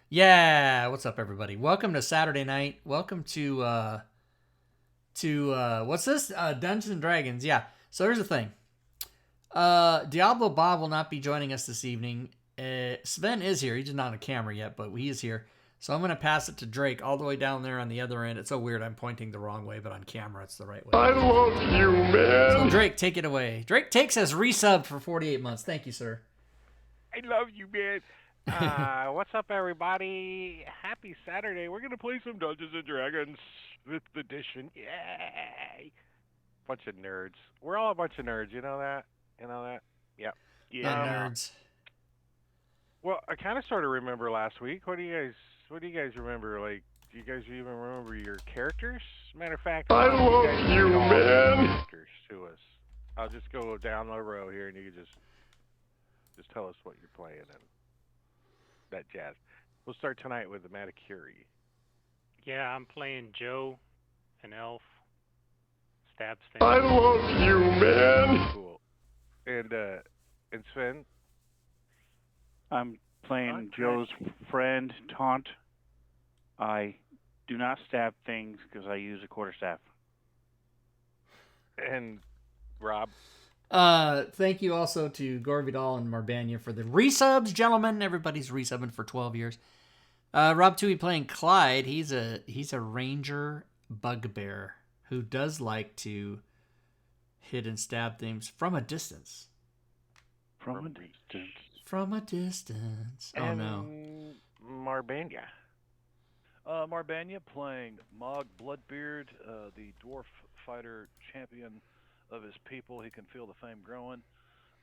Yeah, what's up, everybody? Welcome to Saturday night. Welcome to what's this? Dungeons and Dragons. Yeah. So here's the thing. Diablo Bob will not be joining us this evening. Sven is here. He's just not on camera yet, but he is here. So I'm gonna pass it to Drake all the way down there on the other end. It's so weird. I'm pointing the wrong way, but on camera it's the right way. I love you, man. So Drake, take it away. Drake takes us resubbed for 48 months. Thank you, sir. I love you, man. What's up, everybody? Happy Saturday. We're going to play some Dungeons & Dragons 5th edition. Yay! Bunch of nerds. We're all a bunch of nerds. You know that? You know that? Yep. Yeah, nerds. Well, I kind of sort of remember last week. What do you guys remember? Like, do you guys even remember your characters? Matter of fact, I love you, man. Characters to us. I'll just go down the row here, and you can just tell us what you're playing and that jazz. We'll start tonight with the Maticuri. Yeah, I'm playing Joe, an elf. Stabs things. I love you, man. Cool. And Sven? I'm playing Joe's friend, Taunt. I do not stab things because I use a quarterstaff. And Rob? Thank you also to Gore Vidal and Marbania for the resubs, gentlemen. Everybody's resubbing for 12 years. Rob Tui playing Clyde. He's a ranger bugbear who does like to hit and stab things from a distance. From a distance. From a distance. Oh and no. Marbania. Marbania playing Mog Bloodbeard, the dwarf fighter champion of his people. He can feel the fame growing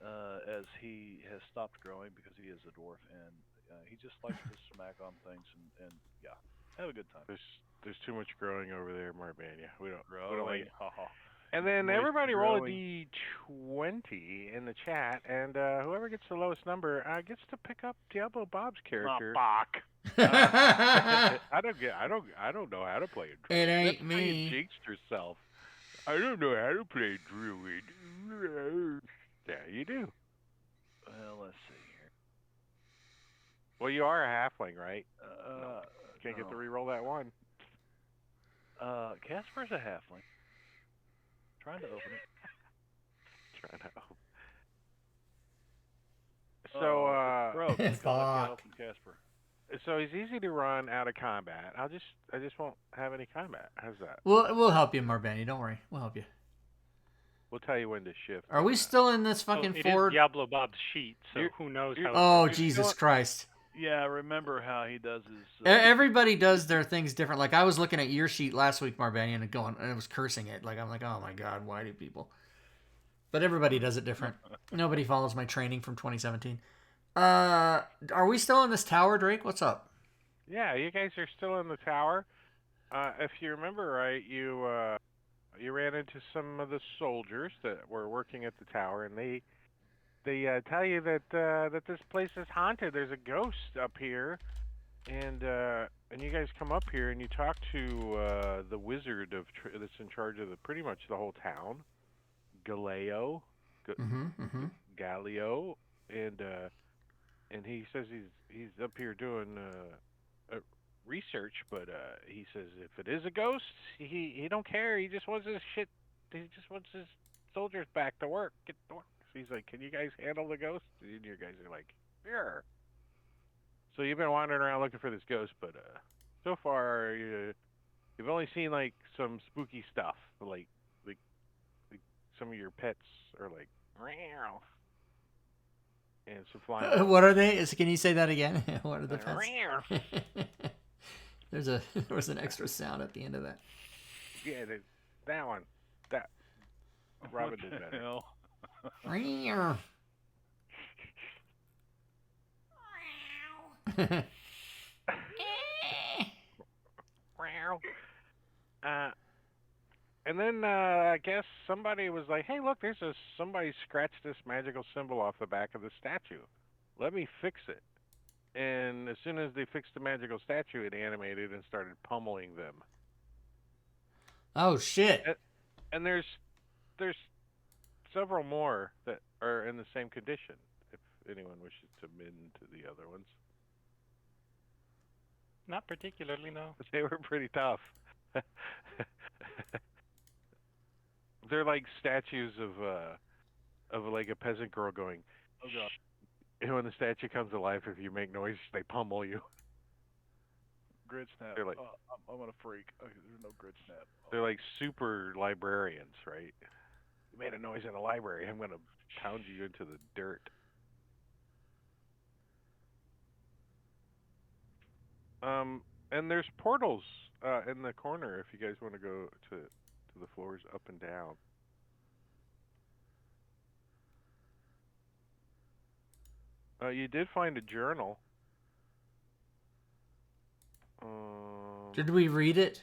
as he has stopped growing because he is a dwarf, and he just likes to smack on things and yeah, have a good time. There's too much growing over there, Marbania. We don't Growing. like. And then everybody roll a d20 in the chat, and whoever gets the lowest number gets to pick up Diablo Bob's character. I don't know how to play a druid. It ain't me. She jinxed herself. I don't know how to play a druid. Yeah, you do. Well, let's see here. Well, you are a halfling, right? Can't get to re-roll that one. Casper's a halfling. Trying to open it. Trying to open. So, broke. I can't open Casper. So he's easy to run out of combat. I just won't have any combat. How's that? We'll help you, Marbania. Don't worry. We'll help you. We'll tell you when to shift. Are we still in this fucking it Ford? is Diablo Bob's sheet, so who knows how. Oh, Jesus Christ. Yeah, remember how he does his... Everybody does their things different. Like, I was looking at your sheet last week, Marbania, and I was cursing it. Like, I'm like, oh my God, why do people? But everybody does it different. Nobody follows my training from 2017. Are we still in this tower, Drake? What's up? Yeah, you guys are still in the tower. If you remember right, you ran into some of the soldiers that were working at the tower, and they tell you that this place is haunted. There's a ghost up here, and you guys come up here and you talk to the wizard that's in charge of pretty much the whole town, Galeo, Galio, and he says he's up here doing research, but he says if it is a ghost, he don't care. He just wants his shit. He just wants his soldiers back to work. Get to work. So he's like, "Can you guys handle the ghost?" And your guys are like, "Sure." So you've been wandering around looking for this ghost, but so far you've only seen like some spooky stuff, like some of your pets are like, "Meow," and some flying. What are they? Can you say that again? What are the pets? Meow. There was an extra sound at the end of that. Yeah, that one. That Robin did What the better. hell? And then I guess somebody was like, "Hey, look, somebody scratched this magical symbol off the back of the statue. Let me fix it." And as soon as they fixed the magical statue, it animated and started pummeling them. Oh shit! And there's several more that are in the same condition. If anyone wishes to mend to the other ones, Not particularly, no. they were pretty tough. They're like statues of like a peasant girl going. Oh god. And when the statue comes alive, if you make noise, they pummel you. Grid snap. They're like- I'm gonna freak. Okay, there's no grid snap. They're like super librarians, right? You made a noise in a library. I'm gonna pound you into the dirt. And there's portals in the corner if you guys want to go to the floors up and down. You did find a journal. Did we read it?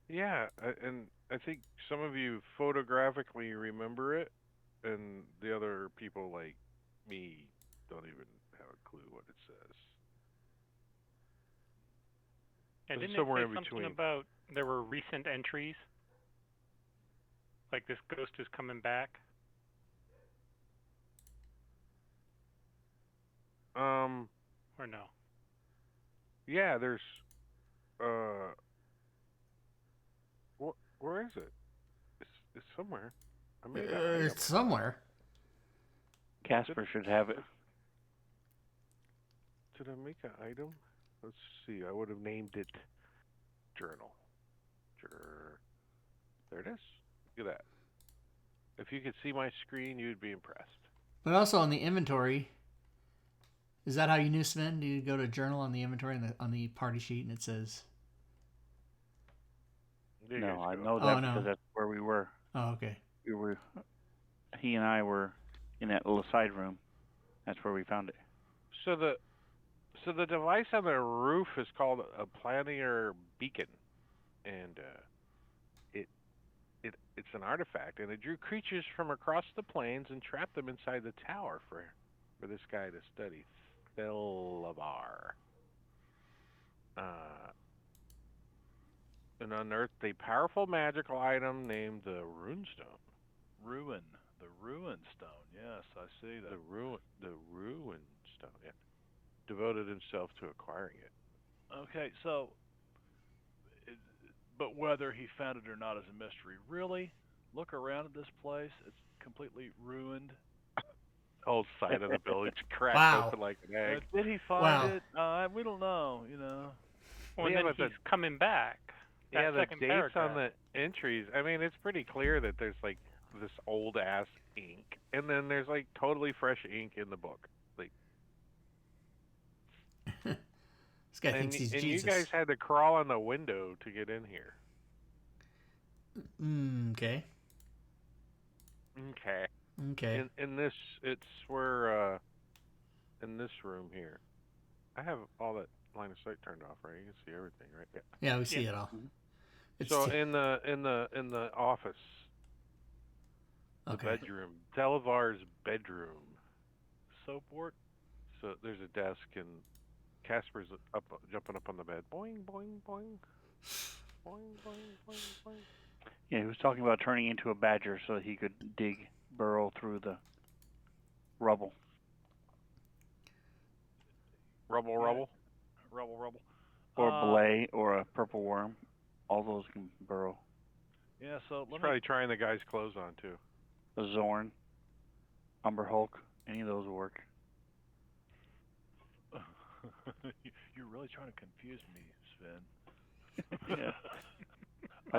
Yeah, and I think some of you photographically remember it, and the other people like me don't even have a clue what it says. And It's didn't it somewhere say in something between. about there were recent entries? Like this ghost is coming back? Or no? Yeah, there's where is it? It's somewhere. I made that item. It's somewhere. Casper should have it. Did I make an item? Let's see. I would have named it journal. There it is. Look at that. If you could see my screen, you'd be impressed. But also on the inventory. Is that how you knew, Sven? Do you go to journal on the inventory on the party sheet and it says? There you No, guys I go. know that Oh, because no. that's where we were. Oh, okay. He and I were in that little side room. That's where we found it. So the device on the roof is called a Planiar Beacon, and it's an artifact, and it drew creatures from across the plains and trapped them inside the tower for this guy to study, Thelavar. And unearthed a powerful magical item named the Runestone. The ruin stone. Yes, I see that. The ruin stone. Yeah. Devoted himself to acquiring it. Okay, so, but whether he found it or not is a mystery. Really, look around at this place. It's completely ruined. Whole side of the village cracked Wow. open like an egg. Did he find it? We don't know. Well, and Yeah, then but he's coming back. That Yeah, the second dates paragraph. on the entries. I mean, it's pretty clear that there's like this old ass ink, and then there's like totally fresh ink in the book. Like, This guy thinks he's and Jesus. you guys had to crawl on the window to get in here. Okay. Okay. Okay. In this, it's where in this room here. I have all that line of sight turned off, right? You can see everything, right? Yeah. Yeah, we see Yeah. it all. It's So in the office, the okay. bedroom, Delavar's bedroom. Soapwort. So there's a desk, and Casper's jumping up on the bed. Boing, boing, boing. Boing, boing, boing, boing. Yeah, he was talking about turning into a badger so he could burrow through the rubble. Rubble, Yeah. rubble. Rubble. Or Blay or a purple worm. All those can burrow. Yeah, so He's let probably me. trying the guy's clothes on too. A Zorn, Umber Hulk, any of those will work. You're really trying to confuse me, Sven. Yeah. I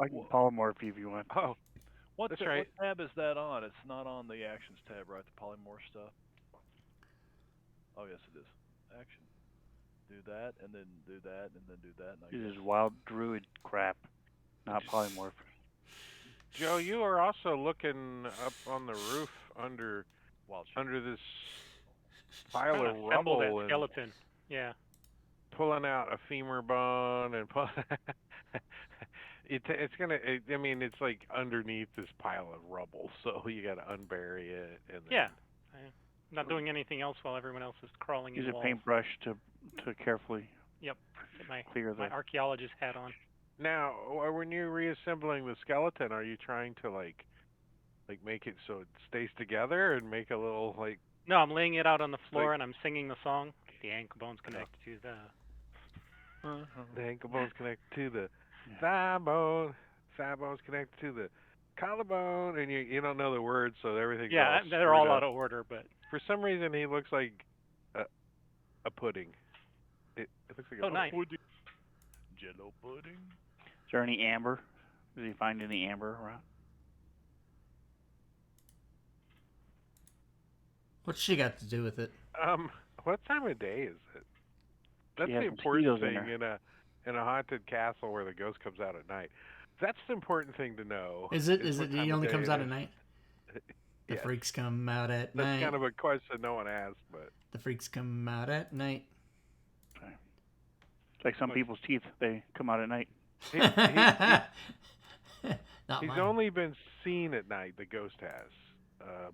can polymorph you if you want. Oh, What that's right. What tab is that on? It's not on the actions tab, right? The polymorph stuff. Oh yes, it is. Action. Do that, and then do that, and then do that. And This is wild druid crap, not polymorph. Joe, you are also looking up on the roof under this pile Trying of to assemble rubble that and skeleton. Yeah. pulling out a femur bone and it's gonna. I mean, it's like underneath this pile of rubble, so you got to unbury it and then. Yeah. I'm not doing anything else while everyone else is crawling Use in a walls. paintbrush to carefully Yep. Get clear my archaeologist hat on. Now, when you're reassembling the skeleton, are you trying to like make it so it stays together and make a little like? No, I'm laying it out on the floor and I'm singing the song. The ankle bones connect to the. The ankle bones connect to the thigh bone. Thigh bones connect to the collarbone, and you don't know the words, so everything's Yeah, all they're all screwed out up. of order, but. For some reason, he looks like a pudding. It looks like a nice. pudding. Jello pudding. Is there any amber? Did he find any amber around? What's she got to do with it? What time of day is it? That's She has the important mosquitoes thing in a haunted castle where the ghost comes out at night. That's the important thing to know. Is it? what time He of only day comes it out is. at night? The Yes. freaks come out at That's night. kind of a question no one asked, but The freaks come out at night. It's like some people's teeth, they come out at night. he's mine. only been seen at night. The ghost has,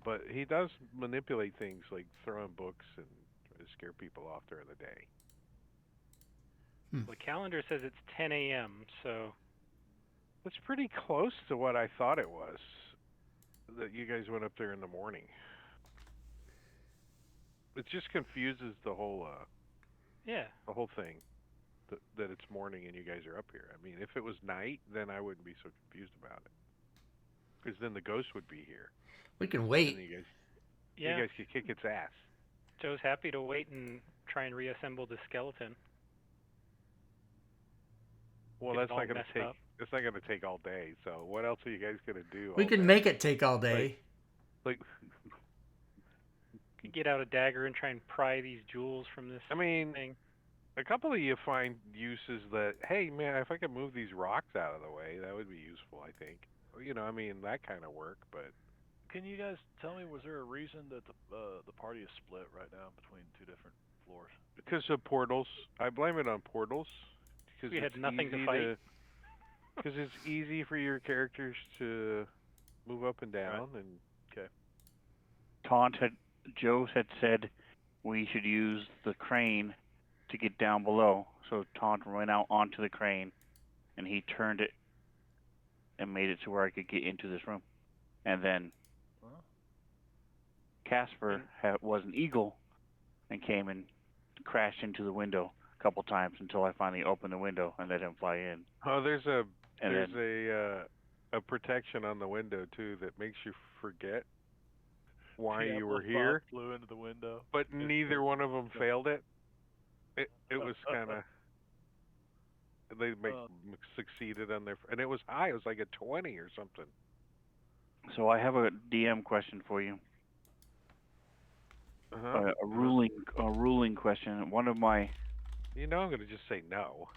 but he does manipulate things like throwing books and try to scare people off during the day. The calendar says it's 10 a.m., so. That's pretty close to what I thought it was. That you guys went up there in the morning. It just confuses the whole thing. That it's morning and you guys are up here. I mean, if it was night, then I wouldn't be so confused about it. Because then the ghost would be here. We can wait. And you Yeah. guys could kick its ass. Joe's happy to wait and try and reassemble the skeleton. Well, Get it that's all not going messed to take. up. It's not going to take all day. So what else are you guys going to do? We all can day? make it take all day. Like Could get out a dagger and try and pry these jewels from this I mean, thing. a couple of you find uses that. Hey, man, if I could move these rocks out of the way, that would be useful. I think. I mean, that kind of work, but. Can you guys tell me, was there a reason that the party is split right now between two different floors? Because of portals. I blame it on portals. Because We had nothing to fight. Because it's easy for your characters to move up and down, and Joe had said we should use the crane to get down below. So Taunt went out onto the crane, and he turned it and made it to where I could get into this room. And then Casper was an eagle and came and crashed into the window a couple times until I finally opened the window and let him fly in. oh, there's a protection on the window too that makes you forget why you were here. Flew into the window. But neither one of them failed it. It was kind of they succeeded on their, and it was high. It was like a 20 or something. So I have a DM question for you. Uh-huh. A ruling question. One of my I'm going to just say no.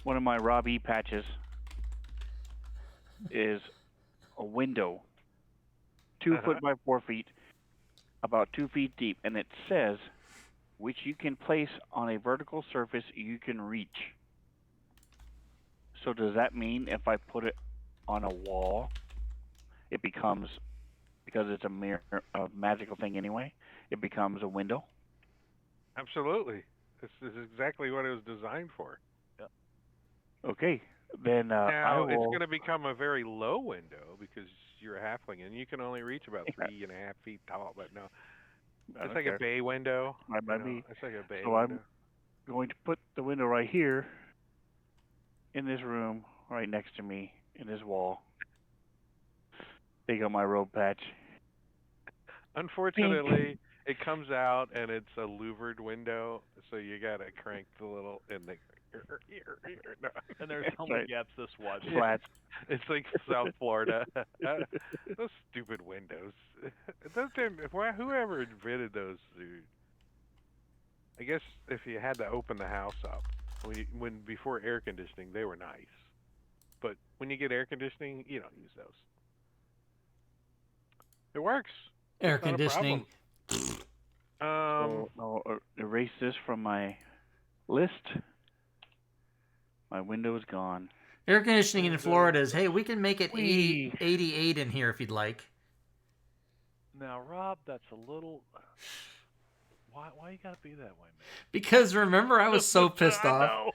One of my Rob E patches is a window, 2 foot by 4 feet, about 2 feet deep, and it says, which you can place on a vertical surface you can reach. So does that mean if I put it on a wall, it becomes, because it's a magical thing anyway, it becomes a window? Absolutely. This is exactly what it was designed for. Okay, then Now, I it's will... going to become a very low window because you're a halfling, and you can only reach about 3.5 feet tall. But no, It's like a bay window. Might be. It's like a bay So window. I'm going to put the window right here in this room, right next to me, in this wall. Take out my robe patch. Unfortunately, it comes out and it's a louvered window, so you gotta crank the little and And there's only gaps this wide. Flats. It's like South Florida. Those stupid windows. Whoever invented those, dude. I guess if you had to open the house up, when before air conditioning, they were nice. But when you get air conditioning, you don't use those. It works. Air It's not a conditioning. problem. I'll erase this from my list. My window is gone. Air conditioning in Florida is, hey, we can make it 88 in here if you'd like. Now, Rob, that's a little. Why you gotta be that way, man? Because remember, I was so pissed I off. know.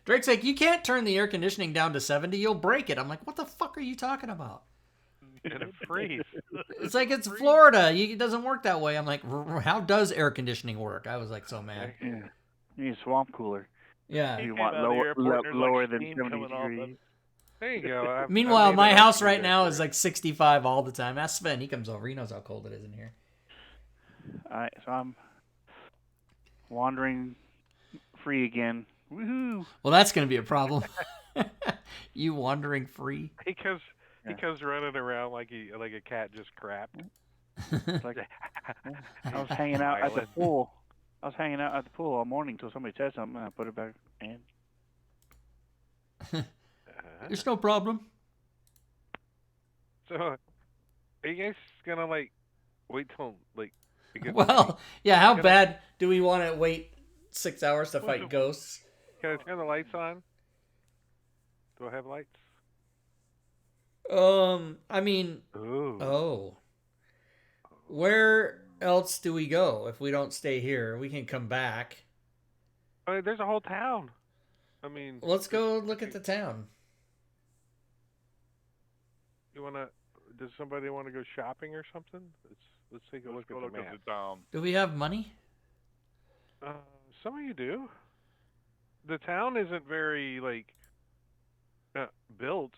Drake's like, you can't turn the air conditioning down to 70, you'll break it. I'm like, what the fuck are you talking about? And it freeze. It's like, it's Florida. It doesn't work that way. I'm like, how does air conditioning work? I was like so mad. Yeah. You need a swamp cooler. Yeah. You Came want out of the airport and there's, lower like, than steam 70 coming off of degrees. There you go. Meanwhile, my house right now is like 65 all the time. Ask Sven. He comes over. He knows how cold it is in here. So I'm wandering free again. Woohoo! Well, that's going to be a problem. You wandering free. Because running around like a cat just crapped. Like, I was hanging out at the pool. I was hanging out at the pool all morning until somebody said something, and I put it back in. There's no problem. So, are you guys gonna wait till it gets Well, yeah. How bad do we want to wait 6 hours to fight ghosts? Can I turn the lights on? Do I have lights? I mean, Ooh. where else do we go if we don't stay here? We can come back. I mean, there's a whole town. I mean, Let's go look at the town. Does somebody want to go shopping or something? Let's take a look at the map. town. Do we have money? Some of you do. The town isn't very built.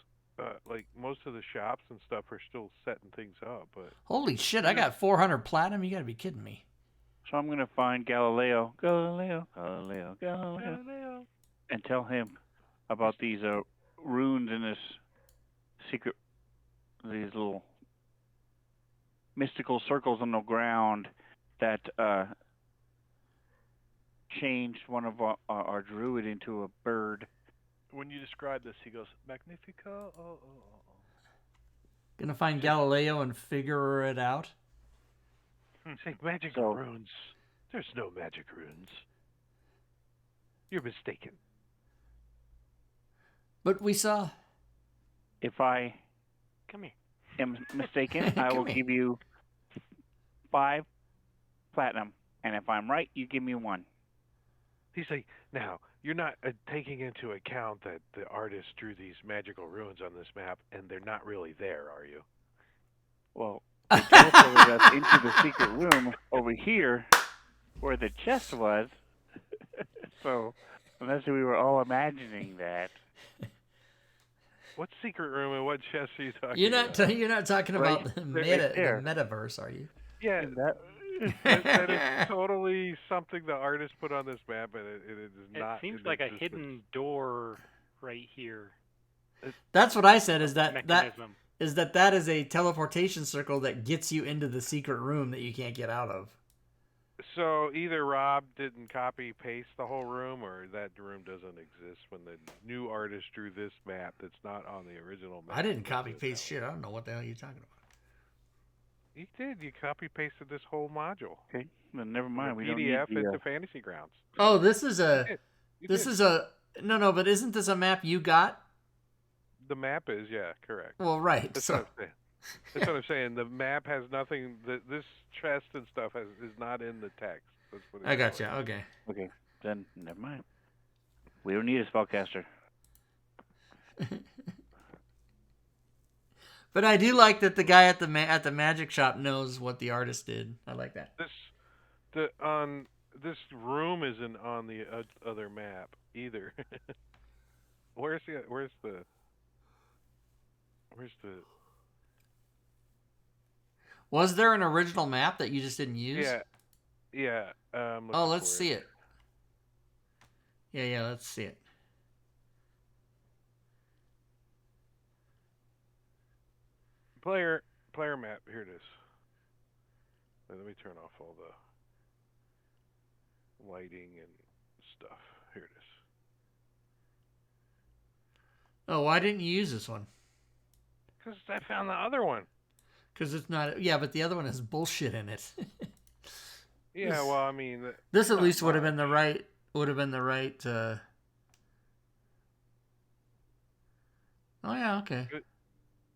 Most of the shops and stuff are still setting things up, but Holy shit! I got 400 platinum. You got to be kidding me. So I'm gonna find Galileo, and tell him about these runes in this secret, these little mystical circles on the ground that changed one of our druid into a bird. When you describe this, he goes, Magnifico. Oh. Gonna find Galileo and figure it out. say magic runes. There's no magic runes. You're mistaken. But we saw. If I Come here. am mistaken, I will give you 5 platinum, and if I'm right, you give me 1. He's like, now, you're not taking into account that the artist drew these magical runes on this map, and they're not really there, are you? Well, they teleported us into the secret room over here, where the chest was. So, unless we were all imagining that. What secret room and what chest are you talking You're about? you're not talking about the right there. metaverse, are you? Yeah, that is totally something the artist put on this map, and it is not. It seems in like a existence. hidden door right here. That's what I said. Is that Mechanism. that is a teleportation circle that gets you into the secret room that you can't get out of. So either Rob didn't copy paste the whole room, or that room doesn't exist when the new artist drew this map that's not on the original map. I didn't copy paste shit. I don't know what the hell you're talking about. You did. You copy pasted this whole module. Okay, then never mind. We From don't need PDF the, into Fantasy Grounds. Oh, this is a. You This did. is a. No, but isn't this a map you got? The map is, yeah, correct. Well, right. That's So what I'm saying. That's what I'm saying. The map has nothing. This chest and stuff is not in the text. That's what I got you. Okay. Okay, then never mind. We don't need a spellcaster. But I do like that the guy at the magic shop knows what the artist did. I like that. This room isn't on the other map either. Where's the Was there an original map that you just didn't use? Yeah. Oh, let's see it. Yeah, let's see it. Player map. Here it is. Let me turn off all the lighting and stuff. Here it is. Oh, why didn't you use this one? Because I found the other one. Because it's not. Yeah, but the other one has bullshit in it. Yeah, well, I mean, this at least would have been the right. Oh yeah, okay.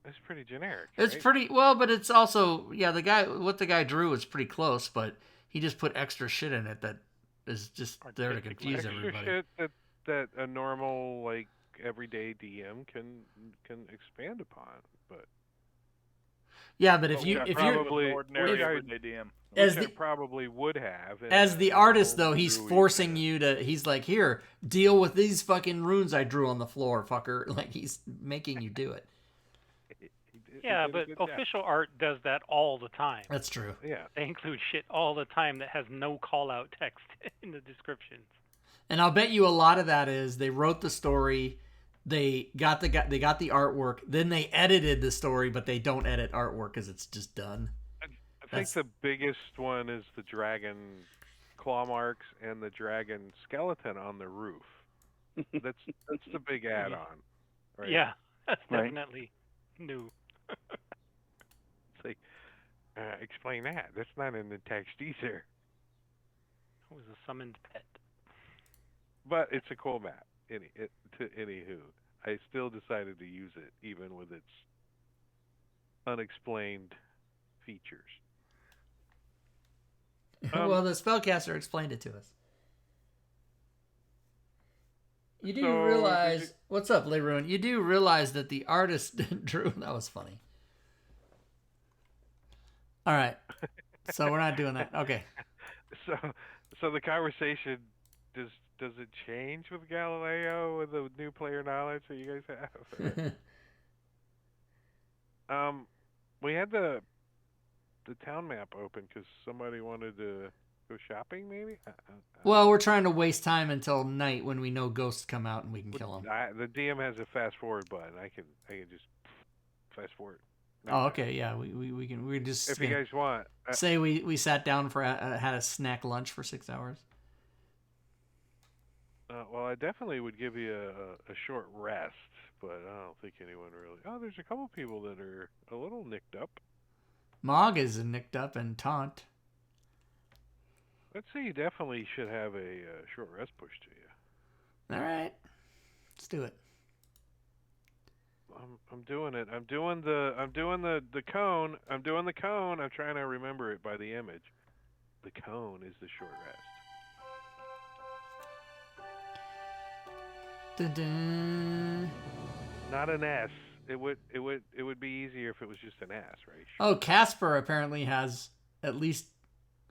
It's pretty generic. It's right? pretty well, but it's also what the guy drew is pretty close, but he just put extra shit in it that is just there to confuse extra everybody. Shit that a normal like everyday DM can expand upon, but yeah, but if you're ordinary everyday DM, I probably would have. As the artist, though, he's forcing you to. He's like, here, deal with these fucking runes I drew on the floor, fucker. Like he's making you do it. Yeah, but official art does that all the time. That's true. Yeah, They include shit all the time that has no call-out text in the descriptions. And I'll bet you a lot of that is they wrote the story, they got the artwork, then they edited the story, but they don't edit artwork because it's just done. I think the biggest one is the dragon claw marks and the dragon skeleton on the roof. That's the big add-on. Right? Yeah, that's definitely new. It's like, explain that. That's not in the text either. It was a summoned pet. But it's a cool map. Anywho, I still decided to use it even with its unexplained features. Well, the spellcaster explained it to us. You do realize... What's up, Leroon? You do realize that the artist drew... That was funny. All right. So we're not doing that. Okay. So the conversation, does it change with Galileo with the new player knowledge that you guys have? We had the town map open because somebody wanted to go shopping, maybe? Well, we're trying to waste time until night when we know ghosts come out and we can kill them. The DM has a fast forward button. I can just fast forward. Oh, okay, yeah. We can just if you guys want. Say we sat down for had a snack lunch for 6 hours. Well, I definitely would give you a short rest, but I don't think anyone really. Oh, there's a couple people that are a little nicked up. Mog is nicked up and Taunt. Let's say you definitely should have a short rest push to you. All right, let's do it. I'm doing it. I'm doing the cone. I'm doing the cone. I'm trying to remember it by the image. The cone is the short rest. Dun, dun. Not an S. It would be easier if it was just an S, right? Oh, Casper apparently has at least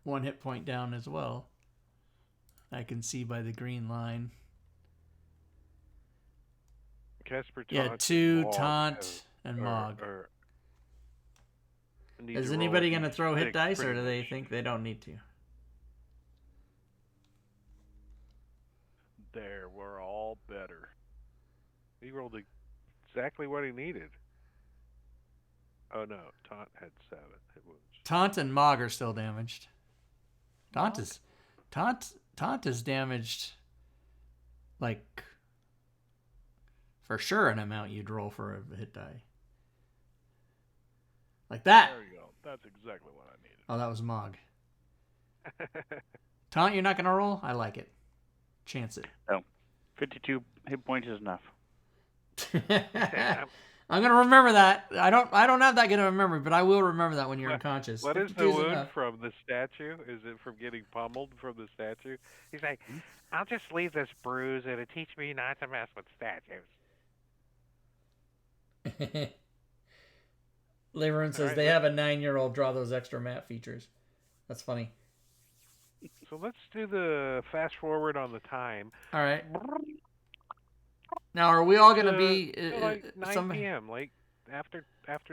1 hit point down as well. I can see by the green line. Casper, Taunt, yeah, 2 Mog Taunt and Mog. Is anybody going to throw hit dice, or do they think they don't need to? There, we're all better. He rolled exactly what he needed. Oh no, Taunt had 7 hit wounds. Taunt and Mog are still damaged. Taunt is damaged, like, for sure an amount you'd roll for a hit die. Like that. There you go. That's exactly what I needed. Oh, that was Mog. Taunt, you're not going to roll? I like it. Chance it. No. 52 hit points is enough. I'm going to remember that. I don't have that good of a memory, but I will remember that when you're unconscious. What is the wound from the statue? Is it from getting pummeled from the statue? He's like, I'll just leave this bruise. It'll teach me not to mess with statues. Leverin says right, they have a 9-year-old draw those extra map features. That's funny. So let's do the fast forward on the time. All right. Now, are we all going to To be like 9 some? p.m. like after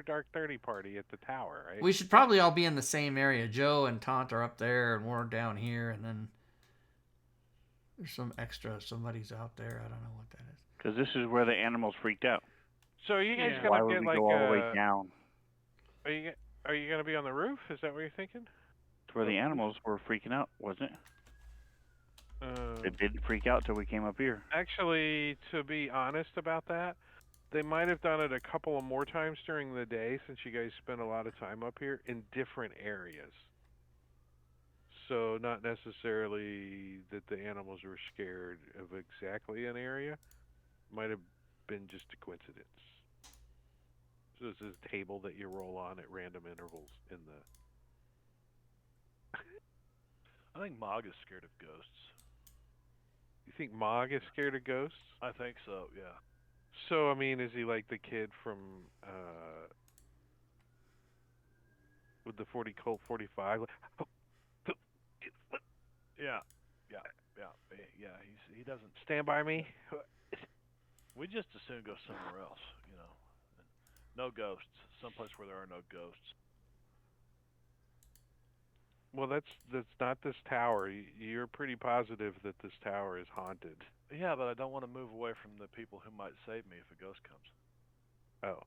dark 30 party at the tower, right? We should probably all be in the same area. Joe and Taunt are up there, and we're down here, and then there's some extra. Somebody's out there. I don't know what that is. Because this is where the animals freaked out. So are you guys Yeah. Why gonna would get we like go all the way down? Are you gonna be on the roof? Is that what you're thinking? It's where the animals were freaking out, wasn't it? They Um, didn't freak out till we came up here. Actually, to be honest about that, they might have done it a couple of more times during the day since you guys spent a lot of time up here in different areas. So not necessarily that the animals were scared of exactly an area. Might have been just a coincidence. So this is a table that you roll on at random intervals in the... I think Mog is scared of ghosts. You think Mog is scared of ghosts? I think so, yeah. So, I mean, is he like the kid from, with the 40 Colt 45? Yeah. He doesn't. Stand by me? We just as soon go somewhere else, you know. No ghosts. Someplace where there are no ghosts. Well, that's not this tower. You're pretty positive that this tower is haunted. Yeah, but I don't want to move away from the people who might save me if a ghost comes. Oh.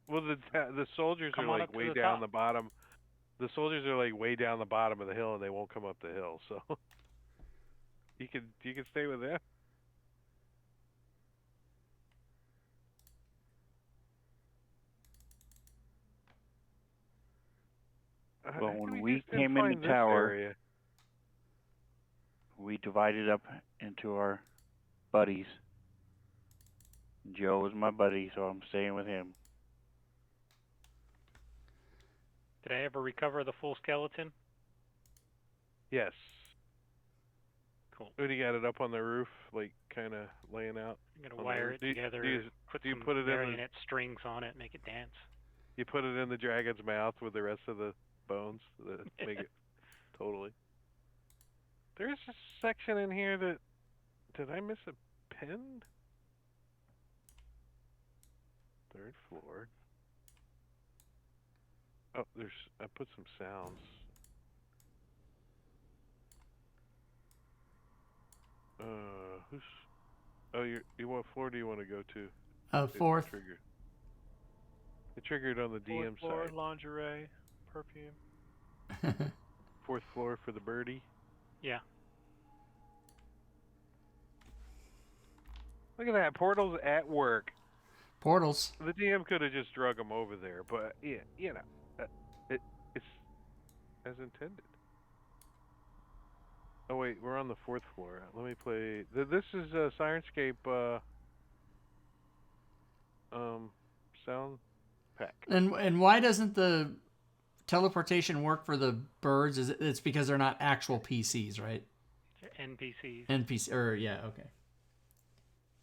Well, the soldiers Come are on like up to way the down top. the bottom. The soldiers are like way down the bottom of the hill, and they won't come up the hill. So you can stay with them. Well, How come when you we just didn't came in find the this tower, area? we divided up into our buddies. Joe was my buddy, so I'm staying with him. Did I ever recover the full skeleton? Yes. Cool. What, do you got it up on the roof, like kind of laying out? I'm gonna on the wire roof? it together. Do you some put it in the marionette strings on it, make it dance. You put it in the dragon's mouth with the rest of the bones that make it totally. There's a section in here that did I miss a pin? Third floor. Oh, I put some sounds. Who's? Oh, you what floor do you want to go to? Fourth. It triggered on the DM Fourth floor, side. lingerie, perfume. Fourth floor for the birdie. Yeah. Look at that, portals at work. Portals. The DM could have just drug them over there, but yeah, you know, it's as intended. Oh wait, we're on the fourth floor. Let me play. This is Sirenscape sound pack. And why doesn't the teleportation work for the birds? It's because they're not actual PCs, right? NPCs. NPC or yeah, okay.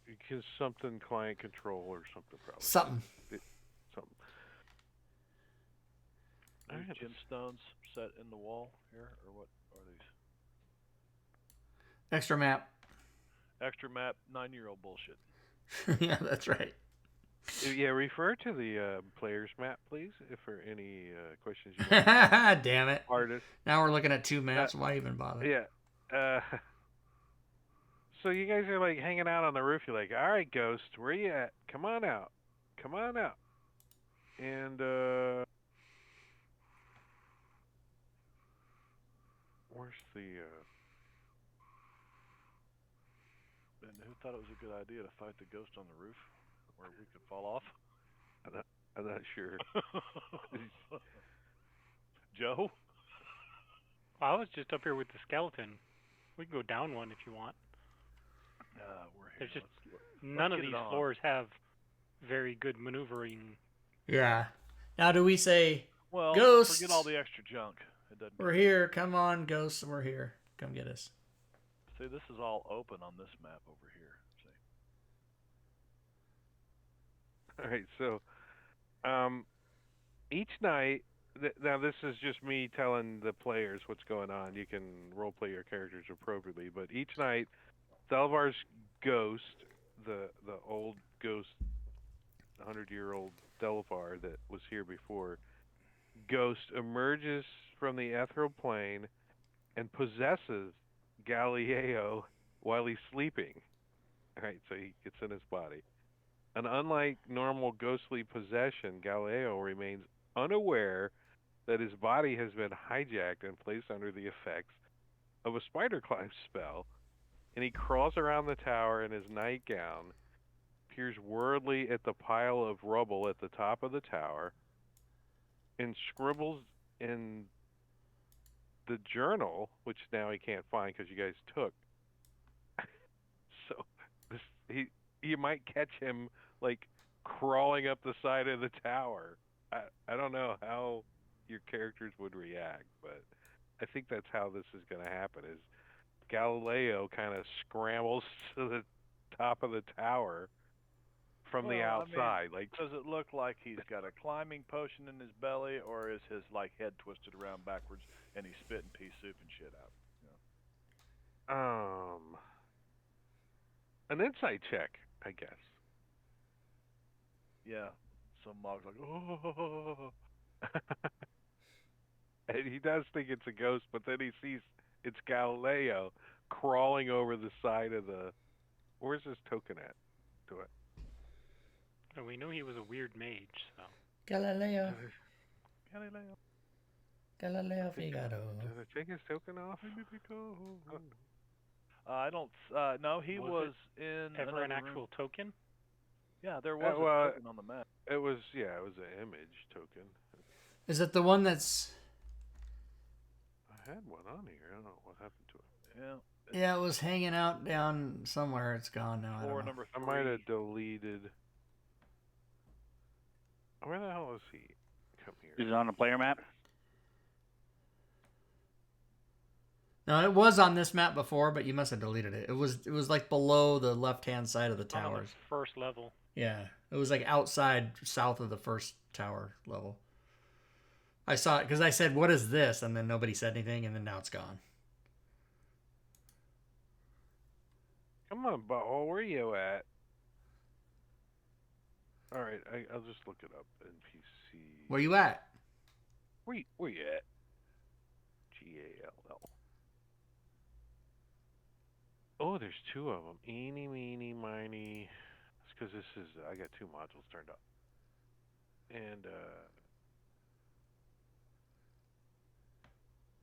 Because something client control or something probably. Something. Something. There's Alright, gemstones set in the wall here, or what are these? Extra map. Extra map, 9-year-old bullshit. Yeah, that's right. Yeah, refer to the player's map, please, if for any questions you have. Damn it. Artist. Now we're looking at two maps. Why even bother? Yeah. So you guys are like hanging out on the roof. You're like, all right, Ghost, where you at? Come on out. Come on out. And where's the? And who thought it was a good idea to fight the ghost on the roof, where we could fall off? I'm not sure. Joe? Well, I was just up here with the skeleton. We can go down one if you want. We're here. There's just Let's none of get it these on. floors have very good maneuvering. Yeah. Now do we say Well, Ghosts. forget all the extra junk. It doesn't. we're here? Come on, ghosts, we're here. Come get us. See, this is all open on this map over here. See. All right, so Each night, now this is just me telling the players what's going on. You can roleplay your characters appropriately, but each night, Delvar's ghost, the old ghost, 100-year-old Delvar that was here before, ghost emerges from the ethereal plane and possesses Galileo while he's sleeping. All right, so he gets in his body. And unlike normal ghostly possession, Galileo remains unaware that his body has been hijacked and placed under the effects of a spider climb spell, and he crawls around the tower in his nightgown, peers worriedly at the pile of rubble at the top of the tower, and scribbles in the journal, which now he can't find because you guys took. So you might catch him like crawling up the side of the tower. I don't know how your characters would react, but I think that's how this is going to happen. Is Galileo kind of scrambles to the top of the tower from the outside? I mean, does it look like he's got a climbing potion in his belly, or is his like head twisted around backwards and he's spitting pea soup and shit out? An insight check, I guess. Yeah. So Mog's like, oh. And he does think it's a ghost, but then he sees it's Galileo crawling over the side of the. Where's his token at? To it. And we knew he was a weird mage, so. Galileo. Galileo. Figaro. Did I take his token off? I don't. No, he was in Ever an another actual room. token? Yeah, there was a token on the map. It was an image token. Is it the one that's... I had one on here. I don't know what happened to it. Yeah. Yeah, it was hanging out down somewhere. It's gone now. I don't know. Number 3. I might have deleted. Where the hell is he? Come here. Is it on the player map? No, it was on this map before, but you must have deleted it. It was like below the left-hand side of the On the towers. first level. Yeah, it was like outside, south of the first tower level. I saw it because I said, "What is this?" and then nobody said anything, and then now it's gone. Come on, butthole. Where you at? All right, I'll just look it up. NPC. Where you at? Where you at? GALL. Oh, there's 2 of them. Eeny, meeny, miny. It's because this is. I got 2 modules turned up. And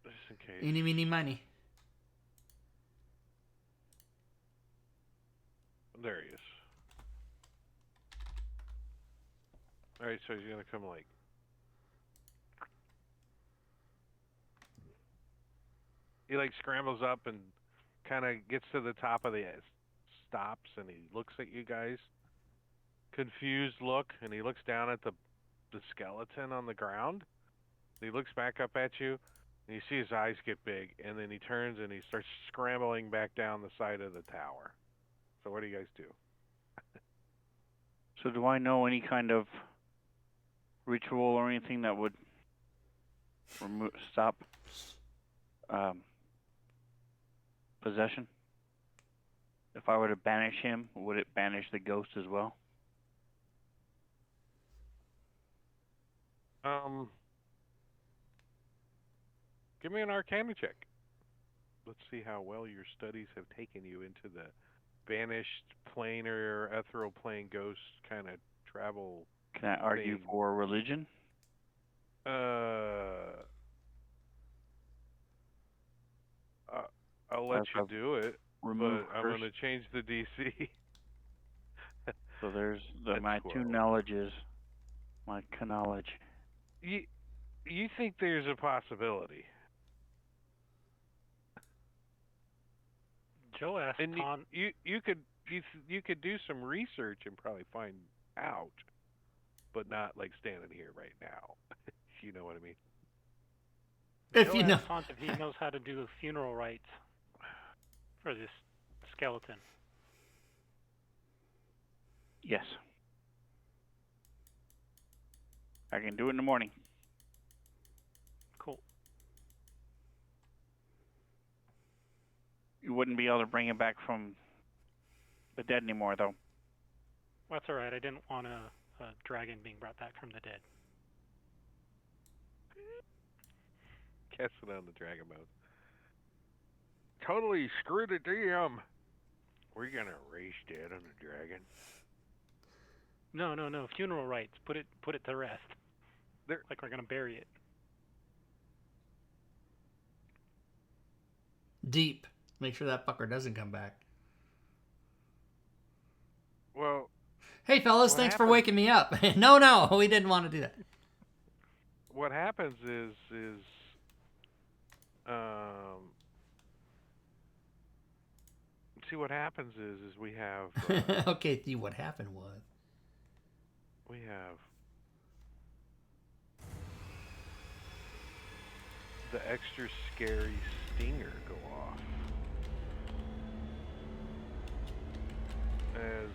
just in case. Eeny, meeny, miny. There he is. Alright, so he's gonna come like. He like scrambles up and kind of gets to the top of the stops, and he looks at you guys. Confused look, and he looks down at the skeleton on the ground. He looks back up at you, and you see his eyes get big, and then he turns and he starts scrambling back down the side of the tower. So what do you guys do? So do I know any kind of ritual or anything that would stop possession? If I were to banish him, would it banish the ghost as well? Give me an Arcana check. Let's see how well your studies have taken you into the banished planar ethereal plane ghost kind of travel. Can I argue thing. for religion? I'll let you do it, but Remove I'm first. going to change the DC. So there's That's my 12. 2 knowledges, my knowledge. You think there's a possibility? Joe asked And Ton. you could do some research and probably find out, but not like standing here right now. You know what I mean? If Joe you know. asked Ton if he knows how to do funeral rites for this skeleton. Yes. I can do it in the morning. Cool. You wouldn't be able to bring him back from the dead anymore, though. Well, that's all right. I didn't want a dragon being brought back from the dead. Casting on the dragon mode. Totally screw the DM. We're gonna race dead on the dragon. No. Funeral rites. Put it to rest. Like we're gonna bury it. Deep. Make sure that fucker doesn't come back. Well, Hey, fellas, thanks for waking me up. No, we didn't want to do that. what happens is see what happens is we have Okay, see what happened was. we have the extra scary stinger go off as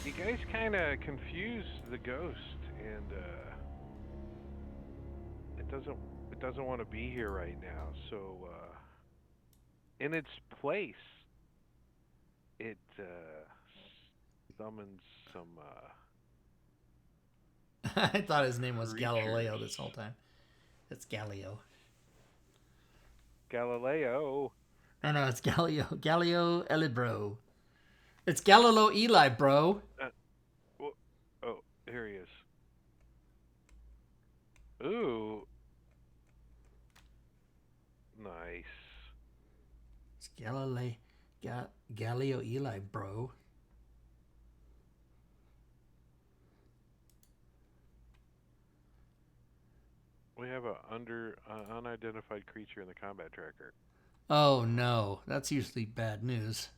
you guys kind of confuse the ghost, and it doesn't want to be here right now. So in its place, it summons some. I thought his name was Creatures. Galileo this whole time. It's Galileo. Galileo. No, it's Galileo. Galileo Elibro. It's Galileo Eli, bro. Oh, here he is. Ooh. Nice. It's Galileo Eli, bro. We have a unidentified creature in the combat tracker. Oh no, that's usually bad news.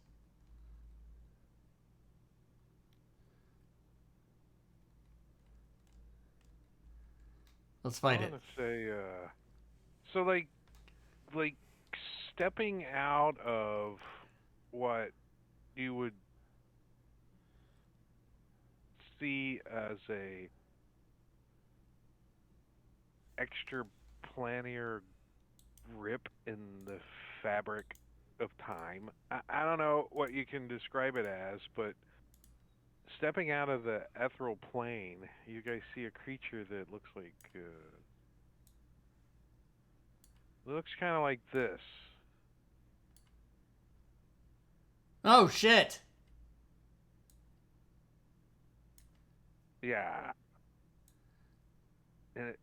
Let's fight it. I want to say, so like stepping out of what you would see as a extra planier rip in the fabric of time. I don't know what you can describe it as, but stepping out of the ethereal plane, you guys see a creature that looks like looks kind of like this. Oh shit! Yeah. And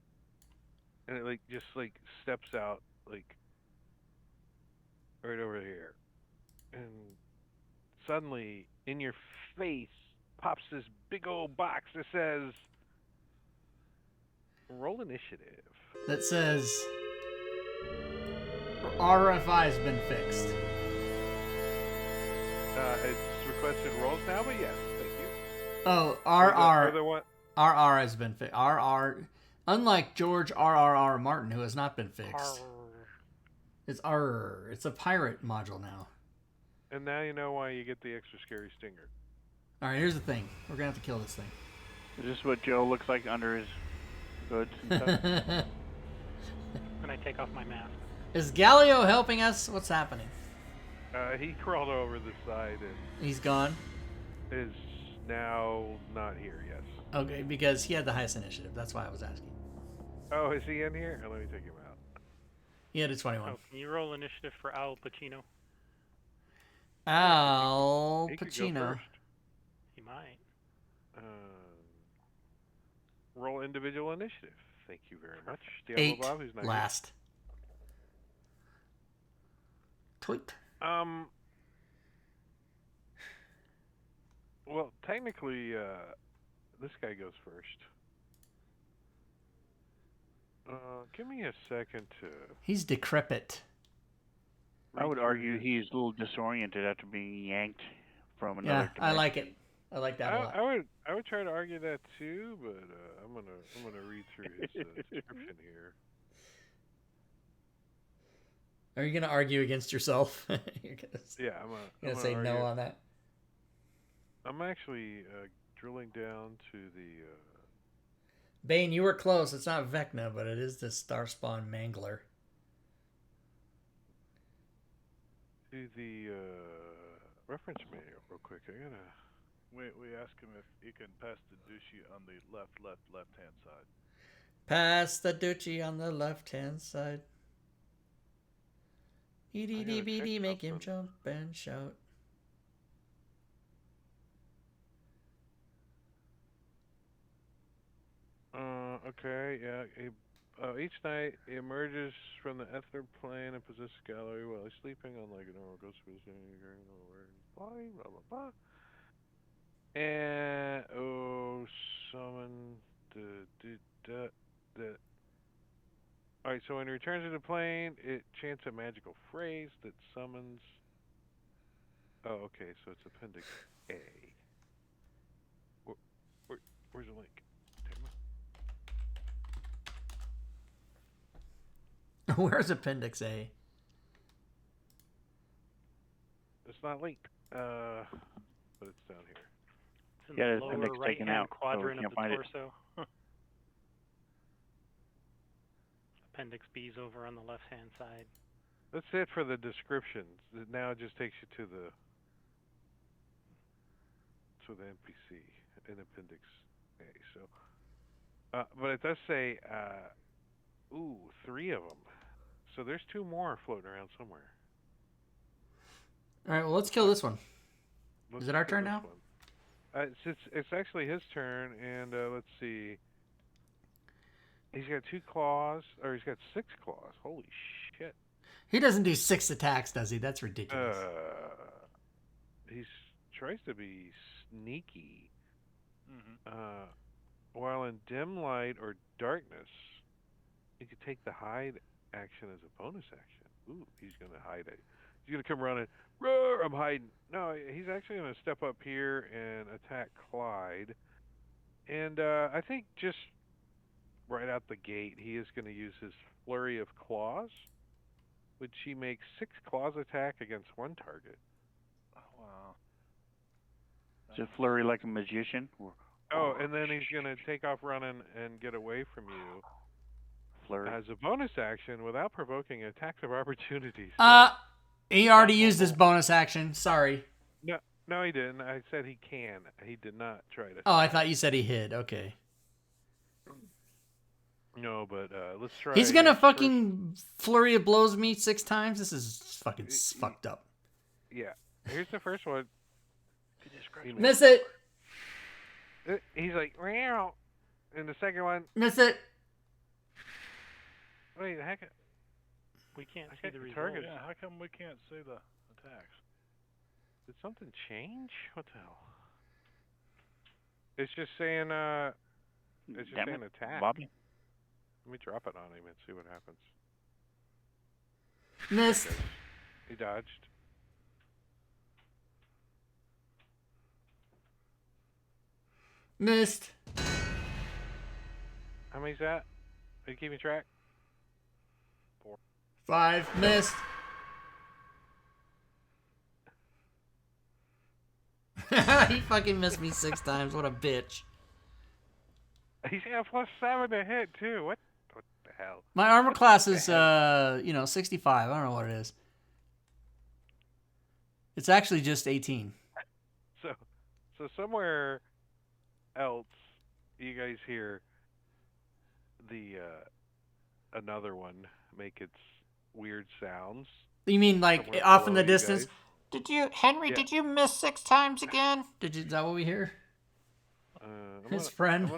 it like just like steps out like right over here. And suddenly in your face pops this big old box that says roll initiative. That says RFI has been fixed. It's requested rolls now, but yes, thank you. Oh, RR has been fixed. RR, unlike George RRR Martin, who has not been fixed. It's RR. It's a pirate module now. And now you know why you get the extra scary stinger. All right, here's the thing. We're gonna have to kill this thing. Is this what Joe looks like under his goods and stuff? When I take off my mask. Is Galileo helping us? What's happening? He crawled over the side and He's gone. is now not here, yes. Okay, because he had the highest initiative. That's why I was asking. Oh, is he in here? Let me take him out. He had a 21. Oh, can you roll initiative for Al Pacino? Al He could go Pacino. first. He might. Roll individual initiative. Thank you very much. Diablo 8 Bob, who's not last. Tweet. here. Well, technically, this guy goes first. Give me a second to. He's decrepit. I would argue he's a little disoriented after being yanked from another. Yeah, I dimension. like it. I like that a lot. I would try to argue that too, but I'm gonna read through his description here. Are you going to argue against yourself? You're Yeah, I'm gonna gonna say argue. no on that? I'm actually drilling down to the Bane, you were close. It's not Vecna, but it is the Starspawn Mangler. reference manual real quick. I gotta. We ask him if he can pass the douche on the left-hand side. Pass the Duchy on the left-hand side. EDD, make him jump and shout. Okay, yeah. Each night, he emerges from the ether plane and possesses gallery while he's sleeping, unlike a normal ghost visiting during the body, blah, blah, blah. And, summon the. Alright, so when he returns to the plane, it chants a magical phrase that summons. Oh, okay, so it's Appendix A. Where's the link? Where's Appendix A? It's not linked, but it's down here. It's in Yeah, the the lower appendix taken right-hand out, so we quadrant can't of the find it. torso. Appendix B's over on the left-hand side. That's it for the descriptions. Now it just takes you to the NPC in Appendix A. So, but it does say, 3 of them. So there's 2 more floating around somewhere. All right, well, let's kill this one. Is it our turn now? It's actually his turn, and let's see. He's got 2 claws, or he's got 6 claws. Holy shit! He doesn't do 6 attacks, does he? That's ridiculous. He tries to be sneaky. Mm-hmm. While in dim light or darkness, he could take the hide action as a bonus action. Ooh, he's gonna hide it. He's gonna come running. Roar! I'm hiding. No, he's actually gonna step up here and attack Clyde. And I think just right out the gate, he is gonna use his flurry of claws, which he makes 6 claws attack against 1 target. Oh, wow. Is it flurry like a magician? Oh, and then he's gonna take off running and get away from you. Flurry. As a bonus action without provoking attacks of opportunity. He already used his bonus action. Sorry. No, he didn't. I said he can. He did not try to. Oh, I thought you said he hid. Okay. No, but let's try. He's gonna fucking flurry of blows me 6 times. This is fucking fucked up. Yeah. Here's the first one. Miss it. He's like, meow. And the second one. Miss it. Wait, the heck. We can't I see got the the result. target. Yeah, how come we can't see the attacks? Did something change? What the hell? It's just saying. It's just Damn saying it, attack. Bobby. Let me drop it on him and see what happens. Missed. Okay. He dodged. Missed. How many's that? Are you keeping track? 5. Missed. He fucking missed me 6 times. What a bitch. He's got +7 to hit too. What the hell? My armor class is 65. I don't know what it is. It's actually just 18. So somewhere else, you guys hear the another one make its weird sounds. You mean like Somewhere off in the below you distance? guys. Did you, Henry? Yeah. Did you miss 6 times again? Is that what we hear? His friend.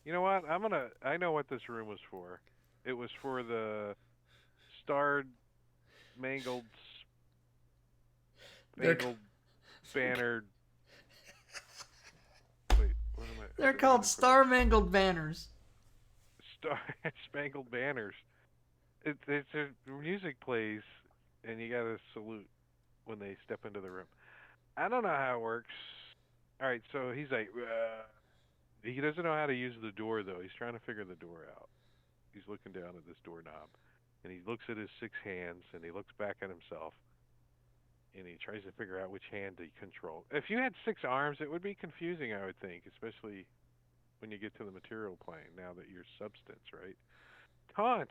You know what? I know what this room was for. It was for the starred, mangled, bannered. Wait, what am I? They're called star-mangled banners. Spangled banners. It's a music plays, and you gotta salute when they step into the room. I don't know how it works. All right, so he's like, he doesn't know how to use the door though. He's trying to figure the door out. He's looking down at this doorknob, and he looks at his 6 hands, and he looks back at himself, and he tries to figure out which hand to control. If you had 6 arms, it would be confusing, I would think, especially when you get to the material plane. Now that you're substance, right? Taunt.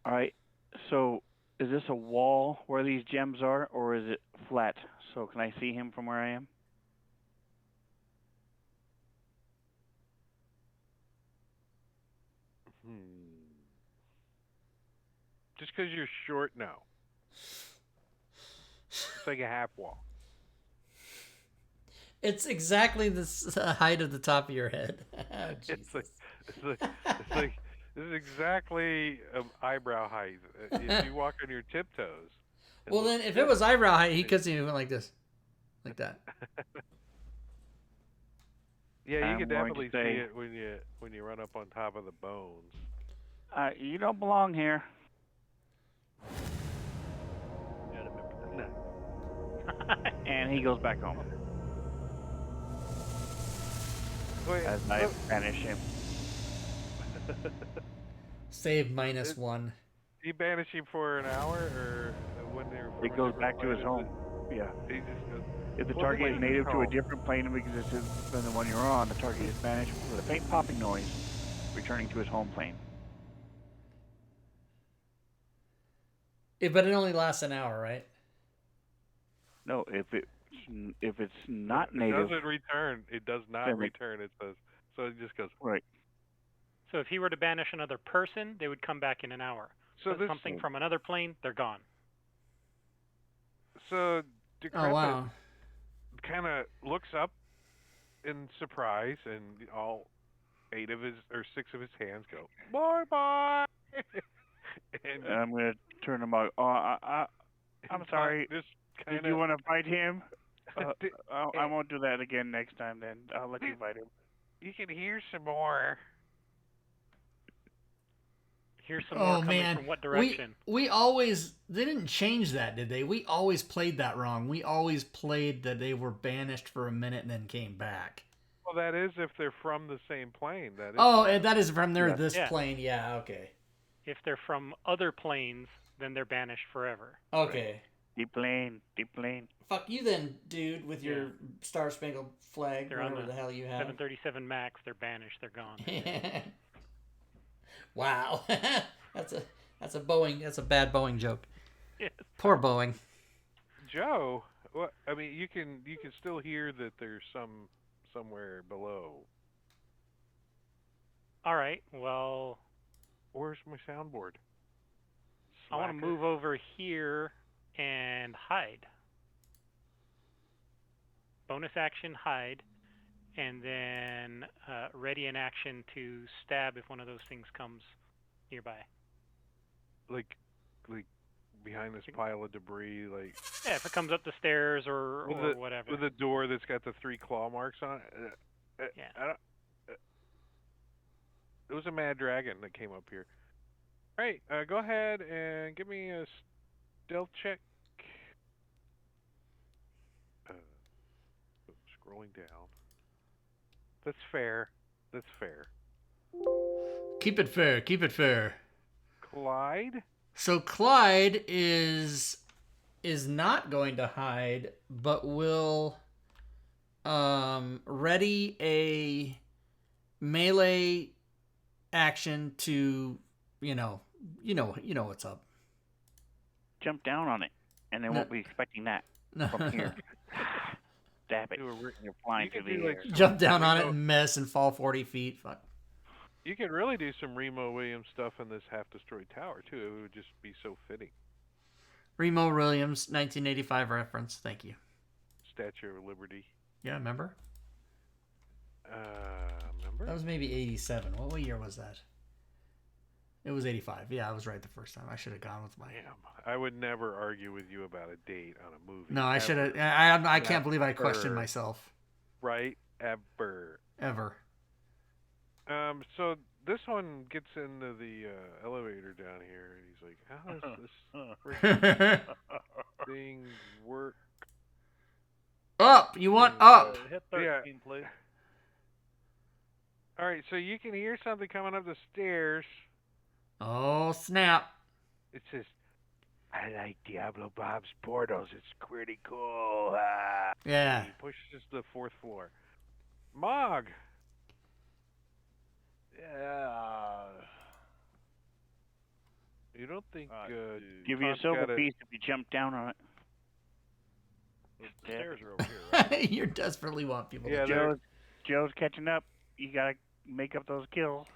All right. So, is this a wall where these gems are, or is it flat? So, can I see him from where I am? Just because you're short, no. It's like a half wall. It's exactly the height of the top of your head. Oh, It's like this is exactly eyebrow height. If you walk on your tiptoes. Well, then, if it was eyebrow height, he could see me like this, like that. Yeah, you can I'm going to definitely see it when you run up on top of the bones. You don't belong here. And he goes back home. Wait, As I banish him. Save -1. you banish him for an hour, or when they're? It goes back to his home. Yeah. He just goes. If the Well, target then is native to a home. different plane of existence than the one you're on, the target is banished with a faint popping noise, returning to his home plane. But it only lasts an hour, right? No, if it's not It native, doesn't return. It does not Then it- return. It says. So it just goes. right? So if he were to banish another person, they would come back in an hour. So But this. something from another plane, they're gone. So Decrepit Oh, wow. kind of looks up in surprise, and all 6 of his hands go, "Bye bye." And I'm gonna turn him out. I'm sorry. Just Did kind you of. want to fight him? I won't do that again next time. Then I'll let you fight him. You can hear some more. Here's some more Oh, coming man. from what direction? We always... They didn't change that, did they? We always played that wrong. We always played that they were banished for a minute and then came back. Well, that is if they're from the same plane. That is. Oh, and that is from Yeah. this Yeah. plane. Yeah, okay. If they're from other planes, then they're banished forever. Okay. Deep lane. Fuck you then, dude, with your Star Spangled Flag, They're on whatever the hell you have. 737 MAX, they're banished, they're gone. Wow. That's a bad Boeing joke. Yes. Poor Boeing. Joe. What? I mean, you can still hear that there's somewhere below. All right, well, Where's my soundboard? I want to Slacker. move over here and hide. Bonus action, hide, and then ready in action to stab if one of those things comes nearby. Like behind this pile of debris, like Yeah, if it comes up the stairs or with whatever. with a door that's got the 3 claw marks on it. Yeah. It was a mad dragon that came up here. All right, go ahead and give me a stealth check. Scrolling down. That's fair. Keep it fair. Clyde? So Clyde is not going to hide, but will ready a melee action to you know what's up. Jump down on it, and they won't be expecting that from here. Stab it. You're flying You through could the do, air. like, Jump down on it and miss and fall 40 feet. Fuck. You could really do some Remo Williams stuff in this half-destroyed tower, too. It would just be so fitting. Remo Williams, 1985 reference. Thank you. Statue of Liberty. Yeah, remember? Remember? That was maybe 87. What year was that? It was 85. Yeah, I was right the first time. I should have gone with my... Damn. I would never argue with you about a date on a movie. No, I should have... I can't believe I questioned myself. Right? Ever. So this one gets into the elevator down here, and he's like, how does this freaking thing work? Up! You want up! Hit 13, please. All right, so you can hear something coming up the stairs. Oh, snap. It says, I like Diablo Bob's portals. It's pretty cool. Ah. Yeah. He pushes to the 4th floor. Mog. Yeah. You don't think Give you a Tom's silver got piece if you jump down on it. The stairs are over here, right? You desperately want people Yeah, to... Joe's catching up. You gotta make up those kills.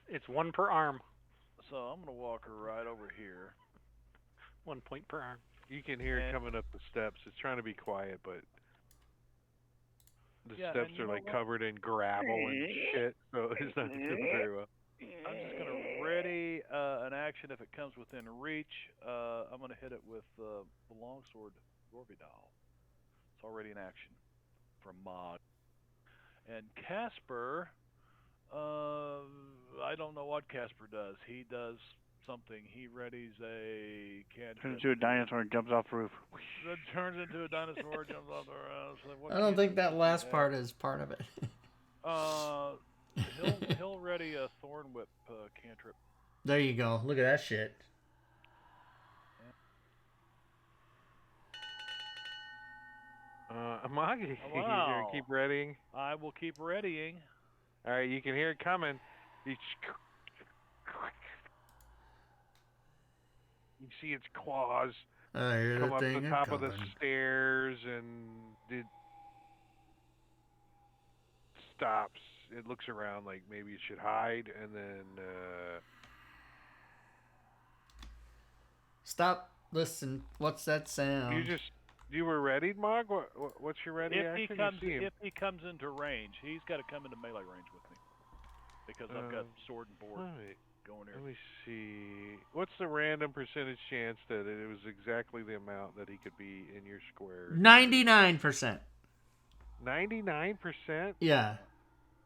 It's 1 per arm. So I'm gonna walk her right over here. 1 point per arm. You can hear it coming up the steps. It's trying to be quiet, but the steps and you are know like what? covered in gravel and shit, so it's not doing very well. I'm just gonna ready an action if it comes within reach. I'm gonna hit it with the longsword Gorvidal. It's already in action from Mod. And Casper, I don't know what Casper does. He does something. He readies a cantrip. Turns into a dinosaur and jumps off the roof. That turns into a dinosaur, jumps off the roof. So what I don't can think you that do last there? part is part of it. He'll ready a thorn whip cantrip. There you go. Look at that shit. Mog, you gonna Wow. keep readying? I will keep readying. All right, you can hear it coming. You see its claws I hear come the up thing the top of the coming. stairs, and it stops. It looks around like maybe it should hide, and then Stop. Listen. What's that sound? you were ready, Mog? What's your ready action? If he comes into range, he's got to come into melee range with me because I've got sword and board Right. going here. Let me see. What's the random percentage chance that it was exactly the amount that he could be in your square? 99%. 99%? Yeah.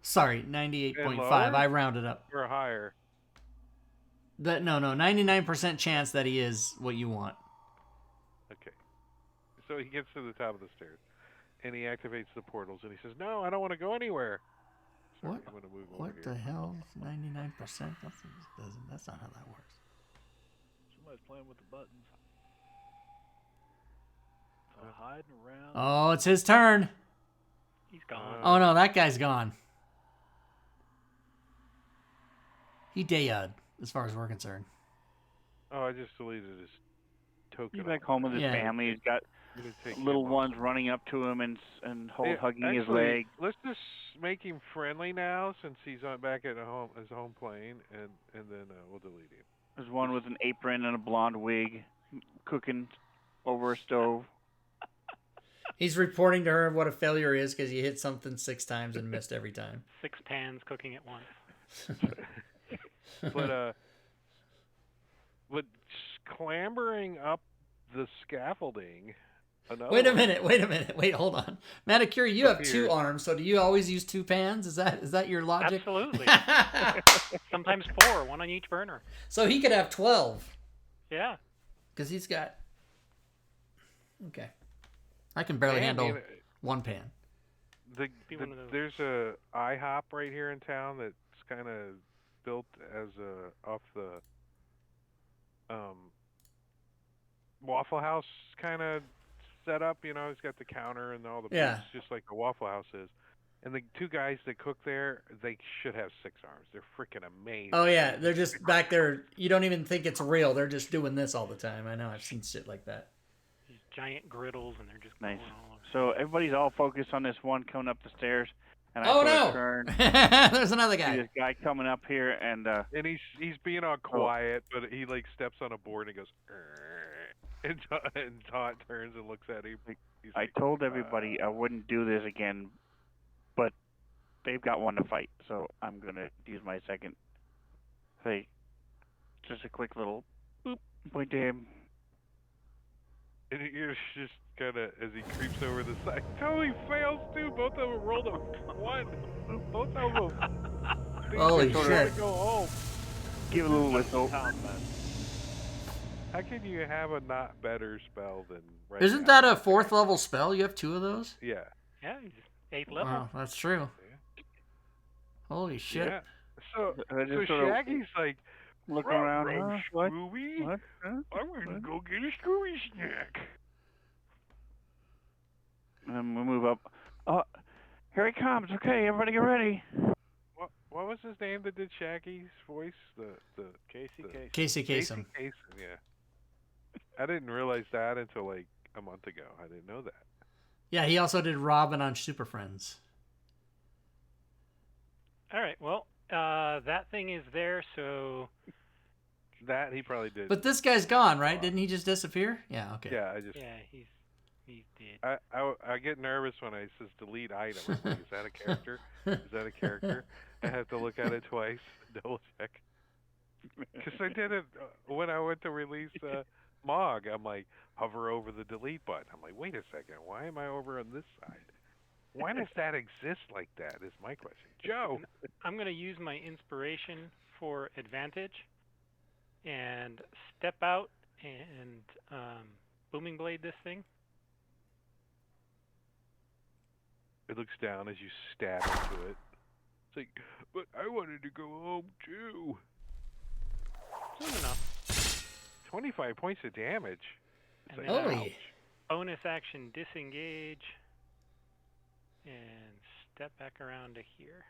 Sorry, 98.5. lower? I rounded up. Or higher? No, 99% chance that he is what you want. Okay. So he gets to the top of the stairs, and he activates the portals, and he says, "No, I don't want to go anywhere." Sorry, What? I'm gonna move over What here. the hell? 99%? That's not how that works. Somebody's playing with the buttons. So hiding around. Oh, it's his turn. He's gone. Oh no, that guy's gone. He dead, as far as we're concerned. Oh, I just deleted his token. He's back home with his Yeah. family. He's got I'm gonna take little him off. ones running up to him and Hey, hugging his actually, leg. Let's just make him friendly now, since he's back at his home plane, and then we'll delete him. There's one with an apron and a blonde wig, cooking over a stove. He's reporting to her what a failure is because he hit something 6 times and missed every time. 6 pans cooking at once. But clambering up the scaffolding. Wait a minute. Wait, hold on. Manicure, you have 2 arms, so do you always use 2 pans? Is that your logic? Absolutely. Sometimes 4, 1 on each burner. So he could have 12. Yeah. Because he's got... Okay. I can barely handle 1 pan. There's a IHOP right here in town that's kind of built as off the Waffle House kind of setup. You know, it's got the counter and all the booths, just like the Waffle House is. And the 2 guys that cook there, they should have 6 arms. They're freaking amazing. Oh yeah, they're just back there. You don't even think it's real. They're just doing this all the time. I know. I've seen shit like that. These giant griddles, and they're just Nice. going all over. So everybody's all focused on this one coming up the stairs. And I Oh sort of no! turn, There's another see guy. this guy coming up here, and he's being all quiet, but he like steps on a board and goes, and Todd turns and looks at him. He's I like, told everybody I wouldn't do this again, but they've got one to fight, so I'm gonna use my second. Hey, just a quick little boop, point to him. And you're just kind of, as he creeps over the side, totally fails too. Both of them rolled a 1. Both of them. Holy They're shit. to go home. Give a little whistle. How can you have a not better spell than right Isn't now? that a 4th level spell? You have 2 of those? Yeah. Yeah, he's 8th level. Wow, that's true. Holy shit. Yeah. So I just sort of- Shaggy's like, Look around. Ruh-roh, Huh? What? Scooby. What? Huh? I'm gonna go get a Scooby snack. And we move up. Oh, here he comes. Okay, everybody get ready. What was his name that did Shaggy's voice? The Casey, Casey. Casey Kasem. Kasem, yeah. I didn't realize that until like a month ago. I didn't know that. Yeah, he also did Robin on Super Friends. All right. Well, that thing is there, so That he probably did. But this guy's gone, right? Didn't he just disappear? Yeah, okay. yeah, I just yeah, he did. I get nervous when I says delete item. I'm like, is that a character? Is that a character? I have to look at it twice, double check. Because I did it when I went to release Mog. I'm like, hover over the delete button. I'm like, wait a second, why am I over on this side? Why does that exist like that? Is my question. Joe. I'm going to use my inspiration for advantage and step out and booming blade this thing. It looks down as you stab into it. It's like, but I wanted to go home too. Soon enough. 25 points of damage. It's And like, then Holy. bonus action disengage and step back around to here.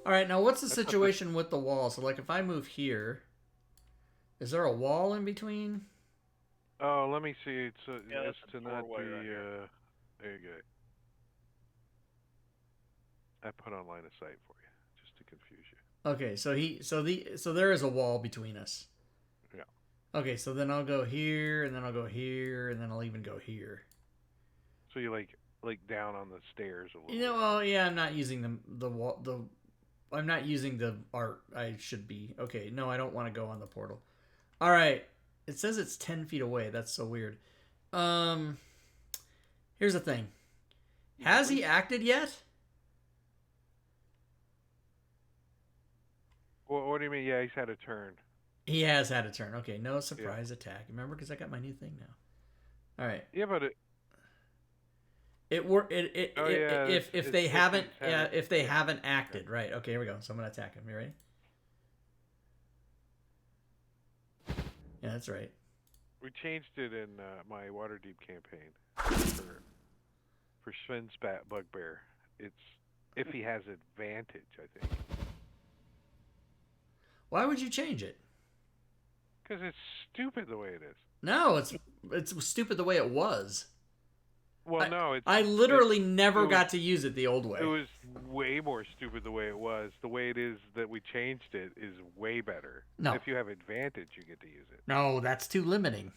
All right, now what's the situation with the wall? So, like, if I move here, is there a wall in between? oh, let me see. It's Yeah, it's that's to a not doorway be. right here. There you go. I put on line of sight for you, just to confuse you. Okay, so there is a wall between us. Yeah. Okay, so then I'll go here, and then I'll go here, and then I'll even go here. So you like down on the stairs a little. You know, well, yeah, I'm not using the wall. I'm not using the art. I should be. Okay, no, I don't want to go on the portal. All right, it says it's 10 feet away. That's so weird. Here's the thing. Has he acted yet? What do you mean? Yeah, he's had a turn. He has had a turn. Okay, no surprise attack. Remember, because I got my new thing now. All right. Yeah, but If they haven't acted, right? Okay, here we go. So I'm gonna attack him. You ready? Yeah, that's right. we changed it in my Waterdeep campaign for Sven's bugbear. It's if he has advantage, I think. Why would you change it? Because it's stupid the way it is. No, it's stupid the way it was. Well, no, I literally never got to use it the old way. It was way more stupid the way it was. The way it is that we changed it is way better. No. If you have advantage, you get to use it. No, that's too limiting.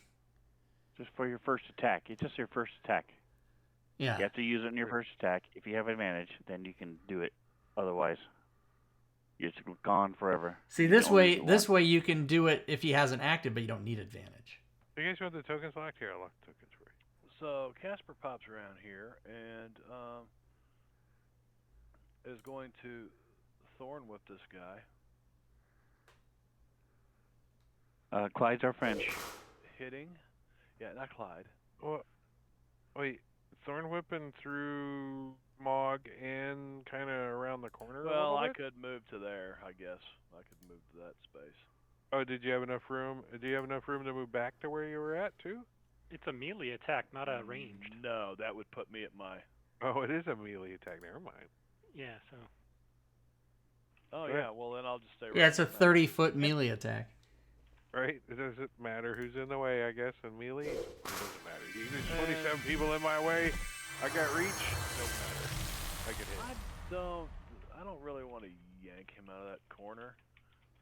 Just for your first attack. It's just your first attack. Yeah. You have to use it in your first attack. If you have advantage, then you can do it. Otherwise, you're just gone forever. See, You this can only way, use it this once. way you can do it if he hasn't acted, but you don't need advantage. You guys want the tokens locked? Here, I'll lock the tokens for you. So Casper pops around here and is going to thorn whip this guy, Clyde's our friend. hitting. Yeah, not Clyde. Well, wait, thorn whipping through Mog and kind of around the corner. a Well, little I bit? could move to there, I guess. I could move to that space. Oh, did you have enough room? Do you have enough room to move back to where you were at too? It's a melee attack, not a ranged. No, that would put me at my. Oh, it is a melee attack. Never mind. Yeah, so Oh Right. yeah, well then I'll just stay. Right Yeah, it's a there. 30-foot melee attack. Right? It doesn't matter who's in the way, I guess, in melee. It doesn't matter. There's 27 people in my way. I got reach. Doesn't matter. I can hit. I don't really want to yank him out of that corner,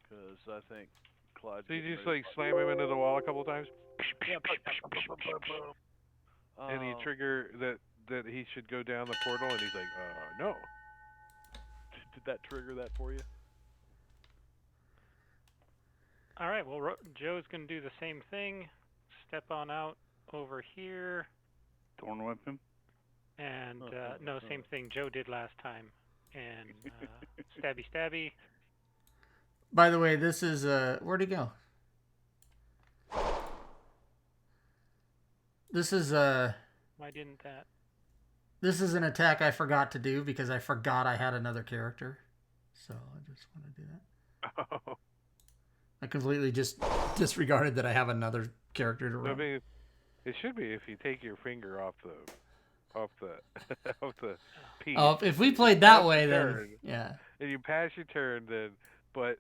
because I think Clyde's. So you getting just ready like to fight. slam him into the wall a couple times, Yeah, and you trigger that he should go down the portal, and he's like, no. Did that trigger that for you? all right. Well, Joe's gonna do the same thing. Step on out over here, Thorn whip him. and no, same thing Joe did last time. And stabby, stabby. By the way, this is where'd he go? This is Why didn't that? this is an attack I forgot to do because I forgot I had another character. So I just want to do that. Oh, I completely just disregarded that I have another character to I run. mean, it should be if you take your finger off the off the piece. Oh, if we played pass that way, your then turn, yeah. and you pass your turn, then but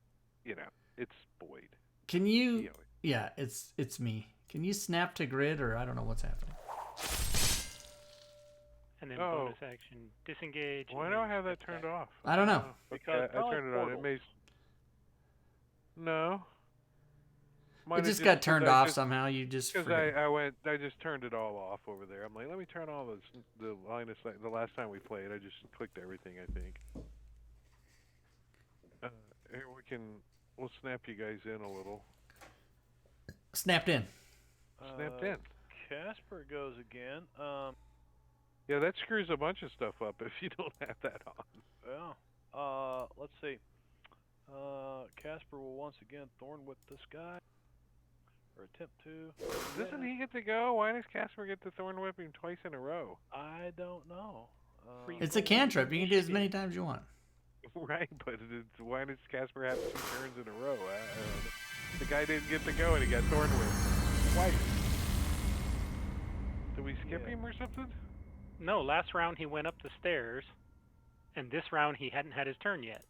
it's Boyd. Can you? You know, Yeah, it's me. Can you snap to grid, or I don't know what's happening? And then Oh. bonus action, disengage. why and do I then have that step turned back. off? I don't know. Oh, Because okay, I turned it on. It may. No. Might It have just got 'cause turned I off just- somehow. You just Because forget. I just turned it all off over there. I'm like, let me turn all the line of sight. The last time we played, I just clicked everything. I think. Here we'll snap you guys in a little. Snapped in. Snapped in. Casper goes again. Yeah, that screws a bunch of stuff up if you don't have that on. Yeah. Let's see. Casper will once again thorn whip this guy, or attempt to. Doesn't he get to go? Why does Casper get to thorn whip him twice in a row? I don't know. It's a cantrip. You can do it as many times as you want. Right, but why does Casper have 2 turns in a row? I don't know. The guy didn't get to go and he got thorn whipped twice. Did we skip Yeah. him or something? No, last round he went up the stairs, and this round he hadn't had his turn yet.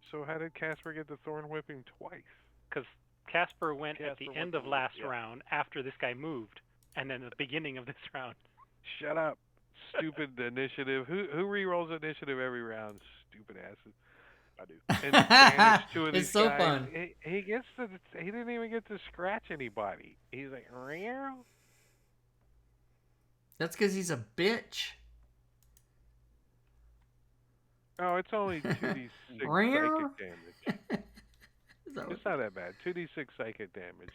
So how did Casper get the thorn whipping twice? Because Casper went at the Casper end went of to- last yeah. round after this guy moved, and then the beginning of this round. Shut up, stupid initiative. Who re-rolls initiative every round? Stupid asses. I do. And banish 2 of these It's so guys. fun. He gets to. He didn't even get to scratch anybody. He's like, real. That's because he's a bitch. Oh, it's only 2d6 Real? psychic damage. Is that what- It's not that bad. 2d6 psychic damage.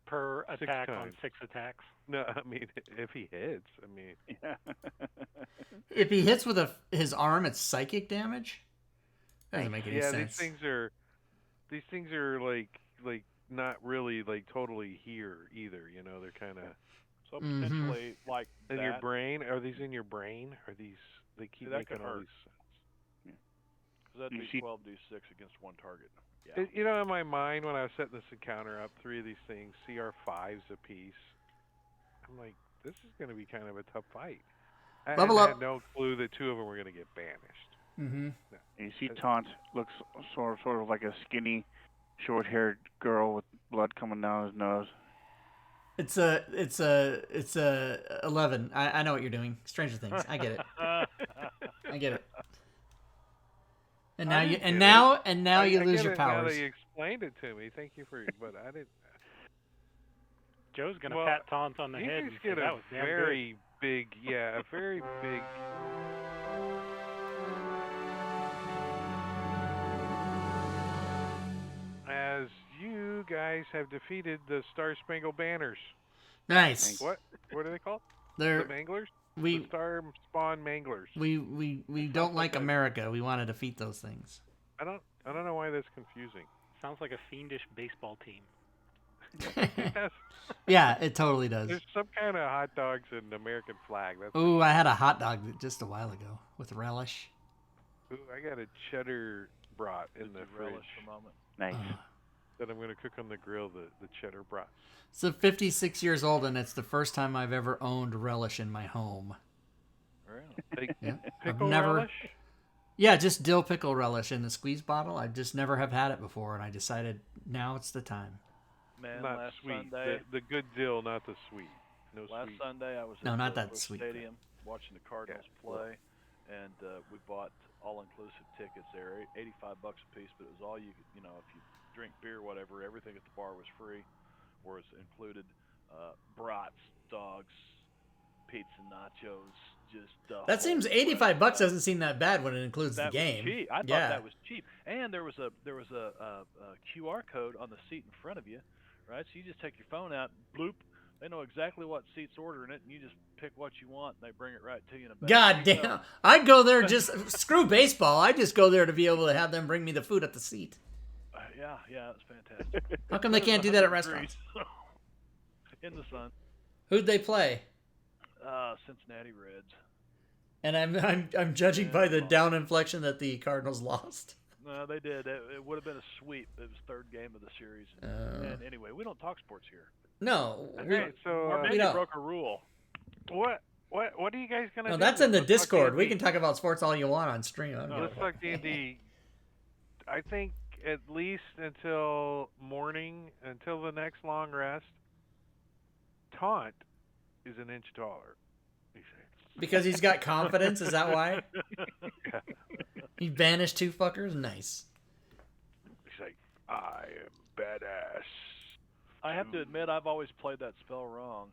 Per 6 attack on times. 6 attacks. No, I mean if he hits. I mean, If he hits with his arm, it's psychic damage. Doesn't make any yeah, sense. these things are like not really like totally here either. You know, they're kind of So Mhm. potentially like in that. your brain. Are these in your brain? Are these? They keep that making could all hurt. these. So that'd You be see- 12d6 against one target. Yeah. You know, in my mind, when I was setting this encounter up, 3 of these things, CR5s apiece. I'm like, this is going to be kind of a tough fight. Level I up. had no clue that 2 of them were going to get banished. Mm-hmm. You see, Taunt looks sort of like a skinny, short-haired girl with blood coming down his nose. It's a 11. I know what you're doing. Stranger Things. I get it. I get it. And now I you didn't and get now it. and now you I lose get your it now powers. that you explained it to me. Thank you for, but I didn't. Joe's going to Well, pat Taunt on the You head guys and say get that a was damn very big, a very big. As you guys have defeated the Star Spangled Banners. Nice. What? What are they called? They're The Manglers? we The Star Spawn Manglers. we don't like America. We want to defeat those things. I don't know why that's confusing. good. Sounds like a fiendish baseball team. Yes, Yeah, it totally does. there's some kind of hot dogs and American flag. That's Ooh, I had a hot dog just a while ago with relish. Ooh, I got a cheddar brat in Did the you fridge relish the moment? Nice. that I'm going to cook on the grill. The cheddar brat. So 56 years old, and it's the first time I've ever owned relish in my home. Really? Like Yeah, pickle I've never. relish. Yeah, just dill pickle relish in the squeeze bottle. I just never have had it before, and I decided now it's the time. Man, Not last sweet. Sunday, The good dill, not the sweet. No last sweet. Sunday I was No, at not the that Busch sweet. Stadium watching the Cardinals Yeah. play, and we bought all-inclusive tickets there, $85 a piece, but it was all you could, if you drink beer, whatever, everything at the bar was free, or it's included brats, dogs, pizza, nachos, just That seems $85 doesn't seem that bad when it includes that the game. was cheap. I thought Yeah. that was cheap, and there was a QR code on the seat in front of you, right? So you just take your phone out, bloop. They know exactly what seat's ordering it, and you just pick what you want, and they bring it right to you in a bag. God So, damn. I'd go there just screw baseball. I just go there to be able to have them bring me the food at the seat. yeah, it was fantastic. How come they can't do that at 100 restaurants? degrees, in the sun. Who'd they play? Cincinnati Reds. And I'm judging by the down inflection that the Cardinals lost. No, they did. It would have been a sweep. It was third game of the series. And anyway, we don't talk sports here. No. Okay, so Marbella broke a rule. what are you guys gonna No, do? that's in the Let's talk Discord. We D&D. can talk about sports all you want on stream. Let's talk D&D. I think at least until morning, until the next long rest, Taunt is an inch taller. Because he's got confidence, is that why? Yeah. He banished 2 fuckers? Nice. He's like, I am badass. I have to admit, I've always played that spell wrong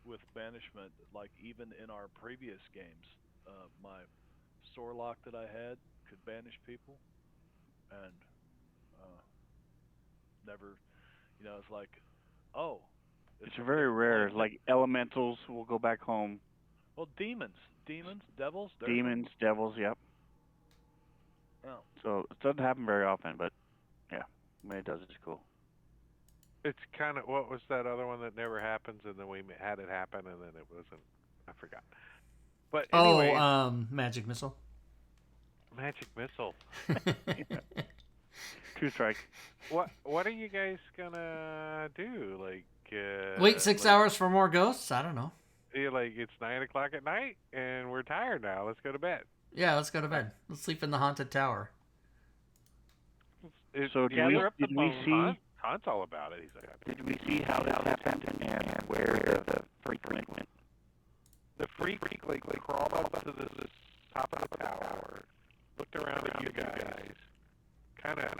with banishment. Like, even in our previous games, my Sorlock that I had could banish people. And never, it's like, oh. It's very rare. Like, elementals will go back home. Well, demons, devils. Demons, devils, yep. Oh. So it doesn't happen very often, but yeah, when it does, it's cool. It's kind of, what was that other one that never happens, and then we had it happen, and then it wasn't, I forgot. But anyway. Magic Missile. Magic Missile. 2 strike. What are you guys gonna do? Like, wait 6 hours for more ghosts? I don't know. Like, it's 9 o'clock at night, and we're tired now. Let's go to bed. Yeah, let's go to bed. Let's sleep in the haunted tower. So did we see? Hunt's all about it. He's like, Did we see how that happened and where the freak went? the freak like crawled up to the top of the tower, looked around at you guys, kind of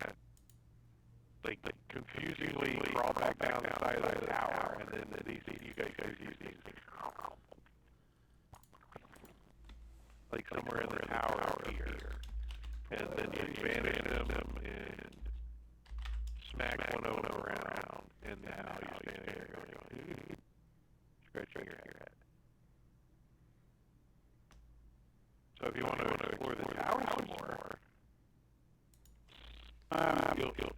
like confusingly crawled back down the side of the tower, and then you guys use these like somewhere in the tower here, and then you banished him and smacked one over around, and now you're standing there going, scratching your head. So if you want to explore the tower some more,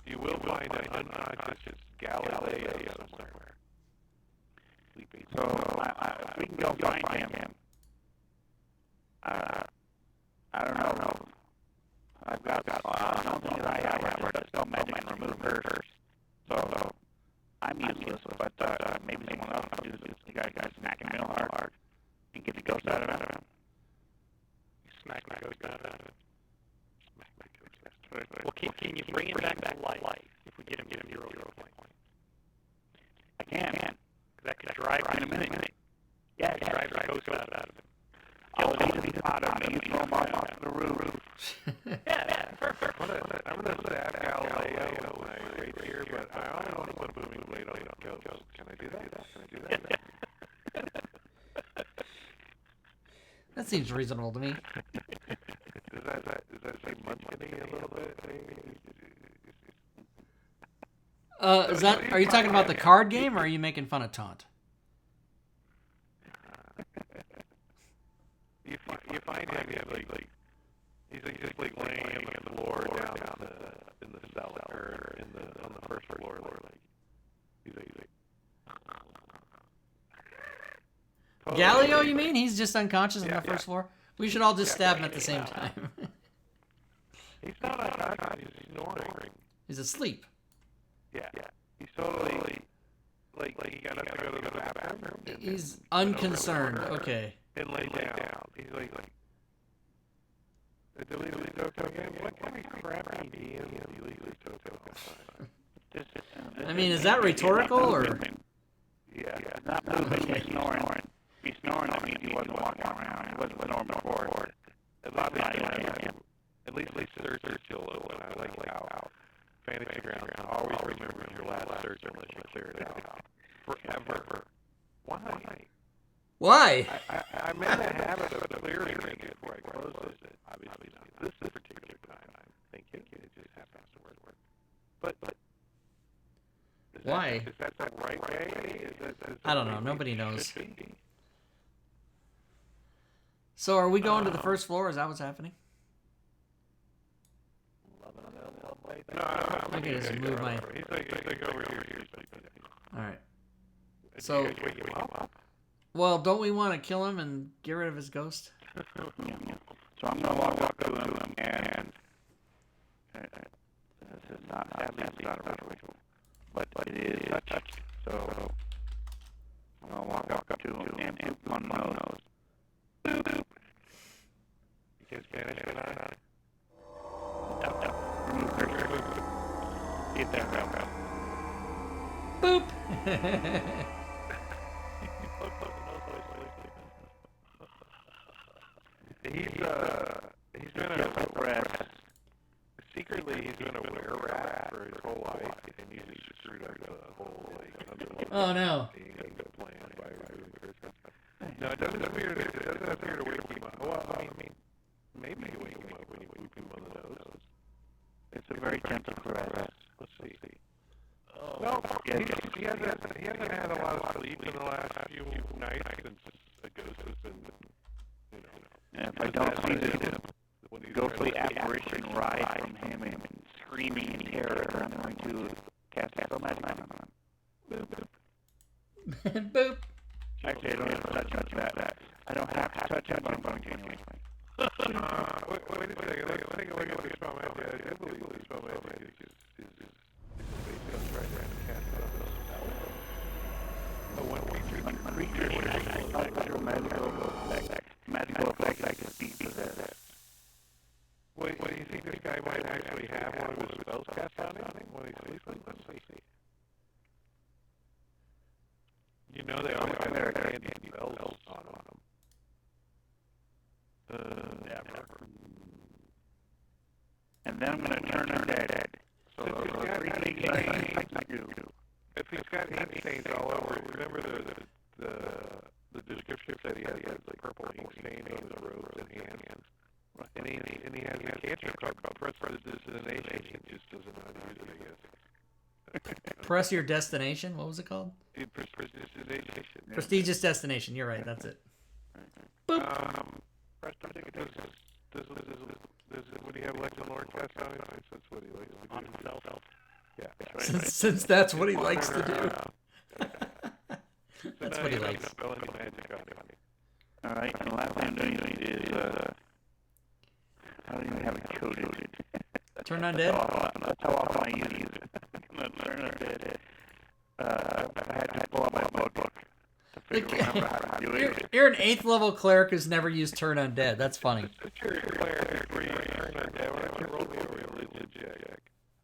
you will find an unconscious Galileo somewhere. Sleeping. So we can go find him. I don't know. I've got something that I have where to spell magic and remove curse. So I'm useless, but maybe someone else can do this. You guys smack him real hard and get the ghost out of him. Smack my ghost out of it. Smack my ghost out of it. Well, can you bring him back to life if we get him 0 point? I can. Because that could drive In a minute. Yeah, drive the ghost out of him. I'll leave him out of me, throw him off the roof. Yeah, perfect. I'm gonna stab Galileo right here, but I only want to put a booming blade on the ghost. Can I do that? That seems reasonable to me. Does that seem munchkin-y a little bit? Are you talking about the card game, or are you making fun of Taunt? You find him, he's just like laying on the floor down in the cellar, or on the first floor, he's like Galileo, you mean? He's just unconscious on the first floor? We should all just stab him at the same time. He's not unconscious, he's snoring. He's asleep. Yeah. He's totally, like he got up to go to the bathroom. He's unconcerned. Okay. And lay down. He's like, deleted Toto again? What kind of crappy DM deleted Toto? I mean, is that rhetorical, or? Yeah. Not moving, he's snoring. He's snoring, that means he wasn't walking around. He wasn't snoring before. At least search is still open. I like how Fantasy Grounds always remembers your last search unless you clear it out. Forever. Why? I'm in the habit of clearing it before I close it. Obviously, this particular time, I'm thinking it just happens to work. But Why? Is that the right way? I don't know. Nobody knows. So are we going to the first floor? Is that what's happening? No, I can just move my... He's like over here. All right. So, Well, don't we want to kill him and get rid of his ghost? Yeah. So I'm gonna walk up to him and this is not sadly it's not a ritual, but it is touch. So I'm gonna walk up to him and poop on my nose. Boop boop. You can Spanish it on. Remove pressure. Get that round. Boop. He's been a rat. Secretly, he's been a rat for his whole life, and he's just screwed up the whole Oh no. plan by removing Christmas. No, it doesn't appear to wake him up. Well, I mean, maybe you wake him up when you poop him on the nose. It's a very gentle caress. Let's see. No, he hasn't had a lot of sleep in the last few nights since the ghost has been, And if I don't see this ghostly apparition rise from him and screaming in terror, I'm going to cast spell magic on him. Boop boop. Boop. Actually, I don't have to touch that. I don't have to touch him, but I'm going to anyway. wait a second. Let's take a look at the spell magic. I believe the spell magic is basically us right there to cast it on the spell. But when creature magical effect, I can speak to that. Wait, do you think this guy might actually have one of his spells cast on him when he's sleeping? Let's see. You know they always have their candy spells on him. Never. And then I'm going to turn him dead. So if he's got ink stains all over, remember the description said he has like purple ink stains on his robes and hands. And he has a cantrip called Prestidigitation. He just doesn't know how to use it, I guess. Press your destination. What was it called? Prestidigitation. Prestigious destination. You're right. That's it. Boop. Would he have Legend Lord cast on him? That's what he likes to do. On himself. Yeah. Since that's what he likes to do. That's what he likes. Alright, and the last thing I'm doing is, I don't even have it coded. Turn undead? That's how often I use it. I'm going to turn undead. I had to pull out my book to figure out how to do it. You're an 8th level cleric who's never used turn undead. That's funny.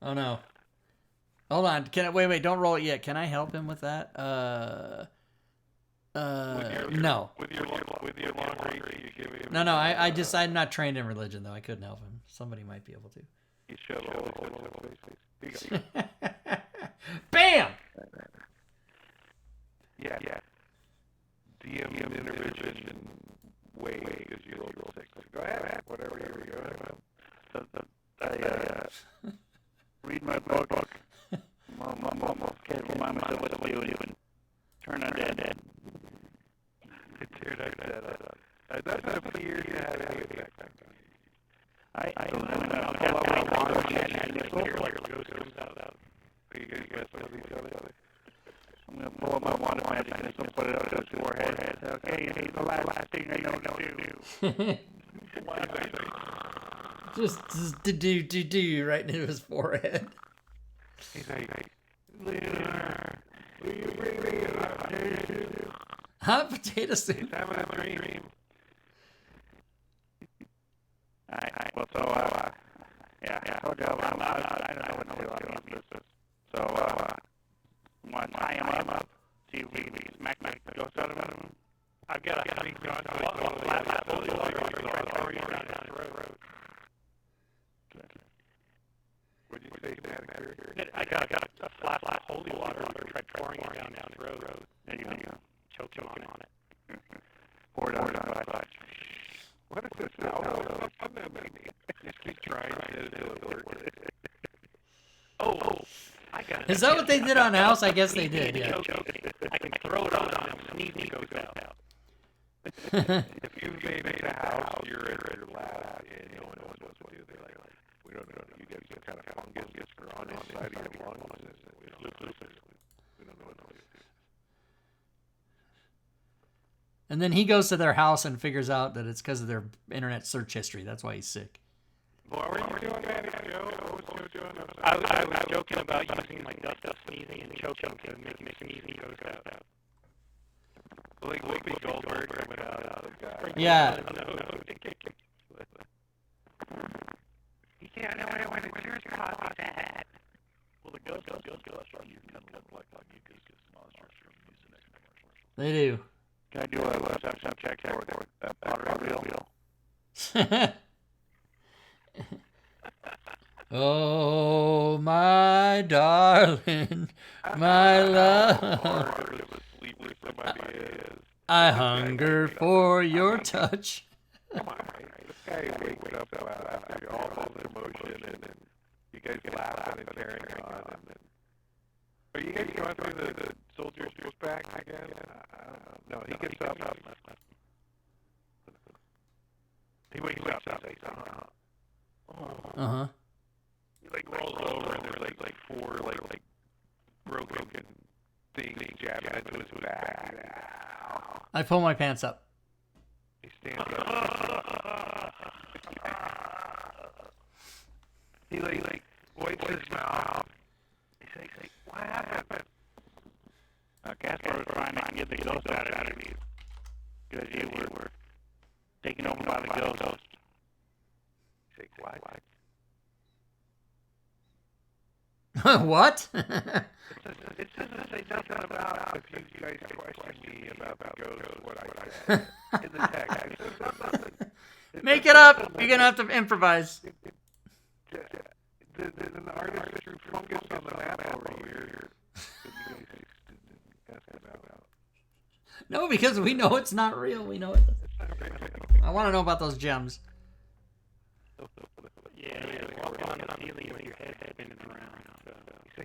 Oh no. Hold on. Wait, don't roll it yet. Can I help him with that? No. With your long reach, you give him. No, I'm not trained in religion though. I couldn't help him. Somebody might be able to. You shove all his face. Bam! Yeah. DM intervention way because you rolled 6. Go ahead, whatever you go. I read my book. Remind myself what to do and turn undead. It doesn't appear to have any effect. I don't know. I'm going to pull up my wand of magic and just put it up to his forehead. Okay, here's the last thing I know to do. Just do right into his forehead. He's like, Leonard, will you bring me a potato soup? Hot potato soup. He's having a dream. Alright, well, so, I told you, I don't know what to do on this. So, I'm going to tie him up, see if we can smack the ghost out of him. I've got a heavy gun, holy water, down the road. What did you say, Dad? I got a flask of holy water and tried pouring it down the road. There you go. Choke him on it. Pour it on his side. What is this now? Just keep trying until it works. Oh, I got it. Is that what they did on House? I guess they did, yeah. I can throw it on him and sneeze and goes out. If you've made a house, you're in your lab, and no one knows what to do. They're like, we don't know. You get some kind of fungus on the side of your lungs, and we don't know what to do. And then he goes to their house and figures out that it's because of their internet search history. That's why he's sick. What were you doing, Manny? Joe? What was you doing? I was joking about using my dust of sneezing and choking to make sneezing goes out. Like Whoopi Goldberg coming out of the guy. Yeah. You can't know anyone to cheers copy that. Well, the ghost on you kind of look like mucus monsters from using next commercial. They do. Can I do a perception check for that pottery wheel? Oh, my darling, my love. I hunger for your touch. Come on, this guy wakes up after all this emotion, and you guys laughing and carrying on. Are you guys going through the soldier's back again? No, he gets up. He wakes up. Uh-huh. He rolls over, and there's like four broken things jabbing into his back. I pull my pants up. He stands up. He wipes his mouth. He's like, what happened? Casper was trying to get the ghost out of you. Because you were taken over by the ghost. He's like, what? What? It doesn't say nothing about if you guys question me about the ghost, what I said in the text. It says nothing. Make it up. You're going to have to improvise. There's an artistry fungus on the map over here. No, because we know it's not real. We know it. I want to know about those gems. Yeah, walking on the ceiling with your head spinning around. Is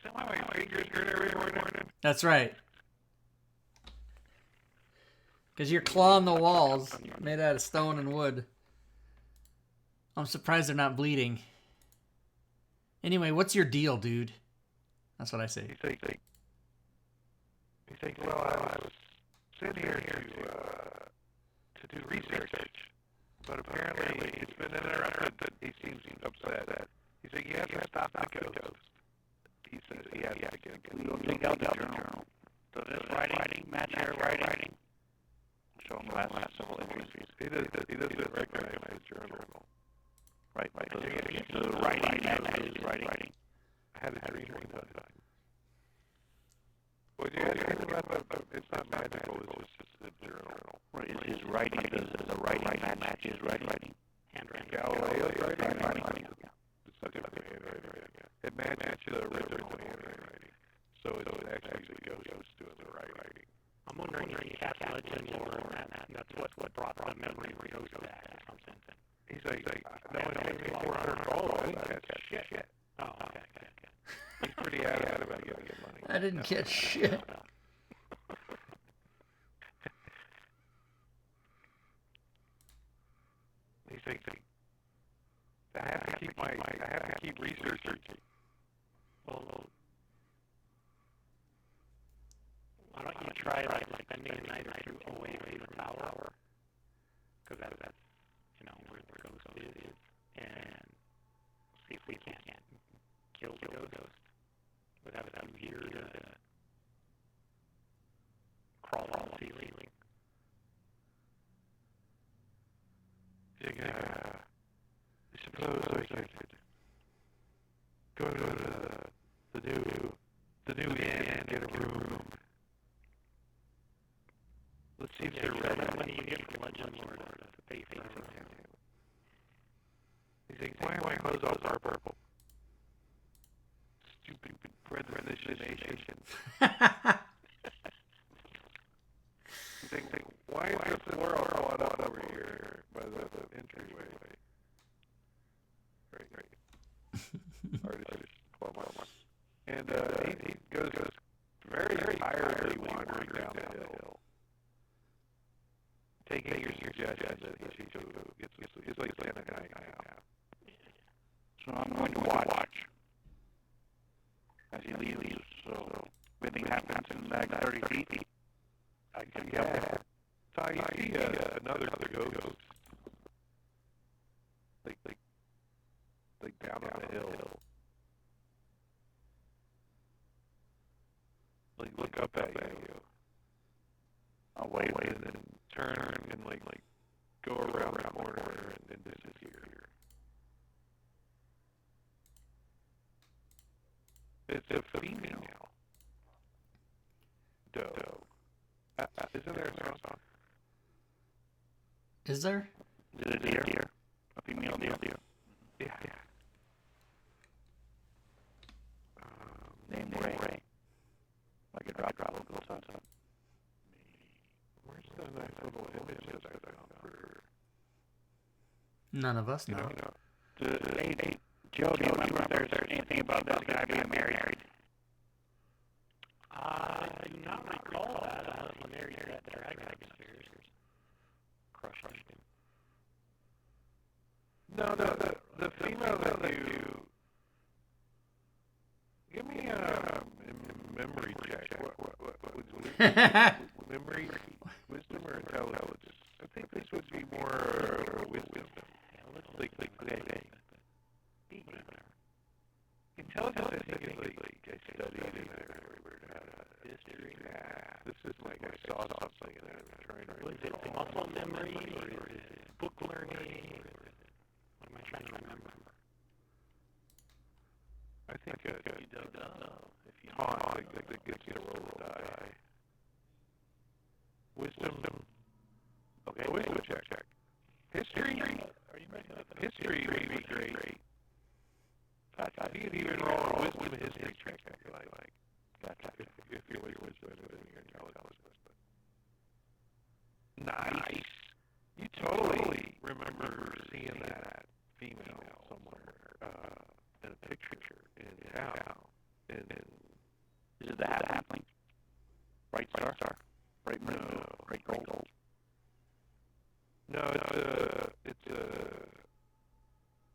that why my fingers hurt every morning? That's right. Because you're clawing the walls made out of stone and wood. I'm surprised they're not bleeding. Anyway, what's your deal, dude? That's what I say. He's like, well, I was sent here to do research, but apparently it's been interrupted that he seems upset. He's like, you have to stop the ghost. He says he has to get We'll take out the journal. So this writing, match your writing. Show him the last several entries. He doesn't recognize the journal. Right. So the writing matches his writing. I had a dream one time. Well, yeah, it's not magical, it's just a journal. Right, it's his writing. Does the writing match his writing? Handwriting. Galileo's writing. It's not just handwriting. It matches the original handwriting. So it's actually the ghost doing the writing. I'm wondering if you have legend lore and that's what brought the memory of the ghost back or something. He's like, no one paid me $400. I didn't catch shit. Oh, okay. He's pretty adamant about getting money. I didn't catch shit. He's like, I have to keep researching. Well, why don't you try spending a night or two away from the tower? Because that's where the ghost is, and see if we can't kill the ghost without it being gear to crawl on the ceiling. I suppose I could go to the new inn and get a room. Let's see if they're ready. What do you get from Legend Lord to pay for it? He's like, why are my clothes all purple? Stupid brethren of this nation. He's like, why is the floor all caught up over here by the entryway? Right. Artist Club. And he goes very tiredly wandering down the hill. Taking your suggestion that he should go it's like 10 at night now. So I'm going to watch as he leaves. So if anything happens in the next 30 feet, I can help him. you see another ghost, like down on the hill. Like look up at you. Oh, wait. And then turn and like go around the corner and then disappear. It's a female doe. Isn't there a song? Is there? Is it a deer? A female deer? Yeah. Named Ray. I could drop a little something. Where's the nice little images I found for? None of us know. Hey, Joe, do you remember if there's anything about this guy being married? I do not recall that unless he married that dragon upstairs. Crushed him. No, the female that you... Give me a memory check. What memory, wisdom, or intelligence? I think this would be more wisdom. Like intelligence, I think, is like I studied and I remember history. Yeah, this is like I saw something and I'm trying to Was it muscle memory, or is it book learning, or is it, what am I trying to remember? I think he does. If you taunt, that gets you to roll a die. Wisdom. Okay, wisdom check. History. Are you making up an History would be great. You could even roll a wisdom history check. I feel like. If your wisdom is within your intelligence. Nice. You totally remember seeing that female somewhere in a picture in town. And Is it the halfling? Bright star? Bright moon? No. Bright gold? no, it's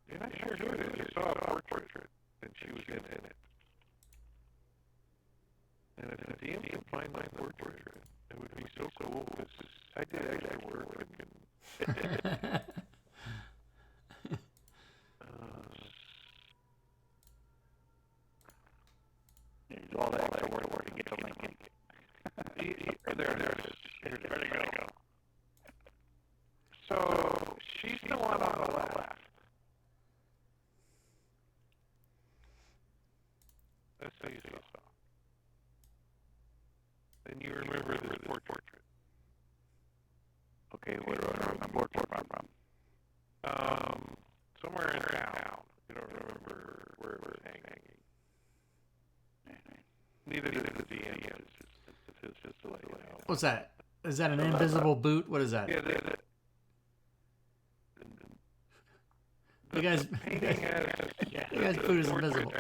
you're not sure who it is. You saw a portrait, and she was in it. And if the DM can find my portrait, it would be so cool. I did actually work and You do all that extra work to get to Lincoln. there it is. There you go. So she's the one on the left. That's how you saw. And you remember this portrait. Okay, where do I remember portrait from? Somewhere in town. You don't remember where it was hanging. Neither did the DM. It's just to let you know. What's that? Is that an invisible boot? What is that? Yeah, You guys, painting has... you guys' boot is invisible.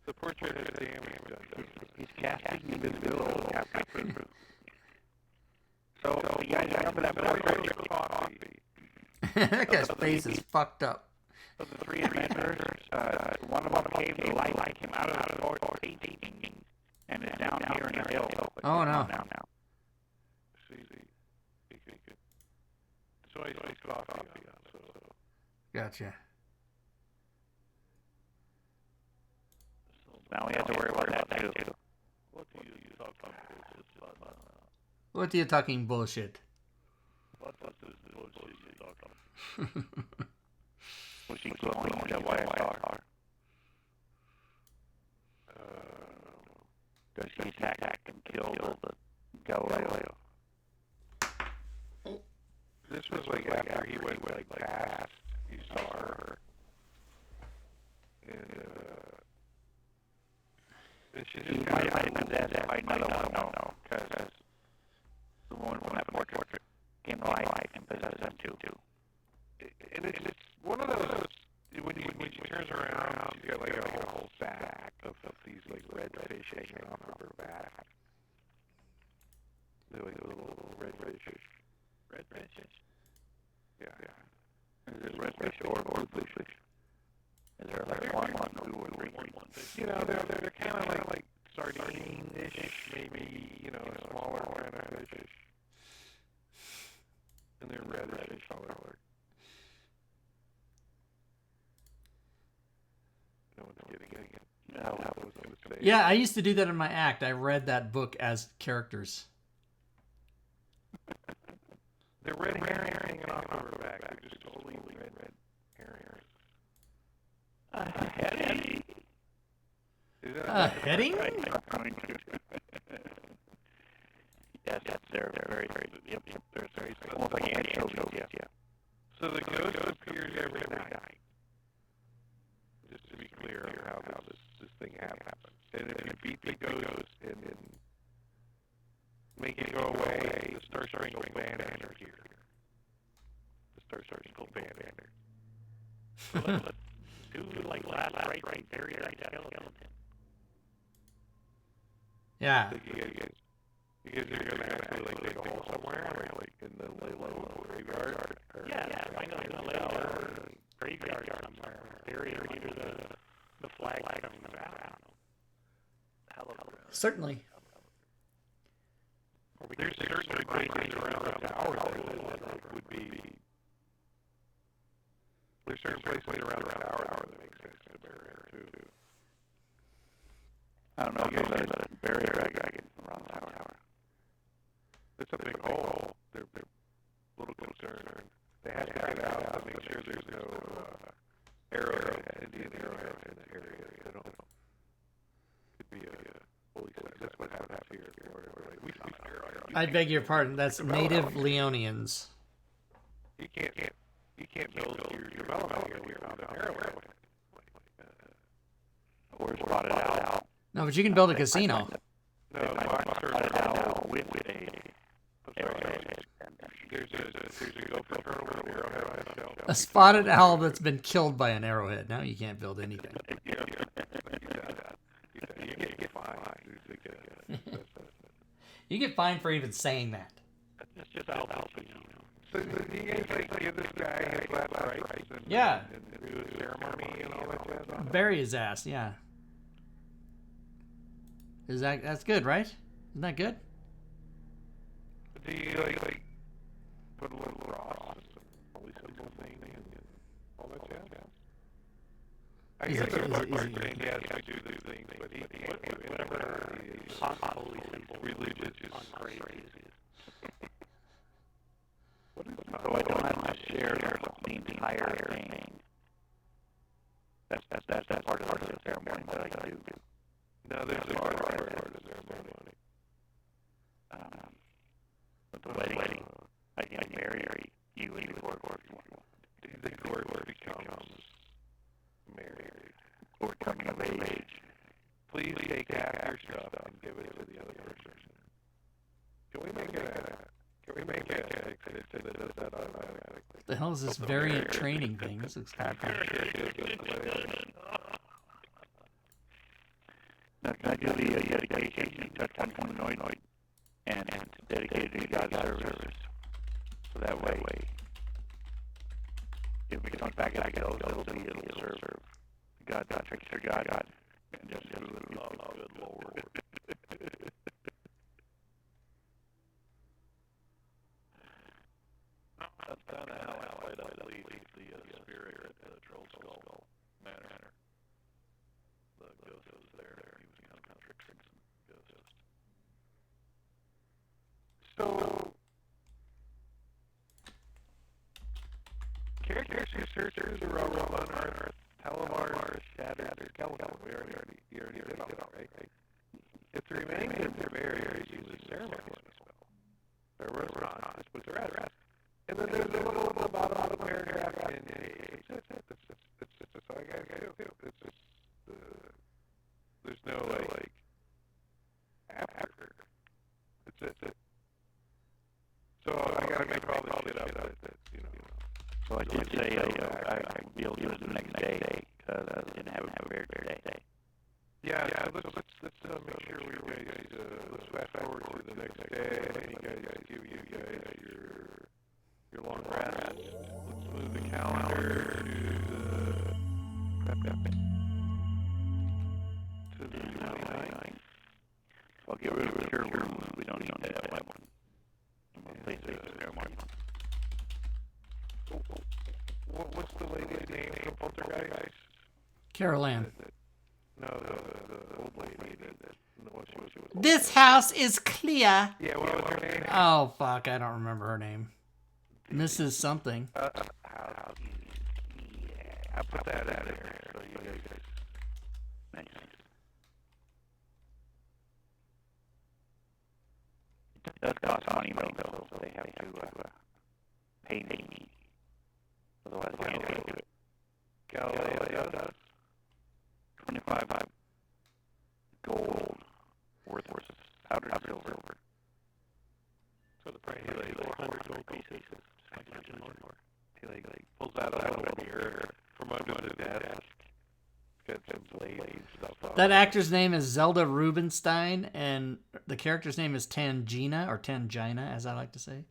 The portrait has damage done. He's casting invisibility. So, you guys remember that portrait? Coffee. That guy's face is fucked up. So the three adventurers, one of them came to light, came out of the portrait, and is down here in the hill. Oh, no. See, so I iced coffee on, so... Gotcha. Now we have to worry about that too. What are you talking bullshit? Was she glowing with that white star? Does she attack and kill the Galileo? This was like after he went like past, you saw her. And she just kind of might identify another one, no, because the one from that portrait came to life and possessed them too. And it's just one of those, when she turns around, she's got like a whole sack of these like red fish hanging off of her back. They're like little red fish. Red fish? Yeah. Is it red fish or blue fish? Is there like one who would reach? You know, they're kind of like sardine-ish, maybe, you know, a smaller kind of fish. Yeah, I used to do that in my act. I read that book as characters. They're red herring hanging off her back. They're just totally red herring. Heading? A heading? Yes, they're very, yep, they're very, almost like anchovies, yeah. So the ghost appears every night. Just to be clear on how this thing happens. And if you beat the ghost and then make it go away, the Star Spangled Banner here. The Star Spangled Banner. Let's do like last right there, that skeleton. Yeah. You guys are gonna actually like dig a hole somewhere, or like in the lay low graveyard? Yeah, I know you're gonna lay low graveyard somewhere. Bury it under the flag coming about. Certainly. There's certainly places around the tower that would be. There's certain places around the tower that make sense to bury it too. I don't know if you guys let it bury a dragon around the tower. It's a big hole. They're a little concerned. They have to get out to make sure there's no Indian arrowhead in the area. They don't. Could be a holy site. That's what happens here. We found arrowhead. I beg your pardon. That's native Leonians. You can't build your development here without an arrowhead. Or spotted out. No, but you can build a casino. No, Spotted out with a arrowhead. There's a gopher turtle with an arrowhead on his shell. A spotted owl that's been killed by an arrowhead. Now you can't build anything. You get fined. You get fined for even saying that. It's just out there. So do you guys like give this guy his last rites and Yeah. and do a ceremony and all that jazz? Bury his ass, yeah. That's good, right? Isn't that good? Do you like put a little cross and some holy symbol thing and all that jazz? I Is hear it- the is book it- saying yes, we do these things, but whatever Holy symbol. religious what is So I don't have to share the entire thing. That's part of the ceremony that I can do. No, there's a part of the ceremony. But the wedding, I can marry you and your Gorg if you want. The Gorg becomes married. Or coming of age. Please take half your stuff and give it to the other person. Can we make it that does that automatically? The hell is this variant training thing? This looks kind of cool. Now, can I do the dedication? Touch one humanoid and dedicate it to God's service. So that way, if we come back and it'll serve God, trickster God, and just good Lord. That's kind of how I believe the spirit at the Troll Skull Manor. The ghost was there. He was kind of trickstering some ghosts. So, character searchers are all unearthed. Telemar's shattered skeleton. You already did all that, right? If the remains of their barriers use a ceremony spell, there was not. Just put their address. And then there's a little at the bottom of the paragraph, and that's all I gotta do. It's just, there's no, like, after. It's it. So I gotta make all this shit up that, So I did say I would be able to do it the next day, because I didn't have a very good day. Yeah, let's make sure we guys, let's fast forward to the next day, and you guys give you guys your long rest. Let's move the calendar to the 29th. So I'll get rid of the cure room. We don't need that one. Please leave the ceremony. What's the lady's name from Poltergeist? Carol Ann. No, the old lady. This house is clear. Yeah, what was her name? Oh, fuck. I don't remember her name. Mrs. Something. Yeah, I put that in there so you guys. Nice. It does cost money though, so they have to pay me. Otherwise, they can't do it. Galileo does. 25 gold worth powdered silver. So the price is 400 gold pieces. Like mentioned more. He like pulls that out of the mirror from under the desk. Got some blades and stuff. That actor's name is Zelda Rubinstein, and the character's name is Tangina, or Tangina, as I like to say.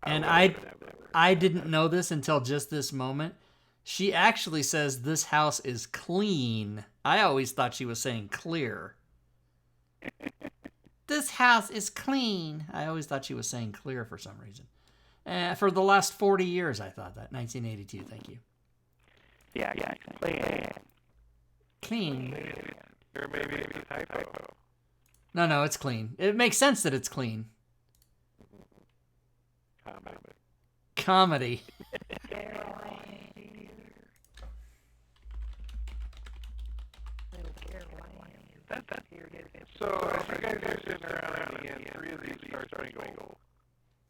And I didn't know this until just this moment. She actually says this house is clean. I always thought she was saying clear. This house is clean. I always thought she was saying clear for some reason. For the last 40 years, I thought that. 1982, thank you. Yeah, Clean. Or maybe it's a typo. No, it's clean. It makes sense that it's clean. Comedy. So, as you guys are sitting around again, 3 of these Star Spangled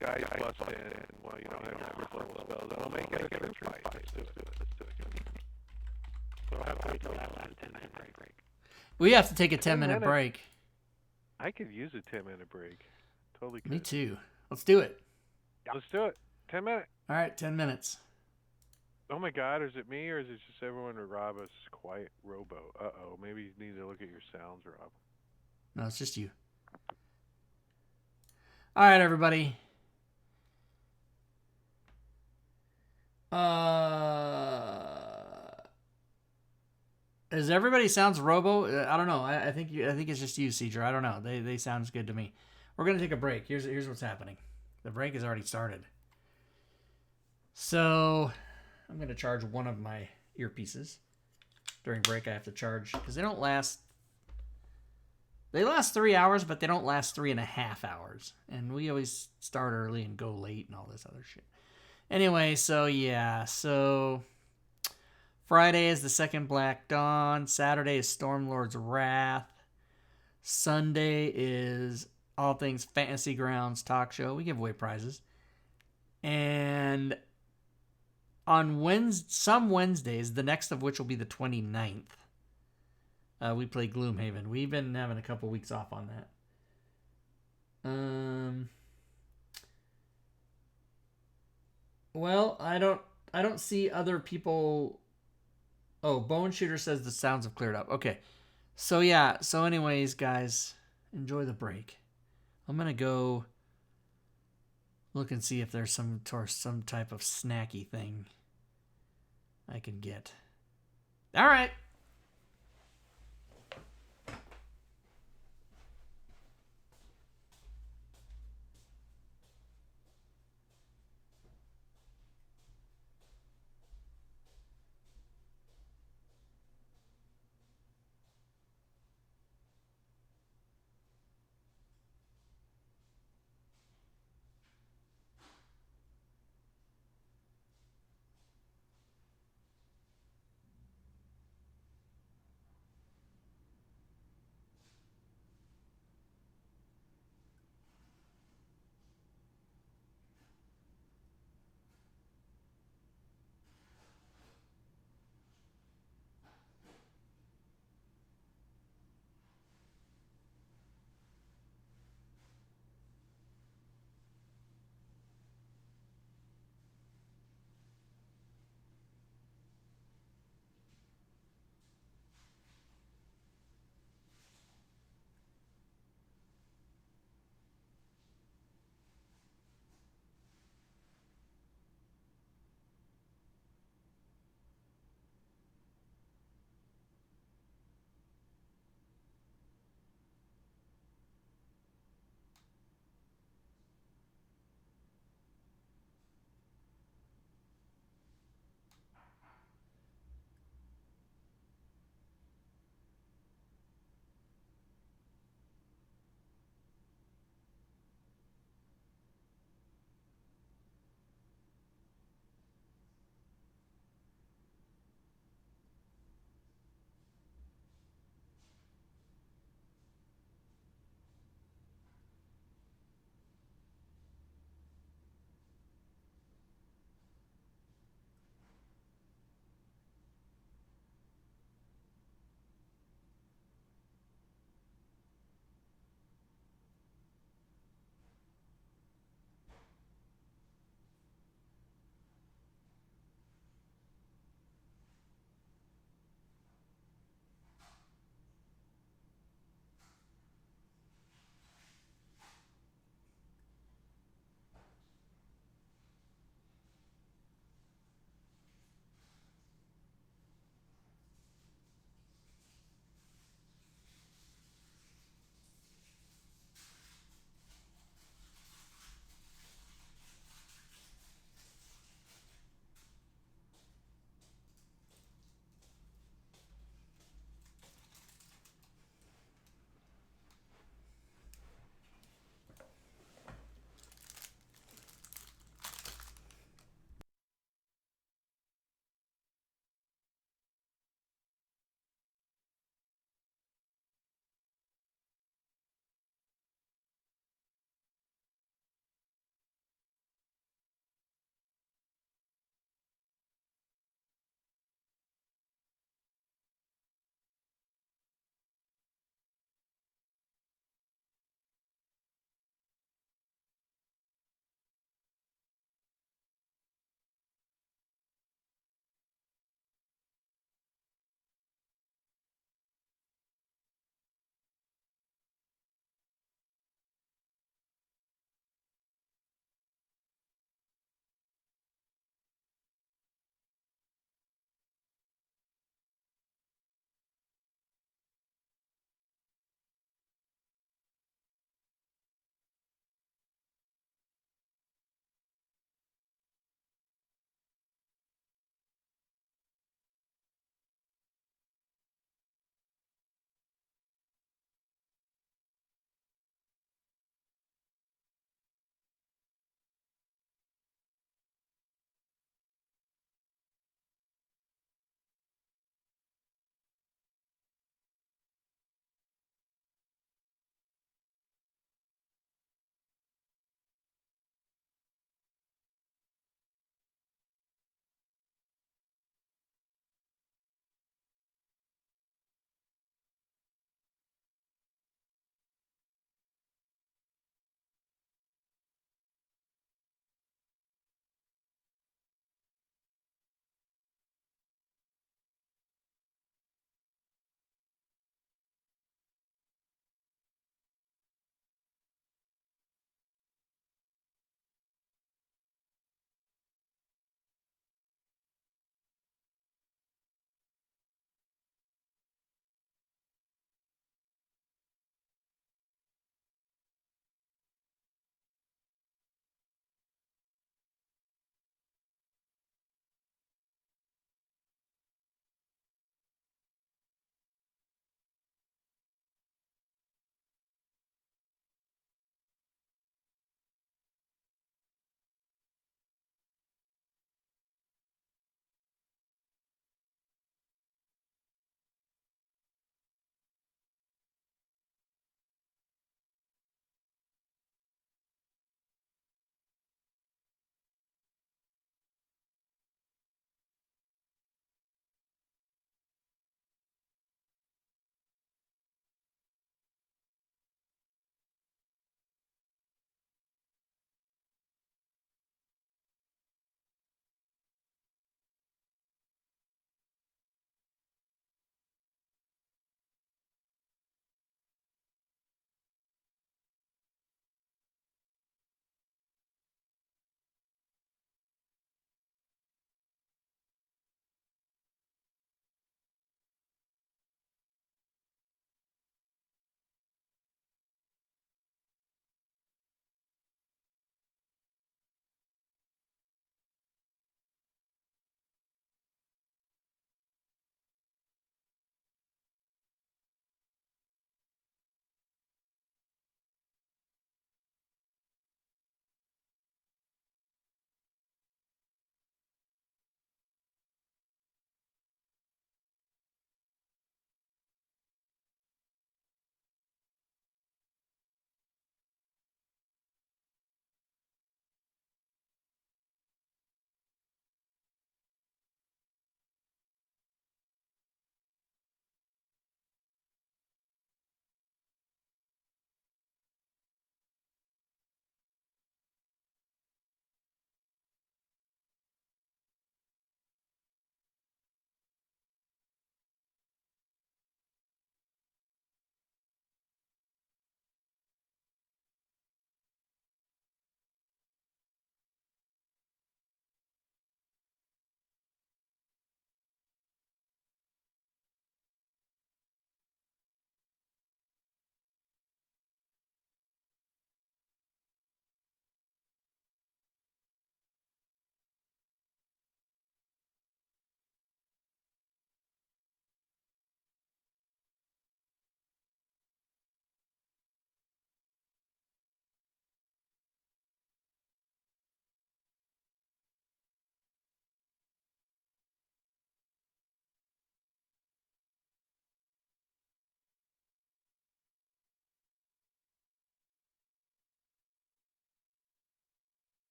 guys bust in. Well, you don't have first level spells. I'll make it a good fight. Let's do it. So we'll have to wait till that last 10-minute break. We have to take a 10-minute 10 break. I could use a 10-minute break. Totally could. Me too. Let's do it. Let's do it. 10 minutes. All right, 10 minutes. Oh my God, is it me or is it just everyone to Rob is quiet robo? Uh-oh, maybe you need to look at your sounds, Rob. No, it's just you. All right, everybody. Is everybody sounds robo? I don't know. I think it's just you, Cedra. I don't know. They sounds good to me. We're gonna take a break. Here's what's happening. The break has already started. So I'm gonna charge one of my earpieces. During break, I have to charge because they don't last. They last 3 hours, but they don't last 3.5 hours. And we always start early and go late and all this other shit. Anyway, so yeah, so Friday is the second Black Dawn. Saturday is Stormlord's Wrath. Sunday is All Things Fantasy Grounds talk show. We give away prizes. And on some Wednesdays, the next of which will be the 29th, we play Gloomhaven. We've been having a couple weeks off on that. Well, I don't see other people. Oh, Bone Shooter says the sounds have cleared up. Okay. So yeah, so anyways, guys, enjoy the break. I'm going to go look and see if there's some type of snacky thing I can get. All right.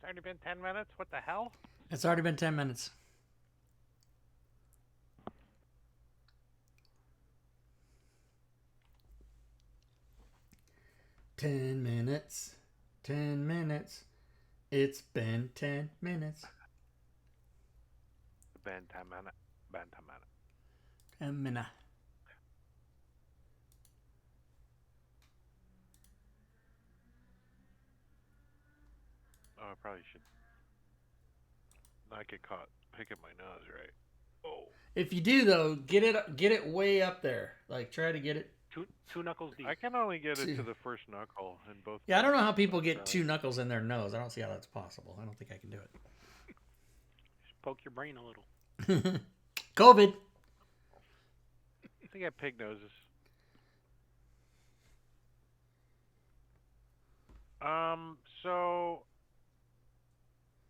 already been 10 minutes? What the hell? It's already been 10 minutes. "10 minutes. 10 minutes. It's been 10 minutes. Ben 10 minutes. Ben 10 minutes. 10 minutes." Oh, I probably should not get caught picking my nose, right? Oh. If you do though, get it way up there. Like try to get it. Two knuckles deep. I can only get it Two. to the first knuckle in both. Yeah, I don't know how places, people but, get 2 knuckles in their nose. I don't see how that's possible. I don't think I can do Just poke your brain a little. it. COVID. They got pig noses. So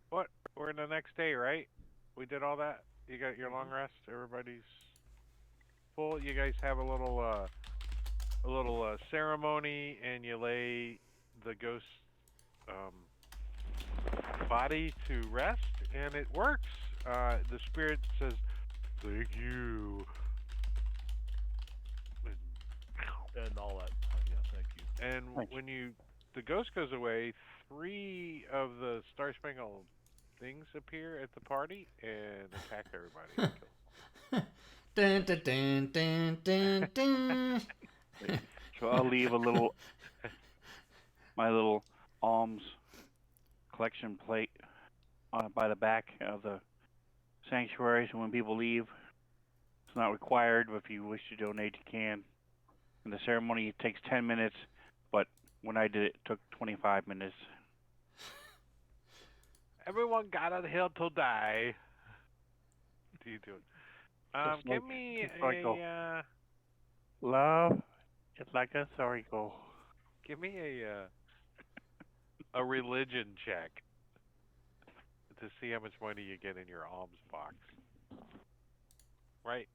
what? We're in the next day, right? We did all that. You got your long rest. Everybody's full. You guys have a little ceremony, and you lay the ghost body to rest, and it works. The spirit says, "Thank you," And all that. Yeah, thank you. and Thanks. when the ghost goes away, 3 of the Star Spangled things appear at the party and attack everybody. and kill Dun, dun, dun, dun, dun, dun. So I'll leave my little alms collection plate by the back of the sanctuary, so when people leave, it's not required, but if you wish to donate, you can. And the ceremony takes 10 minutes, but when I did it, it took 25 minutes. Everyone got on the hill to die. What are you doing? Just Give like me historical. a Love is like a circle. give me a religion check to see how much money you get in your alms box. Right?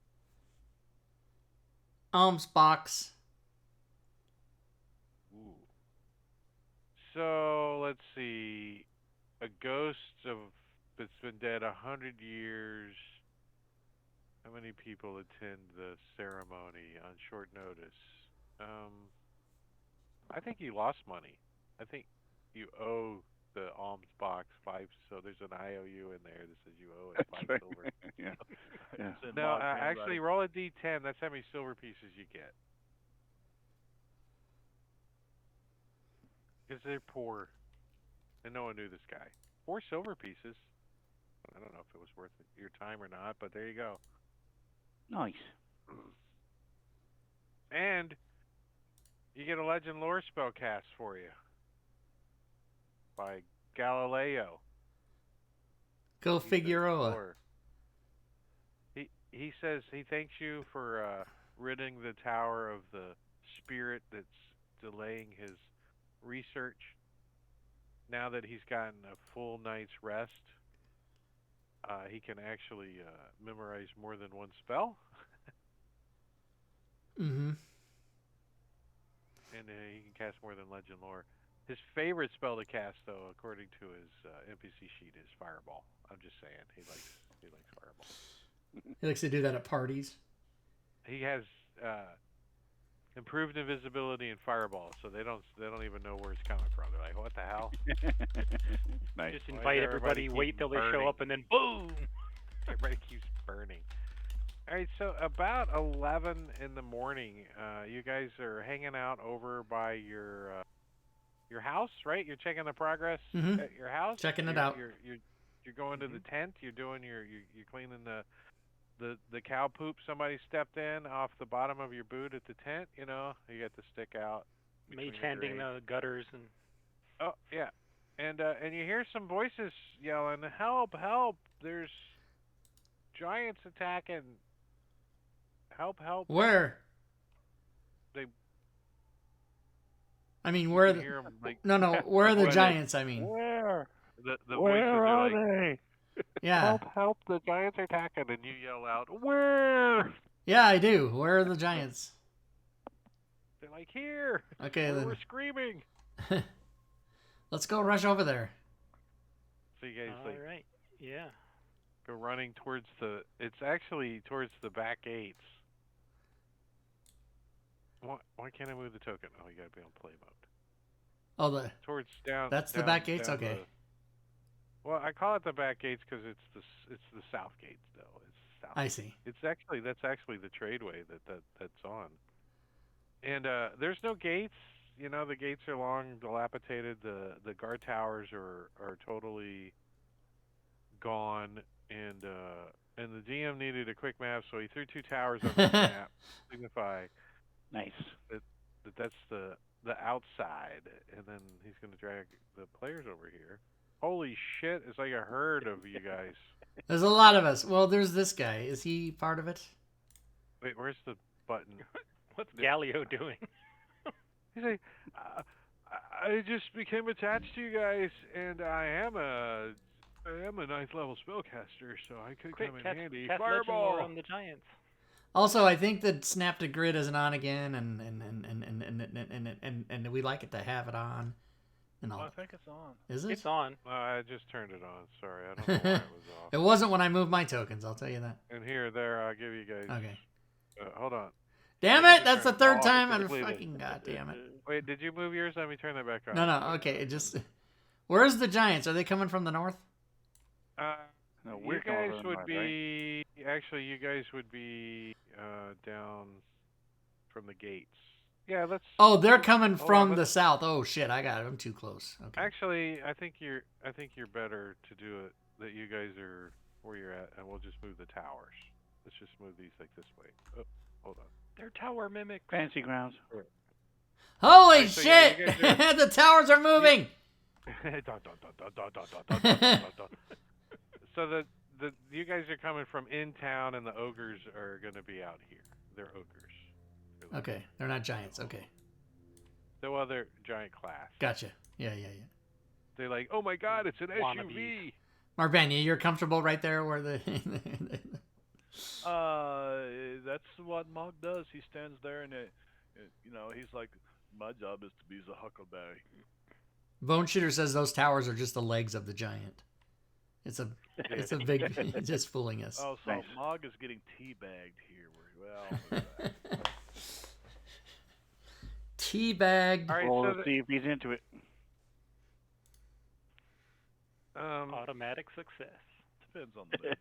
Alms box. Ooh. So let's see. A ghost that's been dead 100 years. How many people attend the ceremony on short notice? I think you lost money. I think you owe the alms box 5. So there's an IOU in there that says you owe it 5 right. silver. Yeah. Yeah. It's in No, Mog's actually, handwriting. roll a D10. That's how many silver pieces you get. Because they're poor. And no one knew this guy. 4 silver pieces. I don't know if it was worth your time or not, but there you go. Nice. And you get a legend lore spell cast for you by Galileo. Go He says Figueroa. lore. He says he thanks you for ridding the tower of the spirit that's delaying his research. Now that he's gotten a full night's rest, he can actually memorize more than one spell, Mm-hmm. and he can cast more than legend lore. His favorite spell to cast, though, according to his NPC sheet, is Fireball. I'm just saying, he likes Fireball. He likes to do that at parties. He has improved invisibility and Fireball, so they don't even know where it's coming from. They're like, "What the hell?" Nice. Just Why invite does everybody, everybody wait keep till they burning? show up, and then boom! Everybody keeps burning. All right, so about 11 in the morning, you guys are hanging out over by your house, right? You're checking the progress Mhm. at your house. Checking it You're- out. You're going to the tent. You're doing you're cleaning the cow poop somebody stepped in off the bottom of your boot at the tent. You know, you got the stick out. between Mage the handing grate. the gutters and Oh yeah, and you hear some voices yelling, "Help! Help! There's giants attacking! Help! Help!" Where? They I mean, where are you the... hear 'em, like No, where are the Where they- giants, I mean? Where? the voices Where are are like, they? Yeah. "Help! Help! The giants are attacking!" And you yell out, "Where?" Yeah, I do. Where are the giants? They're like, "Here! Okay, Where then. we're screaming!" Let's go rush over there. So you guys All right. Yeah. go running towards the. It's actually towards the back gates. Why can't I move the token? Oh, you gotta be on play mode. Oh, Towards down. that's the down- back gates. down Okay. Well, I call it the back gates because it's the south gates though. It's south. I see. That's actually the tradeway that's on. And there's no gates. You know, the gates are long, dilapidated. The guard towers are totally gone, and the GM needed a quick map, so he threw 2 towers on the map, signify Nice. that's the outside, and then he's going to drag the players over here. Holy shit! It's like a herd of you guys. There's a lot of us. Well, there's this guy. Is he part of it? Wait, where's the button? What's Galileo doing? He's like, I just became attached to you guys, and I am a 9th level spellcaster, so I could Quick, come in cast, handy. cast Fireball! Legend on the Giants. Also, I think that Snap to Grid isn't on again, and we like it to have it on. And all. I think it's on. Is it? It's on. I just turned it on. Sorry, I don't know why it was off. It wasn't when I moved my tokens. I'll tell you that. And there, I'll give you guys. Okay. Hold on. Damn Let it! me That's the turn it third off. time. It's I completed. fucking goddamn it. Wait, did you move yours? Let me turn that back on. No. Okay, it just. Where's the Giants? Are they coming from the north? No, You we're coming guys from the would north, be actually. You guys would be down from the gates. Yeah, let's. Oh, they're coming Hold from on, the south. Oh shit! I got it. I'm too close. Okay. Actually, I think you're better to do it. That you guys are where you're at, and we'll just move the towers. Let's just move these like this way. Oh, hold on. They're tower mimics. Fancy grounds. Holy Alright, so yeah, shit! you guys The towers are moving. Dun, dun, dun, dun, dun, dun, dun, dun, dun, dun. So the you guys are coming from in town, and the ogres are going to be out here. They're ogres. Okay, they're not Giants. Okay, The other giant class. gotcha. Yeah. They're like, oh my god, it's an Wannabes. SUV. Marbania, you're comfortable right there where the. That's what Mog does. He stands there and he's like, my job is to be the huckleberry. Bone Shooter says those towers are just the legs of the giant. It's a big, just fooling us. Oh, so Nice. Mog is getting teabagged here. Well, Teabagged. All right, Well, so let's see if he's into it. Automatic success. depends on the day.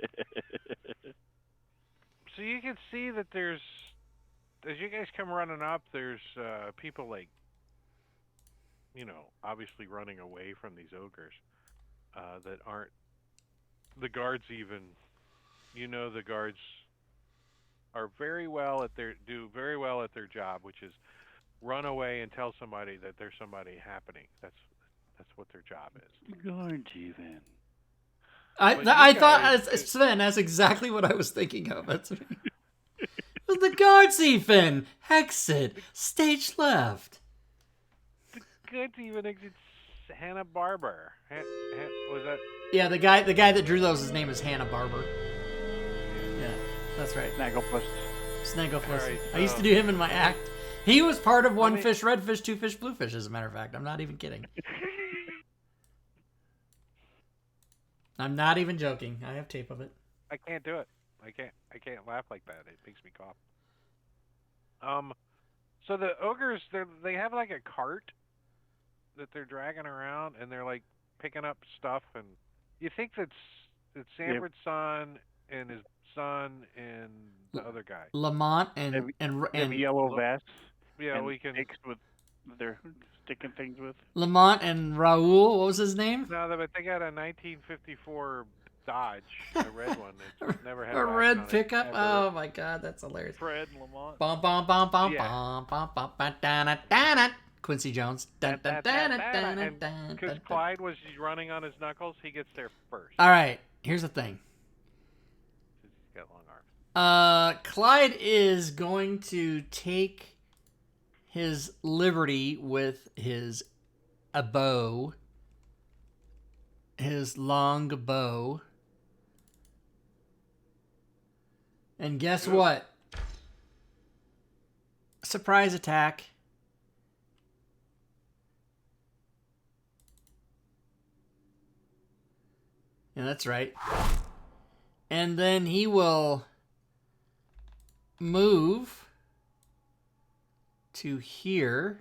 so you can see that there's, as you guys come running up, there's people like, obviously running away from these ogres that aren't the guards even. The guards are do very well at their job, which is run away and tell somebody that there's somebody happening. That's what their job is. Guards even. I thought, Sven, that's exactly what I was thinking of. That's the guards even. Exit. Stage left. The goods even exits Hannah Barber. Was that? Yeah, the guy that drew those, his name is Hannah Barber. Yeah, that's right. Snagglepuss. Snagglepuss. All right, I used to do him in my act. He was part of one me- fish, red fish, two fish, blue fish, as a matter of fact. I'm not even kidding. I'm not even joking. I have tape of it. I can't do it. I can't laugh like that. It makes me cough. So the ogres, they have like a cart that they're dragging around, and they're like picking up stuff, and you think it's Sanford's son and his son and the other guy. Lamont and yellow vests. Yeah, and we can. sticks with they're sticking things with. Lamont and Raul. What was his name? No, but they got a 1954 Dodge, a red one. It's never had A wax red on it, pickup. ever. Oh my god, that's hilarious. Fred and Lamont. Bum bum bum bum Yeah. bum bum bum bum da da da. Quincy Jones. Dun, dun, dun, dun, dun, dun, dun, Because dun. Clyde was running on his knuckles, he gets there first. All right, here's the thing. He's got long arms. Clyde is going to take his liberty with his bow, his long bow. And guess what? Surprise attack. Yeah, that's right. And then he will move to here.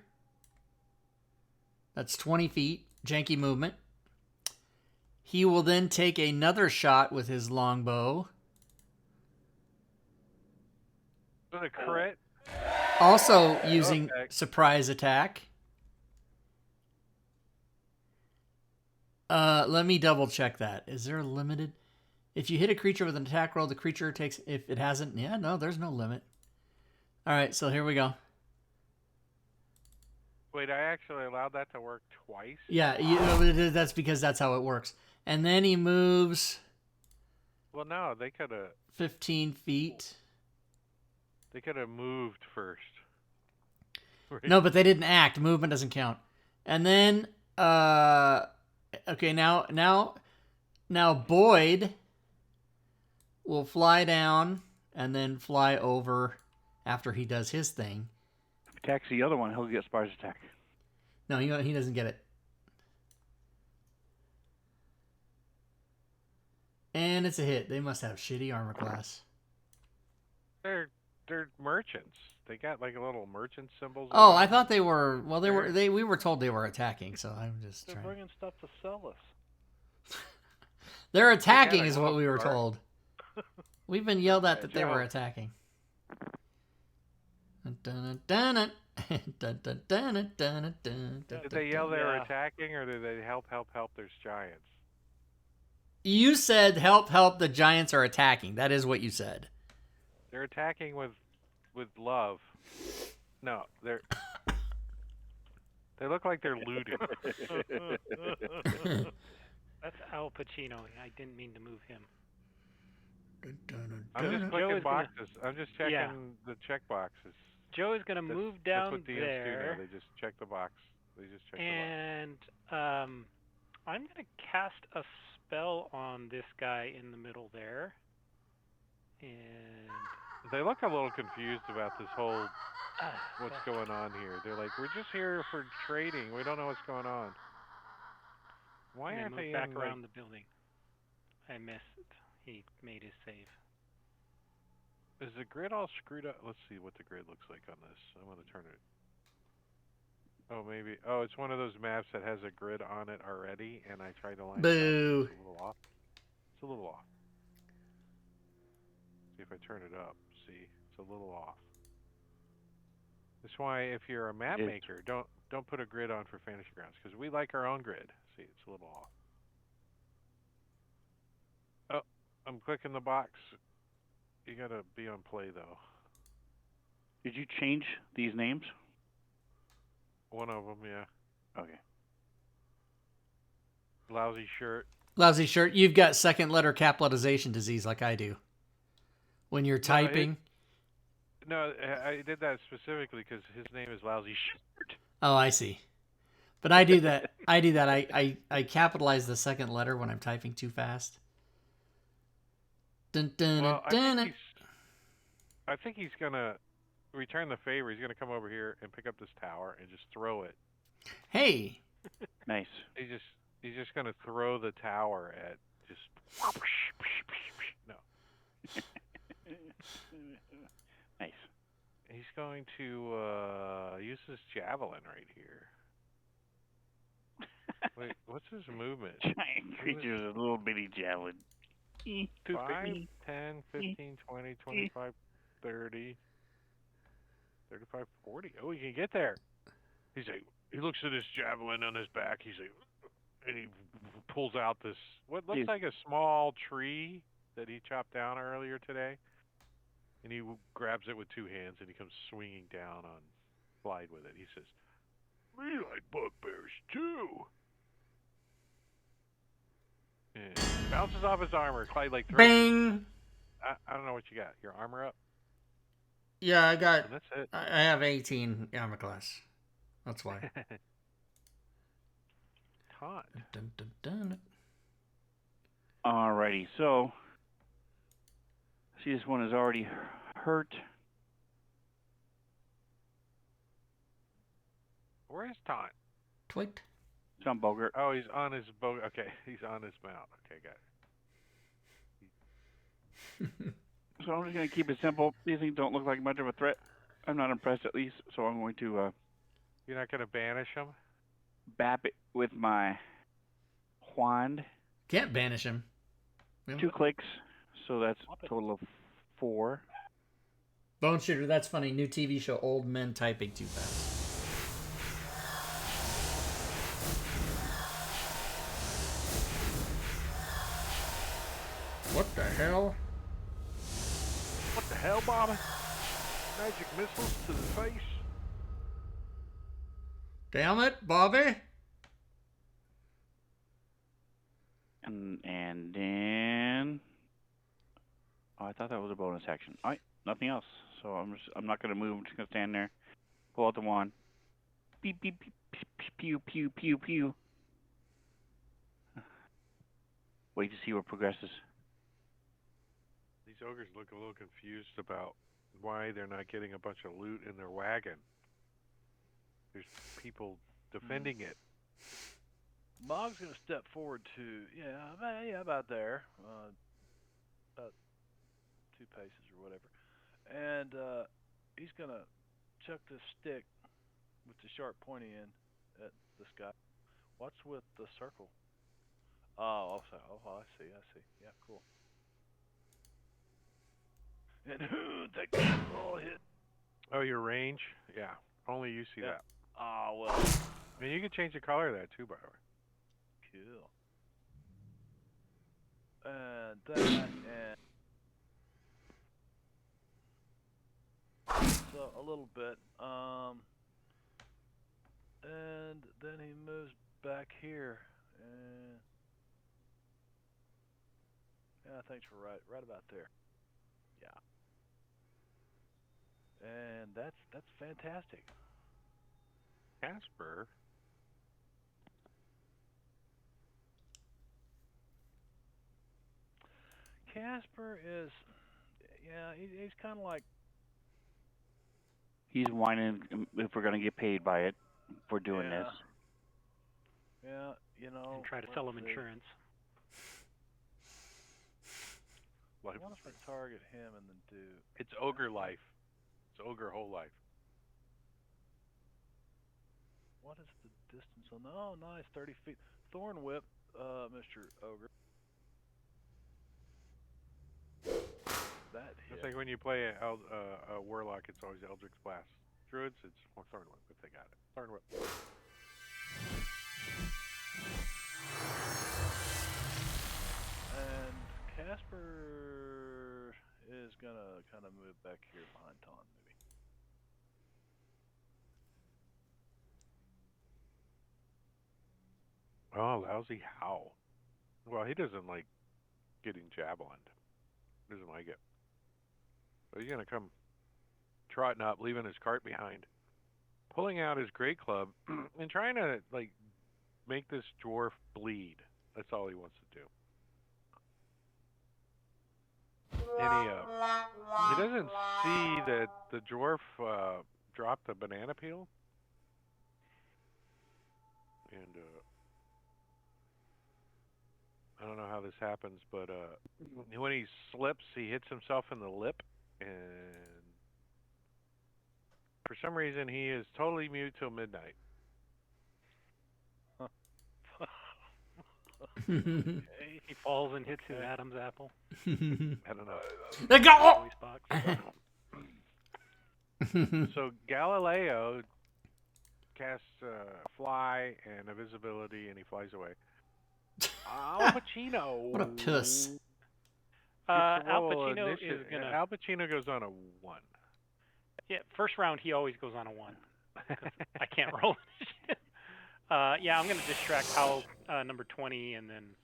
That's 20 feet. Janky movement. He will then take another shot with his longbow. With a crit? Also using Okay. surprise attack. Let me double check that. Is there a limited? If you hit a creature with an attack roll, the creature takes... If it hasn't... Yeah, no, there's no limit. All right, so here we go. Wait, I actually allowed that to work twice? Yeah, that's because that's how it works. And then he moves Well, no, they could have 15 feet. moved first. Right? No, but they didn't act. Movement doesn't count. And then, okay, now Boyd will fly down and then fly over after he does his thing. If he attacks the other one, he'll get surprise attack. No, he doesn't get it. And it's a hit. They must have shitty armor class. They're merchants. They got like a little merchant symbols. Oh, I thought they were. Well, we were told they were attacking, so I'm just They're trying. bringing stuff to sell us. They're attacking, gotta is go what we were for it. told. We've been yelled at Yeah, that they were Joe. attacking. Did they yell they were Yeah. attacking, or did they help? There's giants. You said, help, the giants are attacking. That is what you said. They're attacking with love. No, they look like they're looting. That's Al Pacino. I didn't mean to move him. I'm just Joe clicking is gonna- boxes. I'm just checking Yeah. the check boxes. Joe is going to move That's down what DMs there, do now. They just check the box. They just check the and I'm going to cast a spell on this guy in the middle there. And box. They look a little confused about this whole what's going on here. They're like, we're just here for trading. We don't know what's going on. Why and I aren't moved they back in around the building. I missed. He made his save. Is the grid all screwed up? Let's see what the grid looks like on this. I'm going to turn it. Oh, maybe. Oh, it's one of those maps that has a grid on it already, and I tried to line it up. Boo. It's a little off. It's a little off. See if I turn it up. See, it's a little off. That's why if you're a map maker, don't put a grid on for Fantasy Grounds, because we like our own grid. See, it's a little off. Oh, I'm clicking the box. You gotta be on play though. Did you change these names? One of them, yeah. Okay. Lousy shirt. Lousy shirt. You've got second letter capitalization disease like I do. When you're typing. No, I did that specifically because his name is Lousy Shirt. Oh, I see. But I do that. I capitalize the second letter when I'm typing too fast. Dun, dun, Well, dun, I think he's gonna return the favor. He's gonna come over here and pick up this tower and just throw it. Hey. Nice. He's just gonna throw the tower at just. No, Nice. he's going to use his javelin right here. Wait, what's his movement? Giant creatures, a little bitty javelin. 5, 10, 15, 20, 25, 30, 35, 40. Oh, he can get there. He's like, he looks at his javelin on his back. He's like, and he pulls out this, what looks like a small tree that he chopped down earlier today. And he grabs it with two hands and he comes swinging down on Clyde with it. He says, "We like bugbears too." And bounces off his armor. Clyde like throws it. Bing. I don't know what you got. Your armor up? Yeah, I got. And that's it. I have 18 armor class. That's why. Taunt. Dun, dun, dun. Alrighty, so see, this one is already hurt. Where's Taunt? Twit. Some Bogart. Oh, he's on his boat. Okay, he's on his mount. Okay, got it. So I'm just going to keep it simple. These things don't look like much of a threat. I'm not impressed, at least. So I'm going to You're not going to banish them? bap it with my wand. Can't banish him. 2 clicks. So that's a total of 4. Bone Shooter, that's funny. New TV show, Old Men Typing Too Fast. What the hell? What the hell, Bobby? Magic missiles to the face? Damn it, Bobby. And then... Oh, I thought that was a bonus action. All right, nothing else. So I'm not going to move. I'm just going to stand there. Pull out the wand. Beep, beep, beep, pew, pew, pew, pew. Wait to see what progresses. These ogres look a little confused about why they're not getting a bunch of loot in their wagon. There's people defending it. Mog's gonna step forward to about there, about 2 paces or whatever, and he's gonna chuck this stick with the sharp pointy end at this guy. What's with the circle? Oh, I see. Yeah, cool. And that cannonball hit. Oh, your range? Yeah. Only you see that. Oh, well. I mean, you can change the color of that too, by the way. Cool. And that, and so a little bit. And then he moves back here, and yeah, thanks for right about there. Yeah. And that's fantastic. Casper? Casper is, he's kind of like... He's whining if we're going to get paid by it for doing this. Yeah, And try to sell him insurance. I wonder if I target him and then do... It's ogre life. It's ogre whole life. What is the distance on... Oh, nice, 30 feet. Thorn Whip, Mr. Ogre. That hit. It's like when you play a warlock, it's always Eldritch Blast. Druids, it's Thorn Whip if they got it. Thorn Whip. And Casper is gonna kind of move back here behind Ton, maybe. Oh, lousy howl. Well, he doesn't like getting javelined. Doesn't like it. So he's gonna come trotting up, leaving his cart behind, pulling out his great club, and trying to like make this dwarf bleed. That's all he wants to do. And he doesn't see that the dwarf dropped the banana peel, and I don't know how this happens, but when he slips, he hits himself in the lip, and for some reason, he is totally mute till midnight. He falls and hits his Adam's apple. I don't know. They go. So Galileo casts fly and invisibility, and he flies away. Al Pacino. What a puss. Al Pacino is gonna. Al Pacino goes on a 1. Yeah, first round he always goes on a 1. I can't roll. Yeah, I'm gonna distract Hal number 20, and then.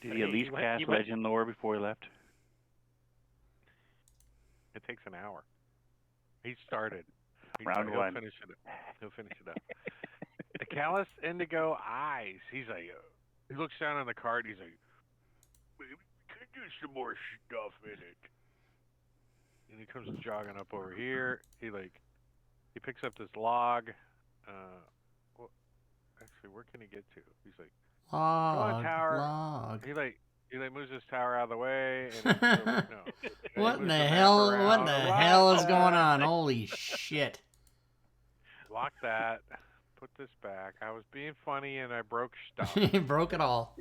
Did he at least cast Legend Lore before he left? It takes an hour. He started. Round 1. He'll finish it up. The Callous Indigo Eyes. He's like, he looks down on the card. He's like, maybe we could do some more stuff in it. And he comes jogging up over here. He picks up this log. Well, actually, where can he get to? He's like, Log, come on, tower. log. He He like moves his tower out of the way. And it's over, no. What in moves the the map hell? What around. in the What hell is the going heck? on? Holy shit! Lock that. Put this back. I was being funny and I broke stuff. He broke it all.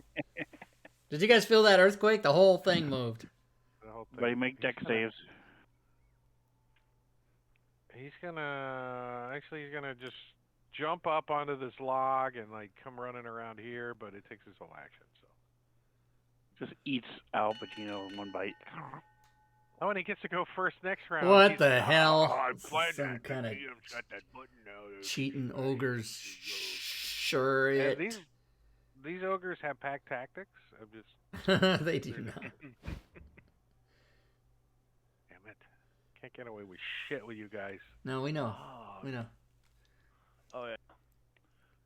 Did you guys feel that earthquake? The whole thing moved. The whole thing. Everybody make deck saves. He's gonna just jump up onto this log and like come running around here, but it takes his whole action. So Just eats Al Pacino in one bite. oh, and he gets to go first next round. What He's the like, hell? I'm playing Some that. kind of He got that button now. cheating ogres. Sure Yeah, it. these ogres have pack tactics. I'm just They do not. damn it. Can't get away with shit with you guys. No, we know. Mog. We know. Oh yeah.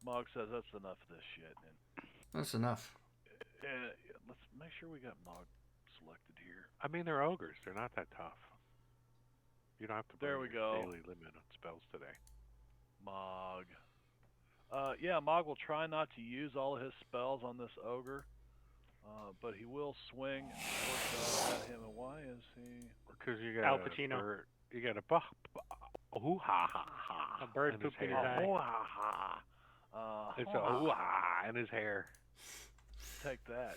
Mog says that's enough of this shit. And That's enough. let's make sure we got Mog selected here. I mean, they're ogres. They're not that tough. You don't have to There bring we your go. daily limit on spells today. Mog. Yeah, Mog will try not to use all of his spells on this ogre, but he will swing at him. And why is he? Because you got Al Pacino. You got a ooh ha ha ha. A bird in his pooping his hair. eye. Ooh ha ha. It's a ooh ha in his hair. Take that.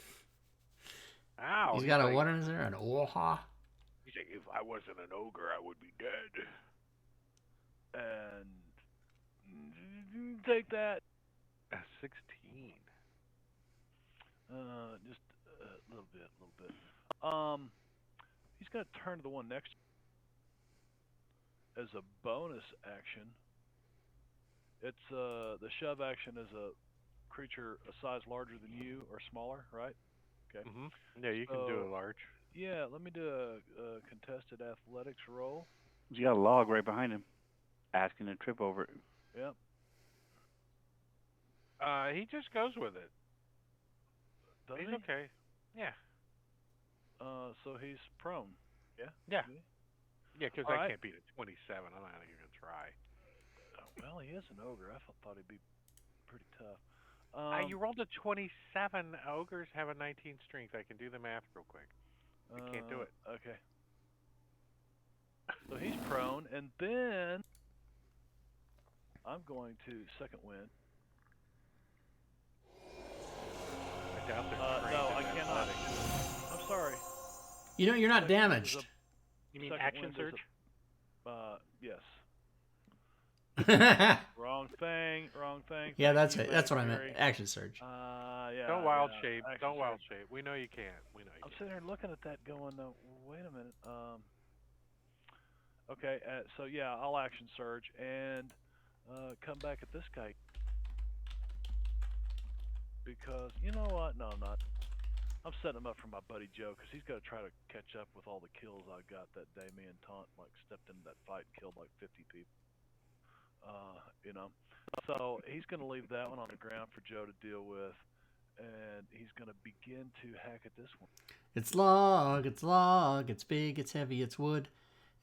Ow. He's got a like, what in his hair? An oha? He's like, if I wasn't an ogre, I would be dead. And take that. A 16. Just a little bit. He's gonna turn to the one next as a bonus action. It's the shove action is a creature a size larger than you or smaller, right? Okay. Mm-hmm. Yeah, you can do So- it large. Yeah, let me do a contested athletics roll. He's got a log right behind him, asking to trip over it. Yep. He just goes with it. Does He's he? okay. Yeah. So he's prone. Yeah. Yeah. Is he? Yeah, because All I right. can't beat a 27. I'm not even gonna try. Well, he is an ogre. I thought he'd be pretty tough. You rolled a 27. Ogres have a 19 strength. I can do the math real quick. I can't do it. Okay. So he's prone, and then I'm going to second wind. I doubt they're No, trained I in cannot. athletics. I'm sorry. You know, you're not Second wind is damaged. You mean Second action wind is surge? Yes. Wrong thing. Yeah, Thank that's you, it. That's what I meant. Gary. Action surge. Yeah. Don't wild yeah, shape. action Don't wild surge. shape. We know you can't. We know you I'm can't. sitting here looking at that going, wait a minute. Okay, so yeah, I'll action surge and come back at this guy. Because, you know what? No, I'm not. I'm setting him up for my buddy Joe, because he's got to try to catch up with all the kills I got that day. Me and Taunt stepped into that fight and killed 50 people. You know. So he's going to leave that one on the ground for Joe to deal with. And he's going to begin to hack at this one. It's log, it's big, it's heavy, it's wood.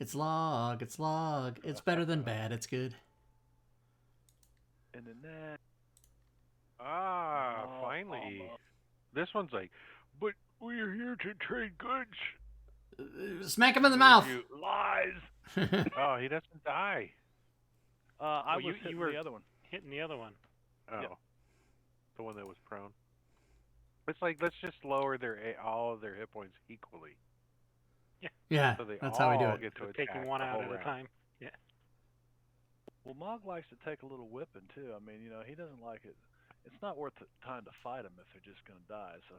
It's log, it's better than bad, it's good. And then that. Finally. This one's like, but we're here to trade goods. Smack him in the mouth. You lies. Oh, he doesn't die. I Well, was you hitting were- the other one. Hitting the other one. Oh. Yep. The one that was prone. It's like, let's just lower all of their hit points equally. Yeah, So they that's all how we do it. get to So attack taking one the out whole at a round. time. Yeah. Well, Mog likes to take a little whipping too. I mean, he doesn't like it. It's not worth the time to fight him if they're just going to die. So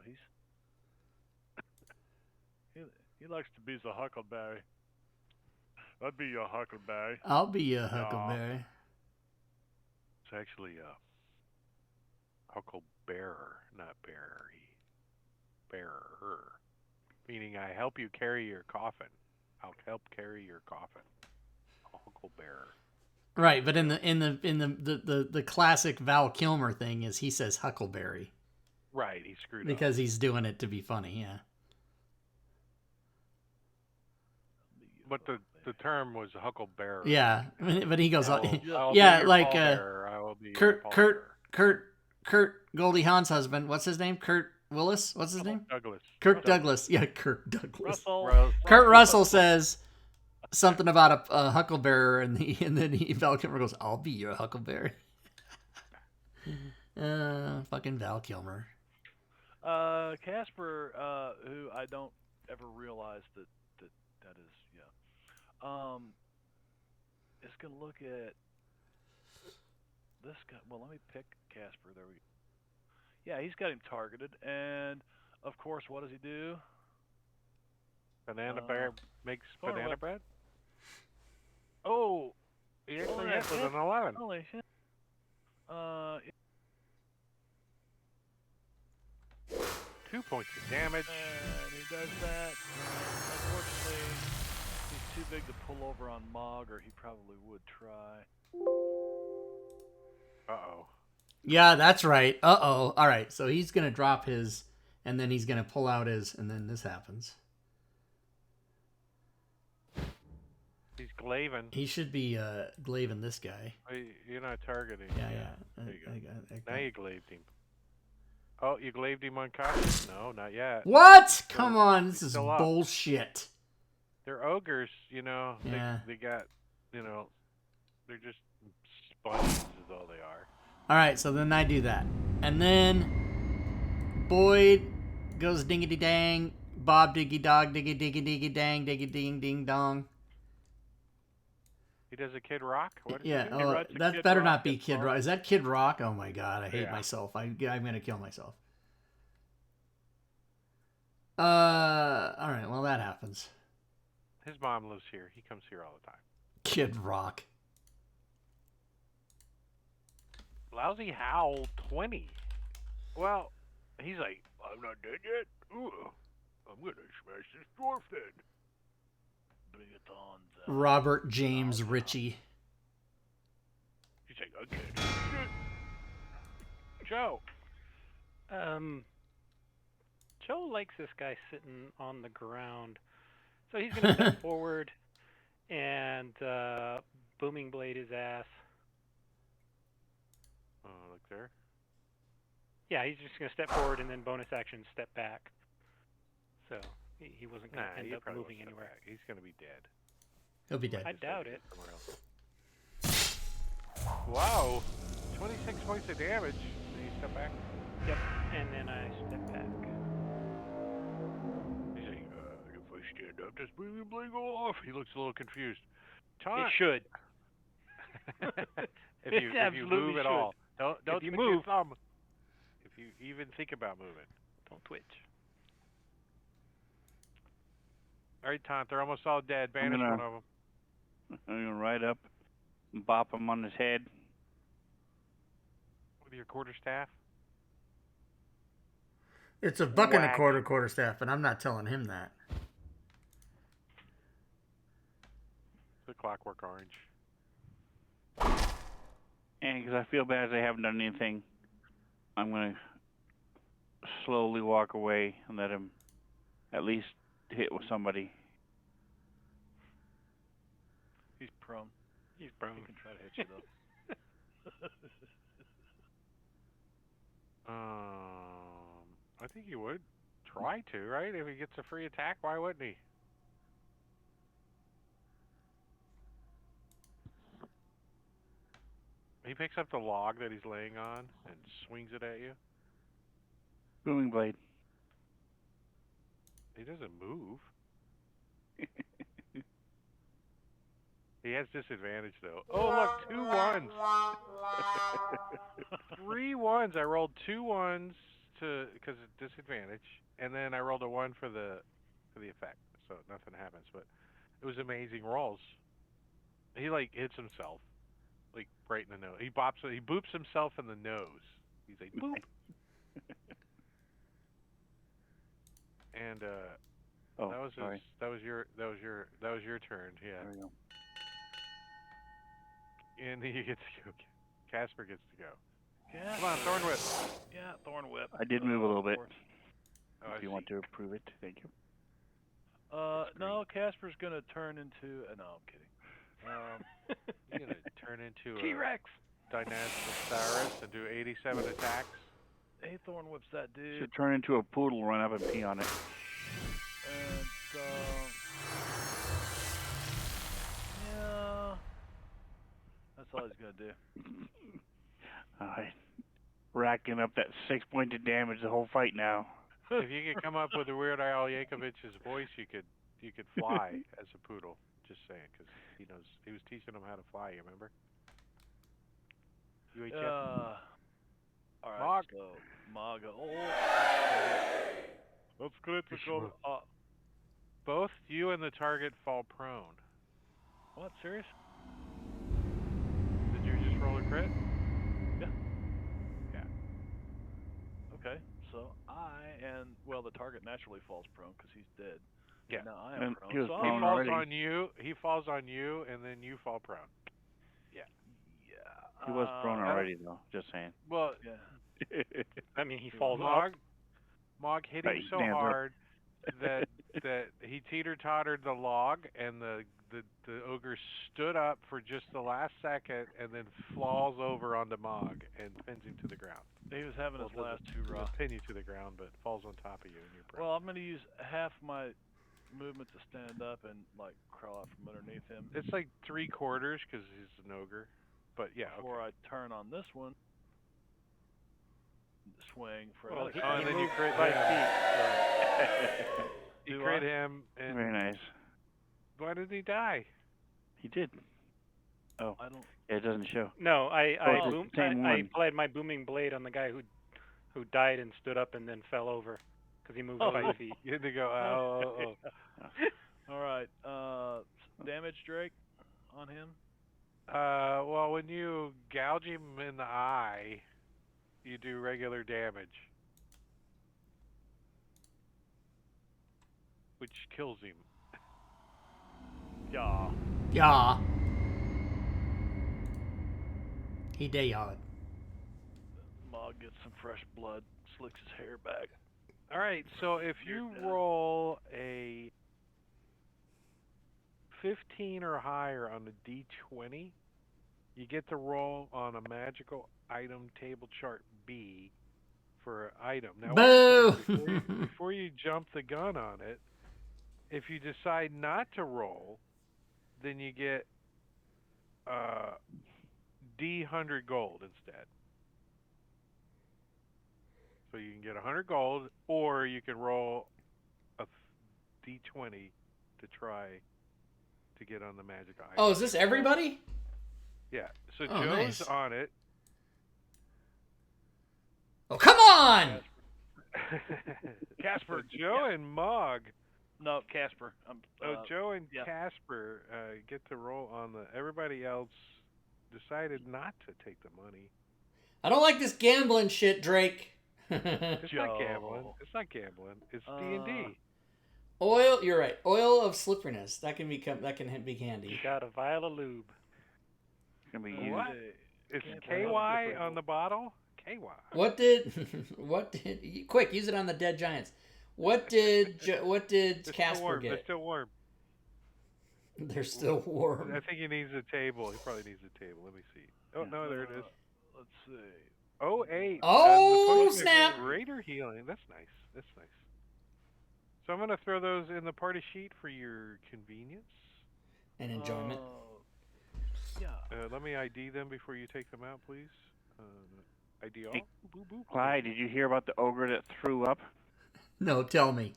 he likes to be the huckleberry. I'd be your huckleberry. I'll be a huckleberry. It's actually a hucklebearer, not berry. Bearer. Meaning I help you carry your coffin. I'll help carry your coffin. A hucklebearer. Right, but in the classic Val Kilmer thing is he says huckleberry Right, he screwed up. because he's doing it to be funny. Yeah. But the term was hucklebearer. Yeah, I mean, but he goes, I'll be yeah, your like pallbearer. I will be your Kurt pallbearer. Goldie Hawn's husband. What's his name? Kurt Willis? What's his name? Douglas. Kirk Douglas. Yeah, Kirk Douglas. Russell. Kurt Russell says something about a huckleberry, and then Val Kilmer goes, "I'll be your huckleberry." Fucking Val Kilmer. Casper, who I don't ever realize that is, is going to look at this guy. Well, let me pick Casper. There we go. Yeah, he's got him targeted, and of course, what does he do? Banana bear makes banana what? bread? Oh, He actually hit with an 11. holy shit. 2 points of damage. And he does that. Unfortunately, he's too big to pull over on Mog, or he probably would try. Uh-oh. Yeah, that's right. Uh-oh. All right, so he's going to drop his, and then he's going to pull out his, and then this happens. He's glaving. He should be glaving this guy. You're not targeting. Yeah. There you go. I Now you glaved him. Oh, you glaved him unconscious? No, not yet. What? Come on, this is still up. bullshit. They're ogres, you know. Yeah. They got, you know, they're just sponges is all they are. All right, so then I do that. And then Boyd goes dingity dang, Bob diggy dog, diggy diggy diggy dang, diggy ding ding dong. He does a Kid Rock? What did Yeah, he do? oh, Rock's a that Kid better Rock, not be that's Kid fine. Rock. Is that Kid Rock? Oh my god, I hate Yeah. myself. I'm gonna kill myself. All right, well that happens. His mom lives here. He comes here all the time. Kid Rock. Lousy Howl 20. Well, he's like, I'm not dead yet. Ooh, I'm gonna smash this dwarf then. Bring it on. Robert James Ritchie. He's like, okay. Joe. Joe likes this guy sitting on the ground, so he's gonna step forward and booming blade his ass. Oh, look there. Yeah, he's just gonna step forward and then bonus action step back. So he wasn't gonna end up probably moving won't step anywhere. back. He's gonna be dead. He'll be dead. I doubt it. Somewhere else. Wow, 26 points of damage. Did he step back? Yep, and then I step back. He's like, if I stand up, does booming blade go off? He looks a little confused. Taunt. It should. if It you absolutely move at should. all, don't If you twitch your move. thumb. If you even think about moving. Don't twitch. All right, Taunt. They're almost all dead. Banish gonna- one of them. I'm gonna ride up and bop him on his head. With your quarterstaff. It's a buck and a Whack. quarterstaff, but I'm not telling him that. The Clockwork Orange. And because I feel bad as I haven't done anything, I'm gonna slowly walk away and let him at least hit with somebody. He's prone. He's prone. He can try to hit you though. I think he would try to, right? If he gets a free attack, why wouldn't he? He picks up the log that he's laying on and swings it at you. Booming blade. He doesn't move. He has disadvantage though. Oh look, 2 1s. 3 1s. I rolled 2 1s because of disadvantage, and then I rolled a 1 for the effect. So nothing happens, but it was amazing rolls. He like hits himself, like right in the nose. He boops himself in the nose. He's like boop. And Oh, that was sorry. your turn. Yeah. There we go. And he gets to go. Casper gets to go. Yeah. Come on, Thorn Whip. Yeah, Thorn Whip. I did move a little bit. Of course. Oh, I If you see. want to approve it, thank you. No, Casper's gonna turn into. No, I'm kidding. You're gonna turn into T-Rex. a Dinosaurus and do 87 attacks. He thorn whips that dude. Should turn into a poodle, run up and pee on it. And yeah, that's all he's gonna do. Alright. Racking up that 6-pointed damage the whole fight now. If you could come up with a Weird Al Yankovic's voice, you could fly as a poodle. Just saying, because he was teaching him how to fly. You remember? UHF. All right. Mog. So Maga. That's critical. Both you and the target fall prone. What? Serious? Did you just roll a crit? Yeah. Yeah. Okay. So the target naturally falls prone because he's dead. Yeah. Now I am And prone. he was So prone He falls already. on you. He falls on you, and then you fall prone. Yeah. He was prone already, though. Just saying. Well, Yeah. I mean, he falls Mog, up. Mog hit him Right, so stands up. hard that he teeter-tottered the log, and the ogre stood up for just the last second, and then falls over onto Mog and pins him to the ground. He was having his last Doesn't hoorah. pin you to the ground, but falls on top of you, and you're prone. Well, I'm gonna use half my movement to stand up and like crawl out from underneath him It's like 3/4 because he's an ogre, but yeah. before Okay. I turn on this one. Swing for Well, another. and then you moved crit 5 him. feet. You Do crit I? him, and Very nice. why did he die? He did. Oh, I don't. it doesn't show. No, Oh, it's the same I one. applied my booming blade on the guy who died and stood up and then fell over because he moved 5 feet. You had to go. Oh. All right. Damage, Drake, on him. Well, when you gouge him in the eye, you do regular damage, which kills him. Yeah. Yeah. He did. Mog gets some fresh blood, slicks his hair back. All right, so if you roll a 15 or higher on the D20, you get to roll on a magical item table chart B for an item. Now, Boo! wait a second, before you jump the gun on it, if you decide not to roll, then you get D100 gold instead. So you can get 100 gold, or you can roll a D20 to try to get on the magic item. Oh, is this everybody? Yeah. So Oh, Joe's nice. on it. Oh, come on! Casper. So Joe and Mog. No, Casper. Joe and yeah. Casper get to roll on the. Everybody else decided not to take the money. I don't like this gambling shit, Drake. It's Joe. not gambling. It's not gambling. It's D&D. Oil, you're right. Oil of slipperiness. That can be handy. You got a vial of lube. It's gonna be used. What? It's Can't KY remember. on the bottle. KY. What did quick use it on the dead giants? What did It's Casper still warm. It's get? still warm. They're still warm. I think he needs a table. He probably needs a table. Let me see. Oh, no, there it is. Let's see. 08. Oh, the potion of snap. Greater healing. That's nice. That's nice. So I'm going to throw those in the party sheet for your convenience. And enjoyment. Yeah. Let me ID them before you take them out, please. ID all. Hey, Boop, boop. Clyde, did you hear about the ogre that threw up? No, tell me.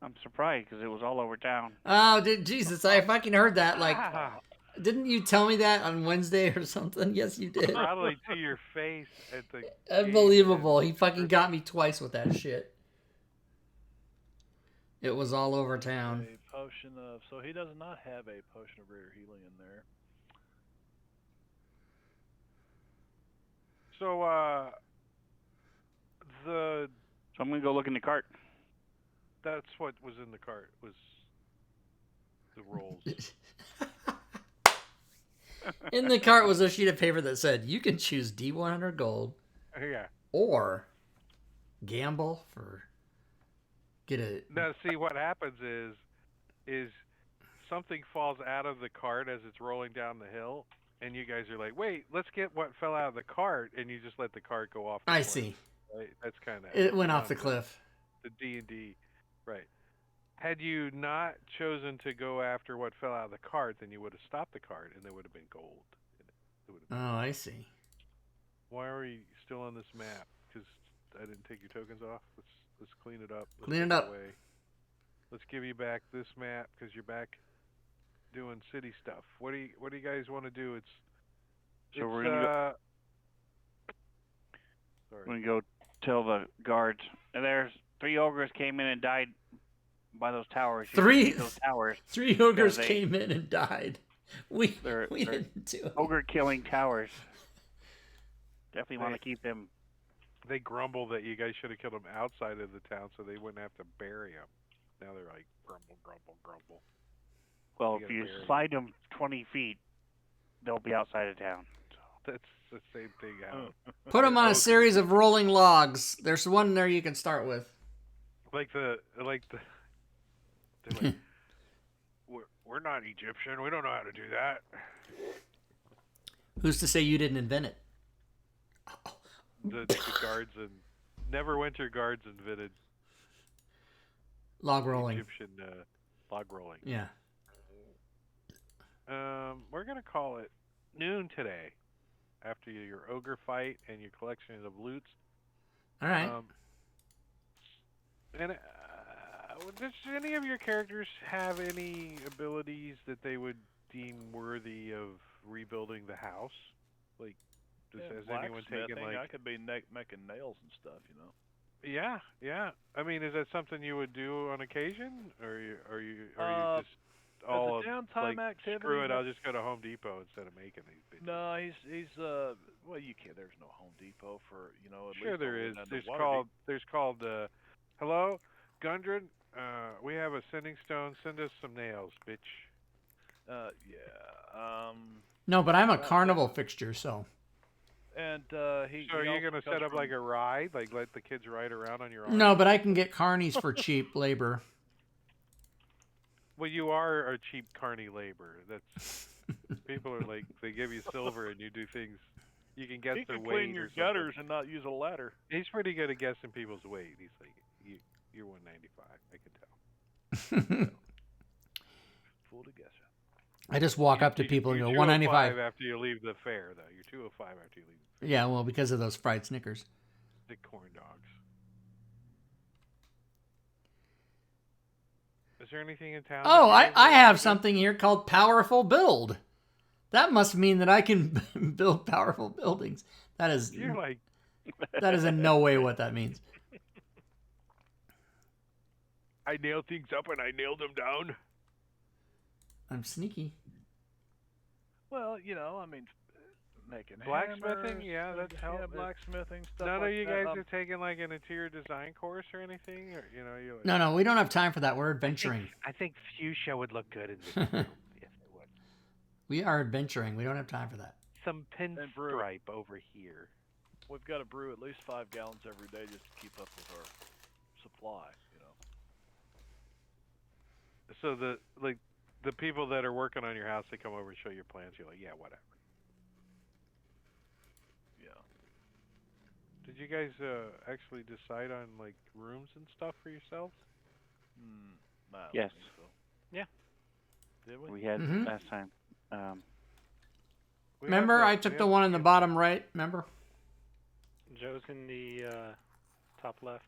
I'm surprised because it was all over town. Oh, Jesus! I fucking heard that. Like, Ah, didn't you tell me that on Wednesday or something? Yes, you did. probably to your face at the Unbelievable. He fucking got me twice with that shit. It was all over town. A potion of. So he does not have a potion of greater healing in there. So, So I'm gonna go look in the cart. that's what was in the cart, was the rolls. In the cart was a sheet of paper that said, you can choose D100 gold Yeah. or gamble for get a... Now, see, what happens is something falls out of the cart as it's rolling down the hill, and you guys are like, wait, let's get what fell out of the cart, and you just let the cart go off the I cliff. see. right? That's kind of It went off the cliff. The D&D, right? Had you not chosen to go after what fell out of the cart, then you would have stopped the cart, and there would have been gold. It would have been Oh, I see. Why are we still on this map? Because I didn't take your tokens off. Let's clean it up. Let's Clean it take up. away. Let's give you back this map because you're back doing city stuff. What do you guys want to do? So we're gonna go tell the guards. And there's 3 ogres came in and died by those towers. You Three- should take those towers. 3 ogres came in and died. We They're didn't do it. ogre killing towers. Definitely want to keep them. They grumble that you guys should have killed them outside of the town so they wouldn't have to bury them. Now they're like grumble, grumble, grumble. Well, if you slide them 20 feet, they'll be outside of town. That's the same thing. Put them on a series of rolling logs. There's one there you can start with. They're like, we're not Egyptian. We don't know how to do that. Who's to say you didn't invent it? The guards and Neverwinter guards invented Log rolling. Egyptian log rolling. Yeah. We're gonna call it noon today, after your ogre fight and your collection of loots. All right. And does any of your characters have any abilities that they would deem worthy of rebuilding the house? Like, has anyone taken like? I could be making nails and stuff, you know. Yeah. I mean, is that something you would do on occasion, or are you just all as a downtime like, activity? screw it, I'll just go to Home Depot instead of making these bitches? No, he's well, you can't. There's no Home Depot for, you know. At Sure, least there is. Waterdeep. There's called. Hello, Gundren. We have a sending stone. Send us some nails, bitch. Yeah. No, but I'm a carnival fixture, so. And So are you gonna set up like a ride, like let the kids ride around on your arm? No, but I can get carnies for cheap labor. Well, you are a cheap carny labor. That's people are like they give you silver and you do things. You can guess their weight. clean your gutters and not use a ladder. He's pretty good at guessing people's weight. He's like, you're 195. I can tell. Fool to guess. I just walk up to people and go, 195. After you leave the fair, though. You're 205 after you leave the fair. Yeah, well, because of those fried Snickers. The corn dogs. Is there anything in town? Oh, I have something here called Powerful Build. That must mean that I can build powerful buildings. That is in no way what that means. I nail things up and I nailed them down. I'm sneaky. Well, you know, I mean, making blacksmithing, hammers, yeah, that's how. Yeah, blacksmithing stuff. None like of you that. guys are taking like an interior design course or anything, or you're like, No, we don't have time for that. We're adventuring. I think fuchsia would look good in this room. Yes, it would. We are adventuring. We don't have time for that. Some pinstripe over here. We've got to brew at least 5 gallons every day just to keep up with our supply, you know. So the people that are working on your house, they come over and show your plans. You're like, yeah, whatever. Yeah. Did you guys actually decide on like rooms and stuff for yourselves? I don't Yes. think so. Yeah. Did we? We had last time. Remember, I took the one in the bottom right. Remember? Joe's in the top left.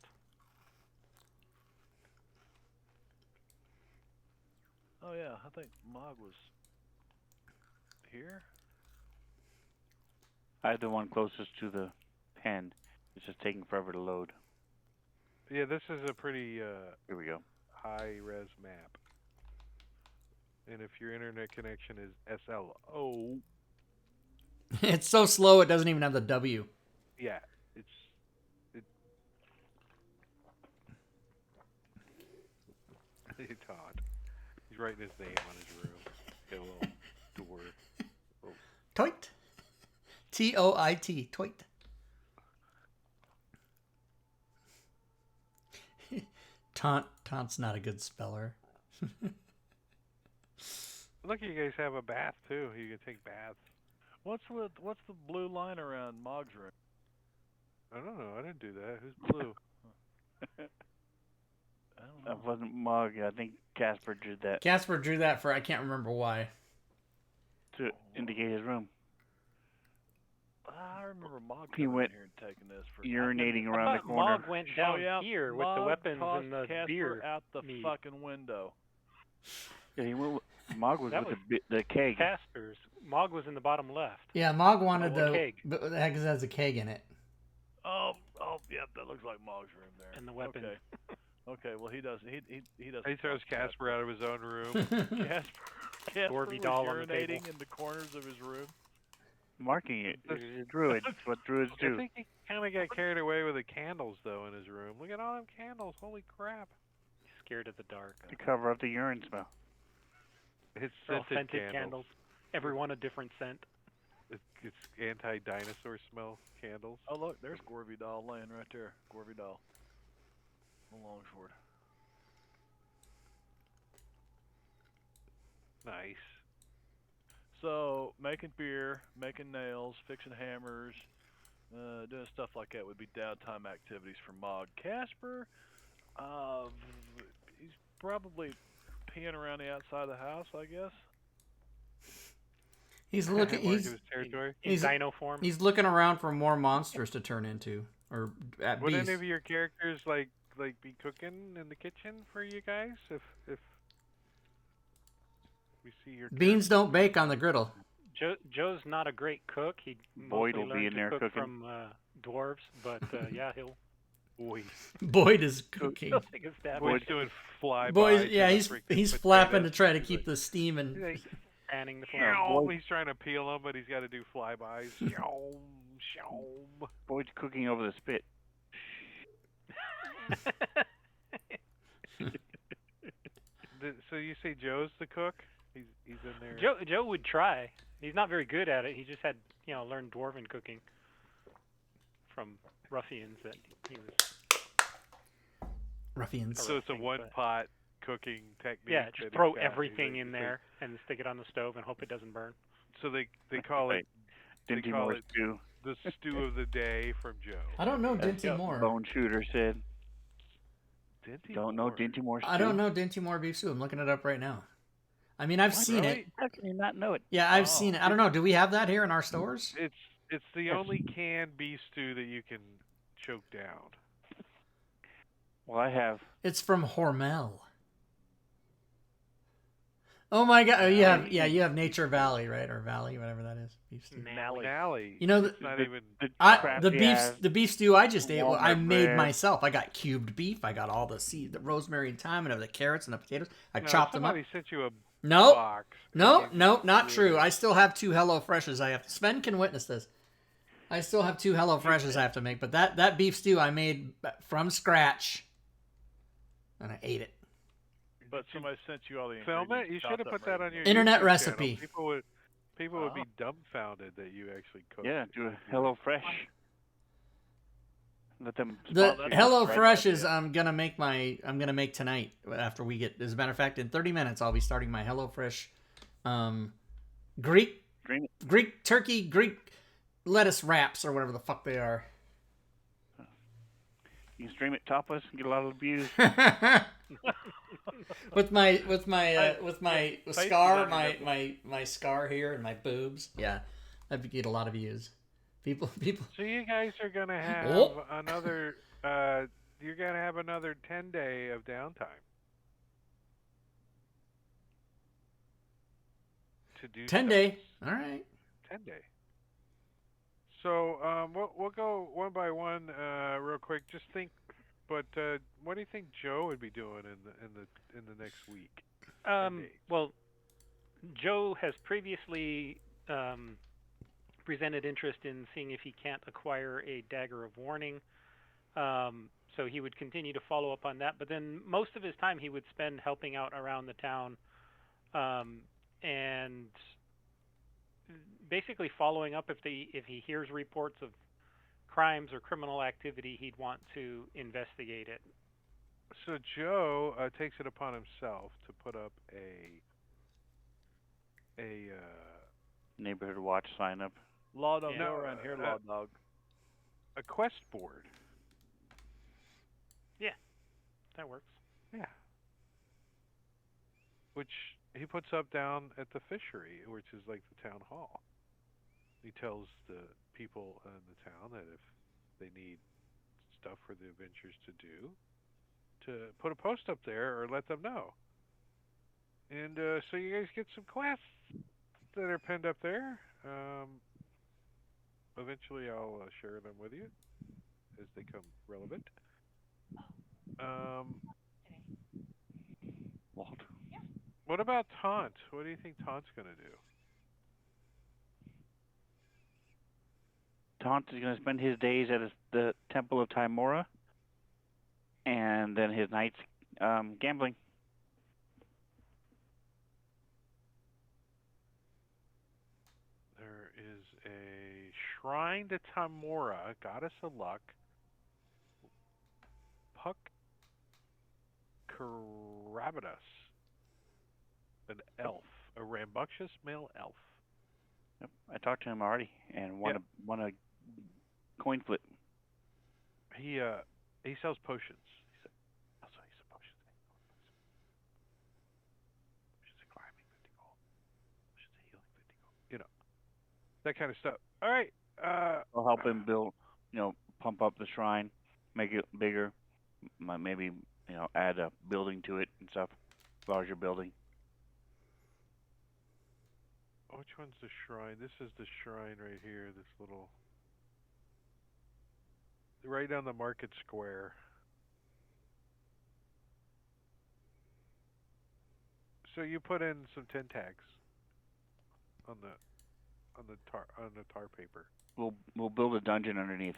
Oh yeah, I think Mog was here. I had the one closest to the pen. It's just taking forever to load. Yeah, this is a pretty Here we go. high-res map. And if your internet connection is SLO, It's so slow it doesn't even have the W. yeah, Hey, Todd. He's writing his name on his room. Get a little door. Oh. Toit. T-O-I-T. Toit. Taunt's not a good speller. Look, you guys have a bath too. You can take baths. What's the blue line around Mog's room? I don't know. I didn't do that. Who's blue? I don't know. That wasn't Mug. I think Casper did that Casper drew that for I can't remember why. to indicate his room. I remember Mog He coming in went here and taking this for urinating I around the thought corner. Mog went down here with the Mog weapons tossed and the Casper beer. out the mead. fucking window. Yeah, he went. Mog was That with was the keg. Casper's. Mog was in the bottom left. Yeah, Mog wanted Oh, a the keg. but the heck has a keg in it. Oh, yeah, that looks like Mog's room there. And the weapons. Okay, well he does. He does. He throws Casper out of his own room. Casper Gorby was doll on the table. urinating in the corners of his room. Marking it. He's a druid. That's what druids I do. think he kind of got carried away with the candles, though, in his room. Look at all them candles. Holy crap. Scared of the dark. To cover up the urine smell. It's They're all scented scented candles. Every one a different scent. It's anti-dinosaur smell candles. Oh look, there's Gorby doll laying right there. Gorby doll. A longsword. Nice. So making beer, making nails, fixing hammers, doing stuff like that would be downtime activities for Mog. Casper, he's probably peeing around the outside of the house, I guess. He's looking. Mark He's his territory. In He's- dino form. he's looking around for more monsters to turn into, or at Would beasts. any of your characters like be cooking in the kitchen for you guys if we see your Beans don't bake on the griddle. Joe's not a great cook. He Boyd mostly will be learned in to there cook cooking. from dwarves, but yeah, he'll Boyd. Boyd is cooking. take a stab. Boyd's doing flyby. Boyd, yeah, to he's the freaking flapping to potatoes. try to He's keep like, the steam he's and. like, Fanning the flame. "Shoom," he's trying to peel them, but he's got to do flybys. Shoom, shoom. Boyd's cooking over the spit. So you say Joe's the cook? He's in there. Joe would try. He's not very good at it. He just had learned dwarven cooking from ruffians that he was. Ruffians. So it's a But- one-pot cooking technique. Yeah, that just he's throw got. everything He's in like- there and stick it on the stove and hope it doesn't burn. So they call it They Dinty call Moore it- stew. the stew of the day from Joe. I don't know That's Dinty what Moore. Bone Shooter said. Dinty Don't know Moore. Dinty Moore stew. I don't know Dinty Moore beef stew. I'm looking it up right now. I mean, I've seen it. How can you not know it? Yeah, I've Oh. seen it. I don't know. Do we have that here in our stores? It's the only canned beef stew that you can choke down. Well, I have. It's from Hormel. Oh my God! Oh, you have Nature Valley, right, or Valley, whatever that is. Beef stew. Nally. You know, It's not even. the beef stew I just ate. Well, I Walnut made bread. myself. I got cubed beef. I got all the the rosemary and thyme, and the carrots and the potatoes. I No, chopped them up. Somebody sent you a Nope. box. No, and no, you- not true. I still have 2 Hello Freshes. I have. Sven can witness this. I still have 2 Hello Freshes I have to make, but that beef stew I made from scratch, and I ate it. But somebody sent you all the Film it. ingredients You should chopped have up put right that on in your there. Internet YouTube recipe. channel. People would be dumbfounded that you actually cooked. Yeah, it. do a Hello Fresh. Let them. The sponsor you. Hello Right Fresh idea. is I'm gonna make tonight after we get. As a matter of fact, in 30 minutes I'll be starting my Hello Fresh, Greek Dream it. Greek turkey Greek lettuce wraps or whatever the fuck they are. You can stream it topless and get a lot of views. with my scar, on your my scar here and my boobs. Yeah, that'd get a lot of views. People. So you guys are gonna have Oh. another. You're gonna have another 10-day of downtime. To do 10 stuff. day. All right. 10-day. So we'll go one by one real quick. Just think. But what do you think Joe would be doing in the next week? 10 days? Well, Joe has previously presented interest in seeing if he can't acquire a Dagger of Warning. So he would continue to follow up on that. But then most of his time he would spend helping out around the town and basically following up if he hears reports of crimes or criminal activity, he'd want to investigate it. So Joe takes it upon himself to put up a Neighborhood watch sign up. Law don't Yeah. go around here, law dog. a quest board. That works. Yeah. Which he puts up down at the fishery, which is like the town hall. He tells the people in the town that if they need stuff for the adventures to do, to put a post up there or let them know. And so you guys get some quests that are pinned up there. Eventually I'll share them with you as they come relevant. Walt. What about Taunt? What do you think Taunt's going to do? Taunt is going to spend his days at the Temple of Timora, and then his nights gambling. There is a shrine to Timora, goddess of luck. Puck Karabatus, an elf, a rambunctious male elf. Yep, I talked to him already and won a coin flip. He sells potions. He said, I'll sell you some potions. Potions of climbing, 50 gold. Potions of healing, 50 gold. You know, that kind of stuff. All right. I'll help him build, pump up the shrine, make it bigger, maybe, add a building to it and stuff, larger building. Which one's the shrine? This is the shrine right here, this little... Right down the market square. So you put in some tin tags on the tar paper. We'll build a dungeon underneath.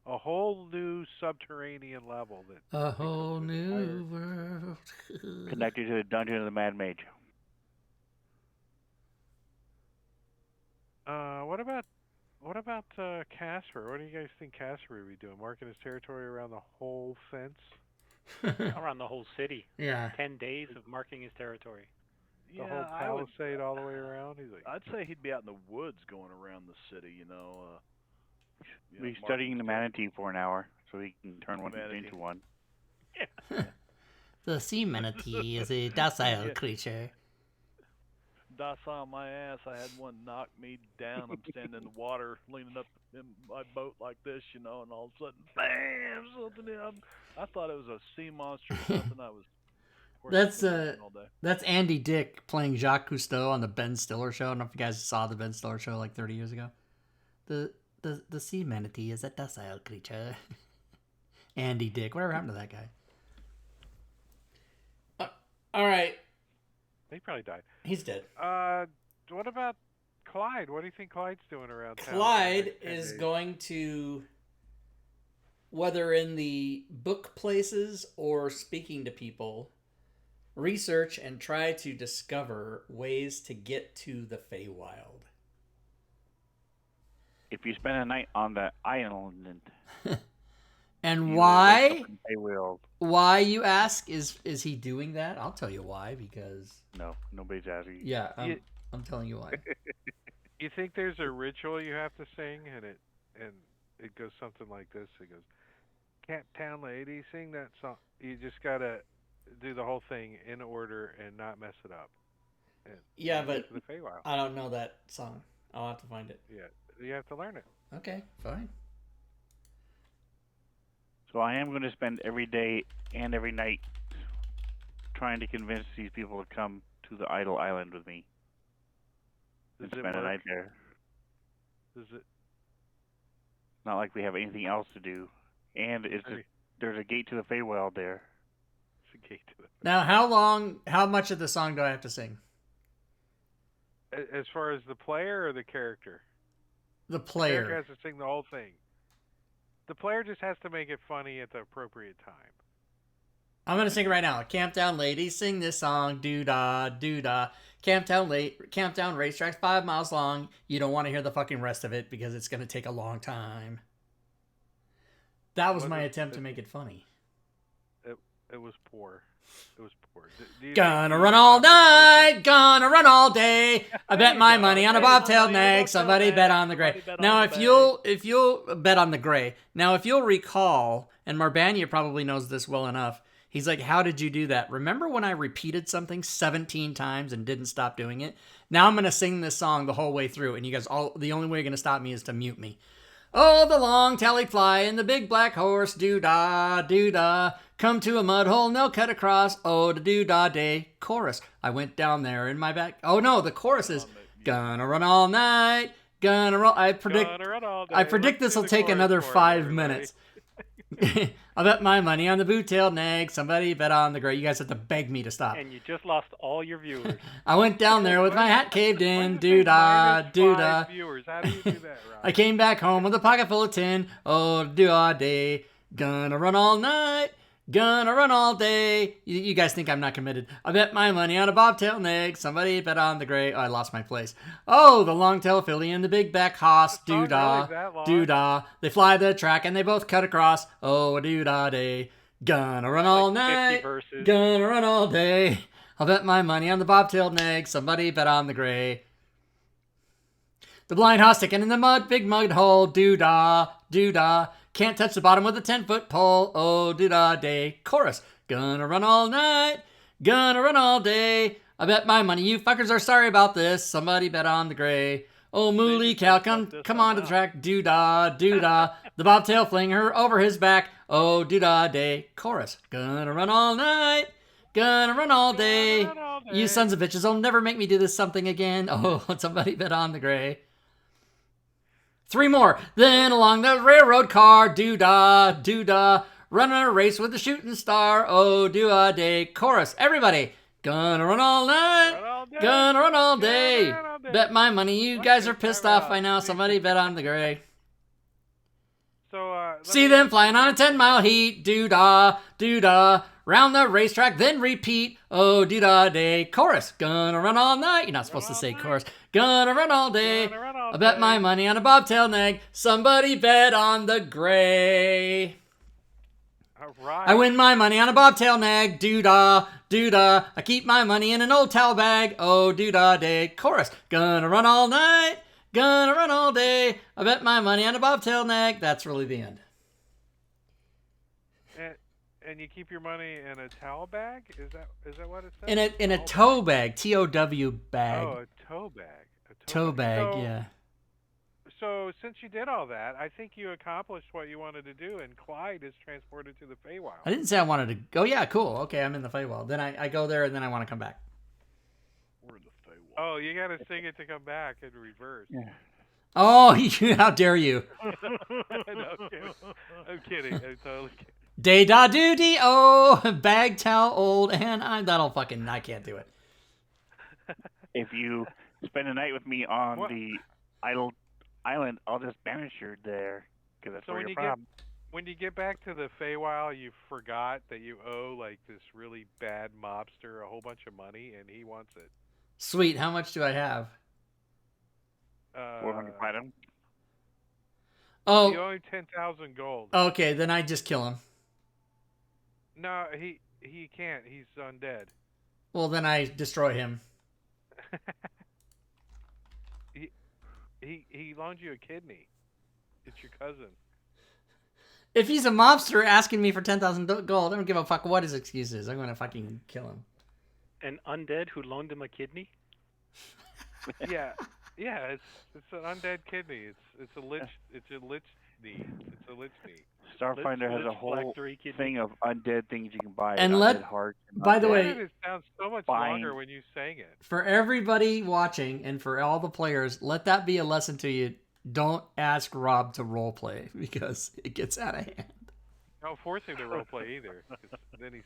A whole new subterranean level that A whole new world. Connected to the dungeon of the Mad Mage. What about Casper? What do you guys think Casper would be doing? Marking his territory around the whole fence? Around the whole city. Yeah. 10 days of marking his territory. The whole palisade all the way around? He's like, I'd say he'd be out in the woods going around the city, He's studying the manatee for an hour so he can turn one Manatee. into one. The sea manatee is a docile creature. Docile my ass. I had one knock me down. I'm standing in the water, leaning up in my boat like this, and all of a sudden, bam! Something. I thought it was a sea monster or something. I was. That's Andy Dick playing Jacques Cousteau on the Ben Stiller show. I don't know if you guys saw the Ben Stiller show like 30 years ago. The sea manatee is a docile creature. Andy Dick. Whatever happened to that guy? All right. he probably died. He's dead. What about Clyde? What do you think Clyde's doing around town? Clyde is going to, whether in the book places or speaking to people, research and try to discover ways to get to the Feywild. If you spend a night on the island, and why? They will. Why, you ask? Is he doing that? I'll tell you why. Because No, nobody's asking. yeah, I'm telling you why. You think there's a ritual you have to sing, and it goes something like this. It goes, "Camp Town Lady, sing that song." You just gotta do the whole thing in order and not mess it up. And Yeah, but the Feywild. I don't know that song. I'll have to find it. Yeah, you have to learn it. Okay, fine. So I am going to spend every day and every night trying to convince these people to come to the Idle Island with me. Does And it spend a work? night there. Does it? Not like we have anything else to do. And there's a gate to the Feywild there. It's a gate to it. Now, how much of the song do I have to sing? As far as the player or the character? The The player. character has to sing the whole thing. The player just has to make it funny at the appropriate time. I'm going to sing it right now. Camptown ladies, sing this song. Doo-dah, doo-dah. Camptown racetrack's 5 miles long. You don't want to hear the fucking rest of it because it's going to take a long time. That was my attempt to make it funny. It was poor. It was poor. Do you Gonna think run you all accomplished night, gonna run all day. I bet you my go. money on a Hey, bobtailed money on a nag. bobtailed Somebody nag. bet on the gray. Somebody bet Now, on if the you'll bet on the gray. Now, if you'll recall, and Marbania probably knows this well enough. He's like, how did you do that? Remember when I repeated something 17 times and didn't stop doing it? Now I'm going to sing this song the whole way through, and you guys the only way you're going to stop me is to mute me. Oh, the long tally fly and the big black horse, doo-dah, come to a mud hole, no cut across, oh, the doo-dah day, chorus. I went down there in my back. Oh, no, the chorus is, gonna run all night, gonna run. I predict this will take another 5 minutes. I'll bet my money on the boot-tailed nag. Somebody bet on the gray. You guys have to beg me to stop. And you just lost all your viewers. I went down there with my hat caved in. Why does it say Doo-dah, -5 doo-dah. viewers? How do you do that, Rob? I came back home with a pocket full of tin. Oh, doo-dah day. Gonna run all night. Gonna run all day. You guys think I'm not committed. I bet my money on a bobtail nag. Somebody bet on the gray. Oh, I lost my place. Oh, the long-tail filly and the big back hoss. It's not really Doo-dah, that long. doo-dah. They fly the track and they both cut across. Oh, a doo-dah day. Gonna run all Like 50 night. verses. Gonna run all day. I'll bet my money on the bobtailed nag. Somebody bet on the gray. The blind hoss sticking in the mud, big mud hole. Doo-dah, doo-dah. Can't touch the bottom with a 10-foot pole. Oh, doo-dah day. Chorus. Gonna run all night. Gonna run all day. I bet my money you fuckers are sorry about this. Somebody bet on the gray. Oh, mooly cow, come on to the track. Doo-dah, doo-dah. The bobtail fling her over his back. Oh, doo-dah day. Chorus. Gonna run all night. Gonna run all day. Run all day. You sons of bitches will never make me do this something again. Oh, somebody bet on the gray. 3 more. Then along the railroad car, doo-dah, doo-dah, running a race with the shooting star. Oh, doo-dah day. Chorus. Everybody. Gonna run all night. Run all day. Gonna run all day. Gonna run all day. Bet my money. You What guys the are pissed time off out? by now. Somebody bet on the gray. So, let See me- them flying on a 10-mile heat. Doo-dah, doo-dah. Round the racetrack, then repeat. Oh, doo-dah day. Chorus. Gonna run all night. You're not supposed to all say night. chorus. Gonna run all day. Gonna run all I bet day. my money on a bobtail nag. Somebody bet on the gray. All right. I win my money on a bobtail nag. Doo-dah, doo-dah. I keep my money in an old towel bag. Oh, doo-dah day. Chorus. Gonna run all night. Gonna run all day. I bet my money on a bobtail nag. That's really the end. And you keep your money in a towel bag? Is that what it says? In a tow bag. T-O-W bag. Oh, a tow bag. A Tow bag, So- yeah. So since you did all that, I think you accomplished what you wanted to do, and Clyde is transported to the Feywild. I didn't say I wanted to go. Yeah, cool. Okay, I'm in the Feywild. Then I go there and then I want to come back. We're in the Feywild. Oh, you got to sing it to come back in reverse. Yeah. Oh, how dare you. No, I'm kidding. I'm kidding. I'm totally kidding. Day da doo dee oh, bag towel old, and I can't do it. If you spend a night with me on What? the island, I'll just banish you there, because that's So where when your you problem. when you get back to the Feywild, you forgot that you owe like this really bad mobster a whole bunch of money, and he wants it. Sweet, how much do I have? 400 platinum. You Oh, owe him 10,000 gold. okay, then I just kill him. No, he can't. He's undead. Well, then I destroy him. He loaned you a kidney. It's your cousin. If he's a mobster asking me for 10,000 gold, I don't give a fuck what his excuse is. I'm going to fucking kill him. An undead who loaned him a kidney? Yeah, it's an undead kidney. It's a lich knee. It's a lich knee. Starfinder has a Lich whole phylactery kidney. thing of undead things you can buy. And undead let- hearts. And by the undead- way- It sounds so much Fine. longer when you sang it. For everybody watching and for all the players, let that be a lesson to you. Don't ask Rob to roleplay because it gets out of hand. Don't force him to roleplay either. 'Cause then he's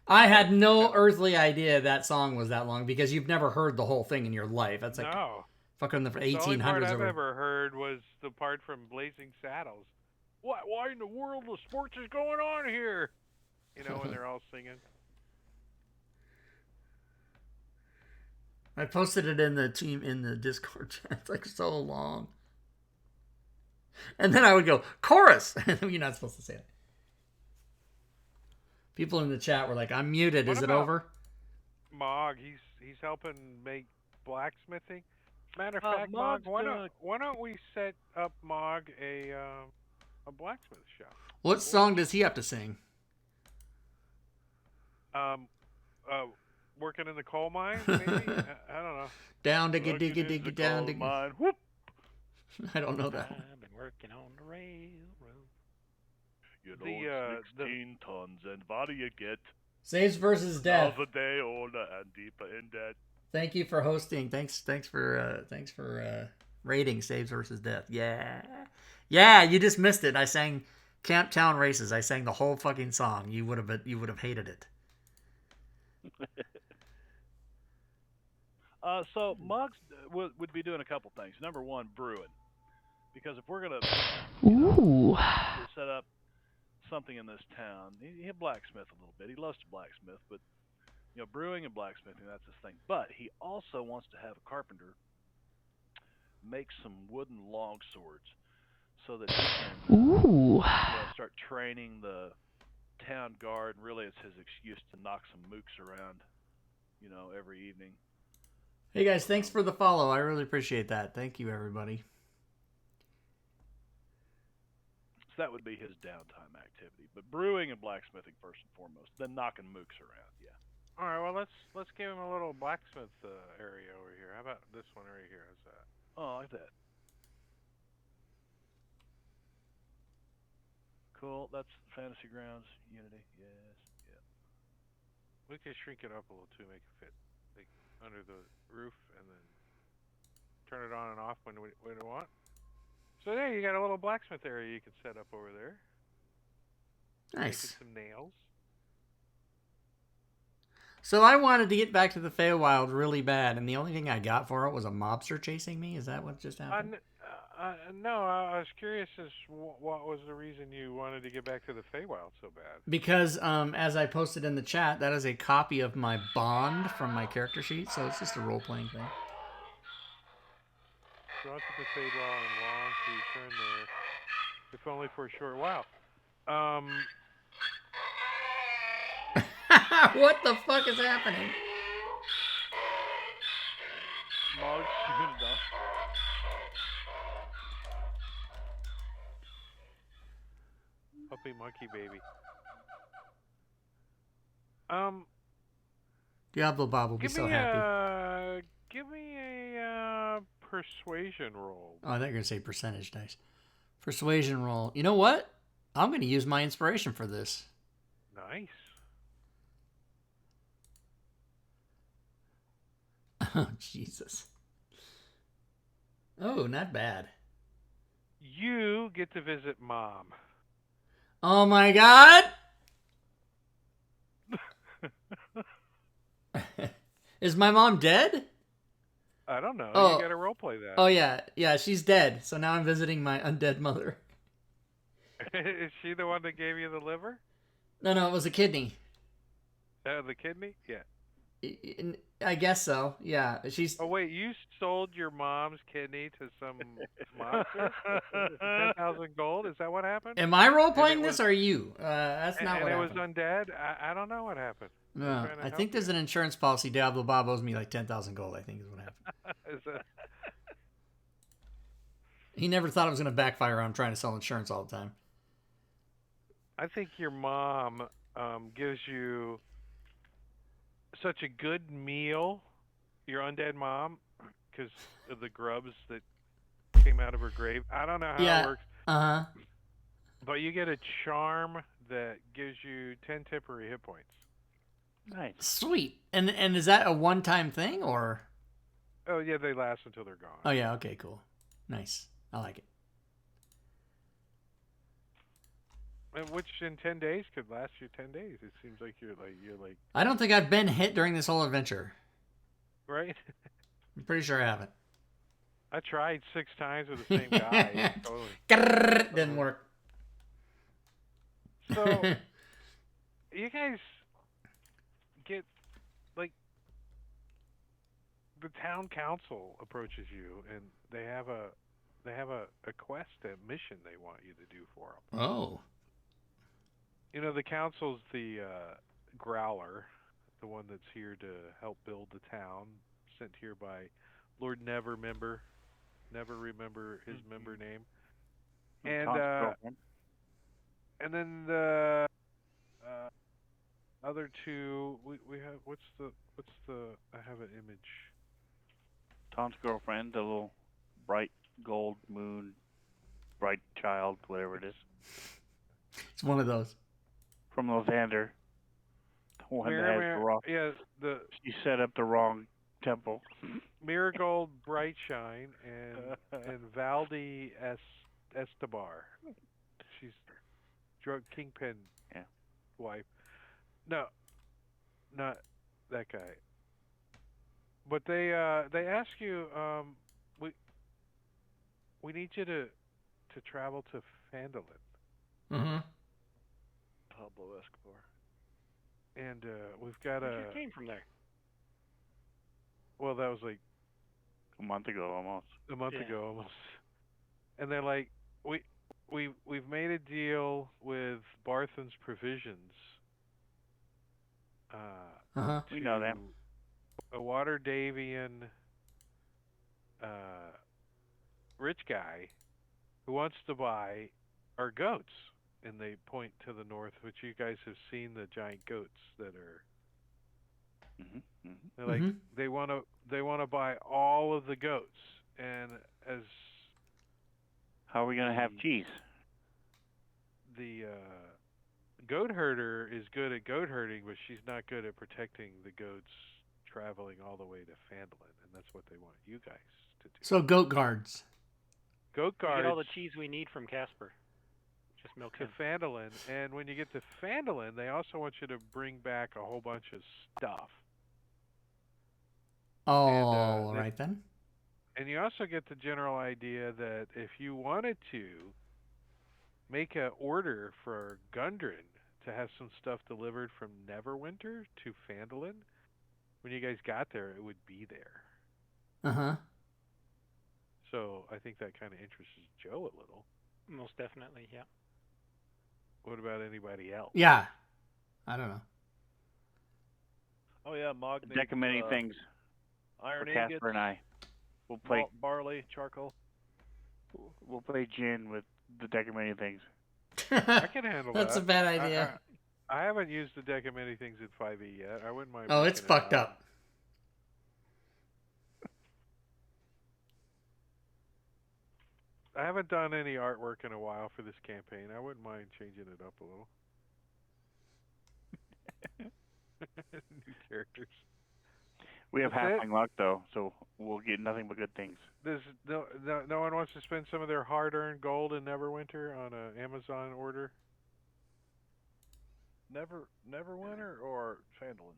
I had no earthly idea that song was that long because you've never heard the whole thing in your life. That's like no. fucking the The only part 1800s. I've or ever heard was the part from Blazing Saddles. Why in the world of sports is going on here? You know when they're all singing. I posted it in the Discord chat. It's like so long. And then I would go, chorus! You're not supposed to say it. People in the chat were like, "I'm muted. What Is it about- over?" Mog, he's helping make blacksmithing. Matter of fact, Mog's Mog, doing why don't we set up Mog a blacksmith shop? What song does he have to sing? Working in the coal mine, maybe? I don't know. Down diggy Looking diggy in the diggy down coal diggy. mine. Whoop. I don't know that one. I've been working on the railroad. You The, know, 16 tons, and what do you get? Saves versus death. Another day older and deeper in debt. Thank you for hosting. Thanks for rating Saves versus Death. Yeah. You just missed it. I sang Camp Town Races. I sang the whole fucking song. You would have hated it. So Mugs would be doing a couple things. Number one, brewing, because if we're gonna set up something in this town, he'll blacksmith a little bit. He loves to blacksmith, but brewing and blacksmithing, that's his thing. But he also wants to have a carpenter make some wooden long swords so that he can start training the town guard. And really, it's his excuse to knock some mooks around, every evening. Hey guys, thanks for the follow. I really appreciate that. Thank you, everybody. So that would be his downtime activity. But brewing and blacksmithing first and foremost, then knocking mooks around. Yeah. All right, well let's give him a little blacksmith area over here. How about this one right here? How's that? Oh, like that. Cool. That's Fantasy Grounds Unity. Yes. Yeah. We could shrink it up a little too, make it fit like under the roof, and then turn it on and off when we want. So there, you got a little blacksmith area you can set up over there. Nice. Making some nails. So I wanted to get back to the Feywild really bad, and the only thing I got for it was a mobster chasing me. Is that what just happened? No, I was curious as what was the reason you wanted to get back to the Feywild so bad. Because, as I posted in the chat, that is a copy of my bond from my character sheet, so it's just a role-playing thing. Brought to the Feywild and long to return there, if only for a short while. What the fuck is happening? Mugs, you gonna die? Puppy monkey baby. Diablo Bob will be so happy. Give me a persuasion roll. Oh, I thought you were going to say percentage dice. Persuasion roll. You know what? I'm going to use my inspiration for this. Nice. Oh, Jesus. Oh, not bad. You get to visit Mom. Oh, my God. Is my mom dead? I don't know. Oh. You gotta roleplay that. Oh, yeah. Yeah, she's dead. So now I'm visiting my undead mother. Is she the one that gave you the liver? No, it was a kidney. The kidney? Yeah. I guess so. Yeah, she's. Oh wait, you sold your mom's kidney to some monster for 10,000 gold? Is that what happened? Am I role playing this or are you? That's not what happened. And it was undead? I don't know what happened. No, I think there's an insurance policy. Diablo Bob owes me like 10,000 gold, I think is what happened. He never thought it was going to backfire on trying to sell insurance all the time. I think your mom gives you such a good meal, your undead mom, because of the grubs that came out of her grave. I don't know how it works. Uh-huh. But you get a charm that gives you 10 temporary hit points. Nice. Sweet. And is that a one-time thing or? Oh, yeah, they last until they're gone. Oh, yeah. Okay, cool. Nice. I like it. Which in 10 days could last you 10 days. It seems like you're like. I don't think I've been hit during this whole adventure. Right? I'm pretty sure I haven't. I tried 6 times with the same guy. Totally. Didn't work. So, you guys get, like, the town council approaches you, and they have a quest, a mission they want you to do for them. Oh. the council's the growler, the one that's here to help build the town, sent here by Lord Never remember his member name. And Tom's girlfriend. and then the other two, we have what's the I have an image. Tom's girlfriend, the little bright gold moon, bright child, whatever it is, It's one of those. from Lysander. The one that has the wrong. Yeah, the She set up the wrong temple. Marigold Brightshine and Valdi Estebar. She's drug kingpin wife. No, not that guy. But they ask you, we need you to travel to Phandalin. Mm-hmm. Pablo Escobar. And we've got You just came from there. well, that was like A month ago, almost. a month Yeah. ago almost. And they're like, we've made a deal with Barthen's Provisions. Uh-huh. We know them. A Waterdavian rich guy who wants to buy our goats, and they point to the north, which you guys have seen the giant goats that are. Mm-hmm. Mm-hmm. They're like Mhm. they want to buy all of the goats, and as How are we gonna have cheese? the goat herder is good at goat herding, but she's not good at protecting the goats traveling all the way to Phandalin, and that's what they want you guys to do. So goat guards. Goat We guards get all the cheese we need from Casper. Just milk to him. Phandalin, and when you get to Phandalin, they also want you to bring back a whole bunch of stuff. Oh, all all right then. And you also get the general idea that if you wanted to make an order for Gundren to have some stuff delivered from Neverwinter to Phandalin, when you guys got there, it would be there. Uh-huh. So I think that kind of interests Joe a little. Most definitely, yeah. What about anybody else? Yeah. I don't know. Oh yeah, Mog A needs deck of many things iron for ingots, Casper and I. We'll play. malt barley, charcoal. We'll play gin with the deck of many things. I can handle That's that. a bad idea. I haven't used the deck of many things at 5e yet. I wouldn't mind. Oh, it's breaking it fucked out. up. I haven't done any artwork in a while for this campaign. I wouldn't mind changing it up a little. New characters. We have That's it? halfling luck though, so we'll get nothing but good things. Does no one wants to spend some of their hard-earned gold in Neverwinter on an Amazon order? Neverwinter or Phandalin?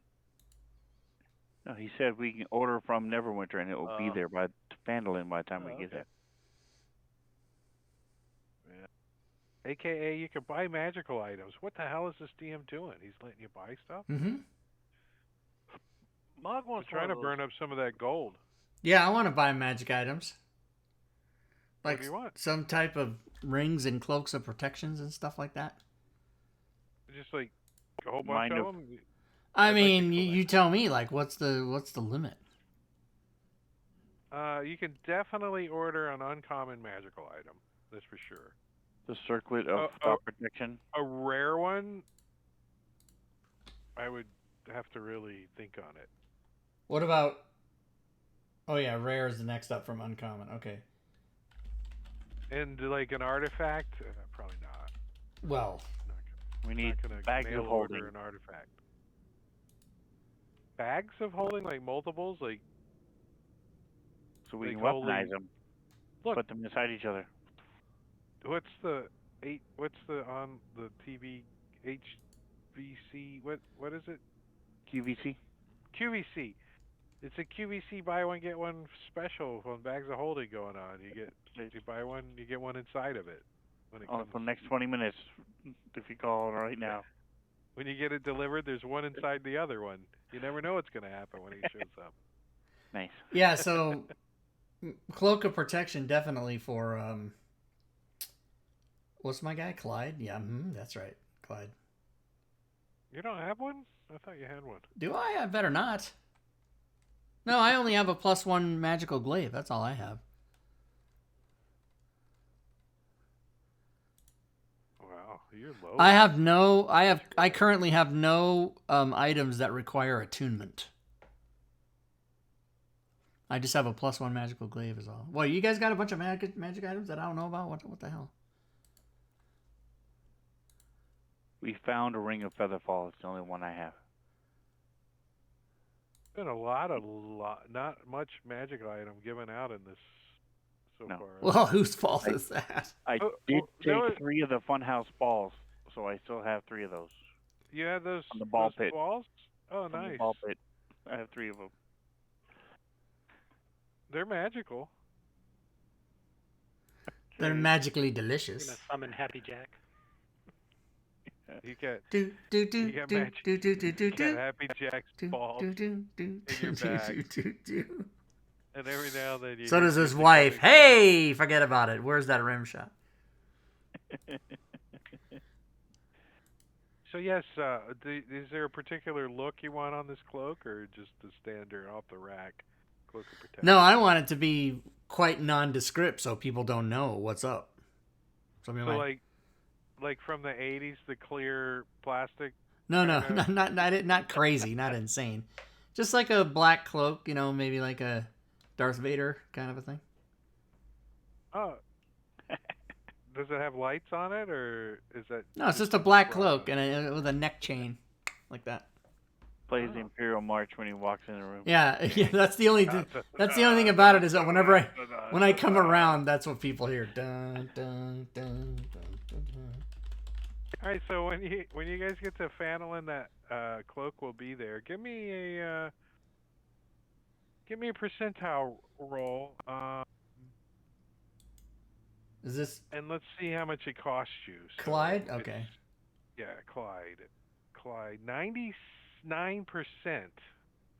No, he said we can order from Neverwinter and it will be there by Phandalin by the time we get okay. there. AKA, you can buy magical items. What the hell is this DM doing? He's letting you buy stuff? Mm-hmm. Mog We're wants trying to burn up some of that gold. Yeah, I want to buy magic items. What Like do you want? some type of rings and cloaks of protections and stuff like that. Just like a whole bunch Mind of of- them? I I'd like to mean, you collect. tell me, like, what's the limit? You can definitely order an uncommon magical item. That's for sure. The circlet of protection. A rare one, I would have to really think on it. What about... Oh, yeah, rare is the next up from uncommon. Okay. And like an artifact, probably not. Well, We I'm need not gonna bags mail of holding. order an artifact. Bags of holding, like multiples, like So we like can weaponize holding- them. Look. Put them inside each other. what's the on the TV HVC? What is it? QVC. QVC. It's a QVC buy one get one special on bags of holding going on. You buy one, you get one inside of it. When it Oh, comes, for the next 20 minutes, if you call right now. when you get it delivered, there's one inside the other one. You never know what's going to happen when he shows up. Nice. yeah, so cloak of protection definitely for what's my guy? Clyde? Yeah, that's right. Clyde. You don't have one? I thought you had one. Do I? I better not. No, I only have a +1 magical glaive. That's all I have. Wow, you're low. I currently have no items that require attunement. I just have a +1 magical glaive is all. Well, you guys got a bunch of magic items that I don't know about? What the hell? We found a ring of featherfall. It's the only one I have. Been a not much magic item given out in this so No. far. Well, whose fault is that? I did take 3 of the funhouse balls, so I still have 3 of those. You had those On the ball those pit. balls? Oh, From nice. the ball pit. I have 3 of them. They're magical. They're magically I'm delicious. gonna summon Happy Jack. You get Do do do You got do magic. do do do do you got do. Happy Jack's Do, balls, do, do, do, in your do, bag. do. and every now and then you. So hit does his something wife. funny. Hey, forget about it. Where's that rim shot? So yes, is there a particular look you want on this cloak, or just the standard off the rack cloak of protection? No, I want it to be quite nondescript so people don't know what's up. Something So like, like from the '80s, the clear plastic. no, kinda- not crazy, not insane. Just like a black cloak, maybe like a Darth Vader kind of a thing. Oh. Does it have lights on it, or is that? No, it's just a black bra? cloak and with a neck chain, like that. Plays the Imperial March when he walks in the room. Yeah, that's the only thing about it is that whenever when I come around, that's what people hear. Dun, dun, dun, dun, dun, dun. All right, so when you guys get to Fanelin, that cloak will be there. Give me a percentile roll, Is this and let's see how much it costs you. So Clyde? it's- Okay. Yeah, Clyde. 99%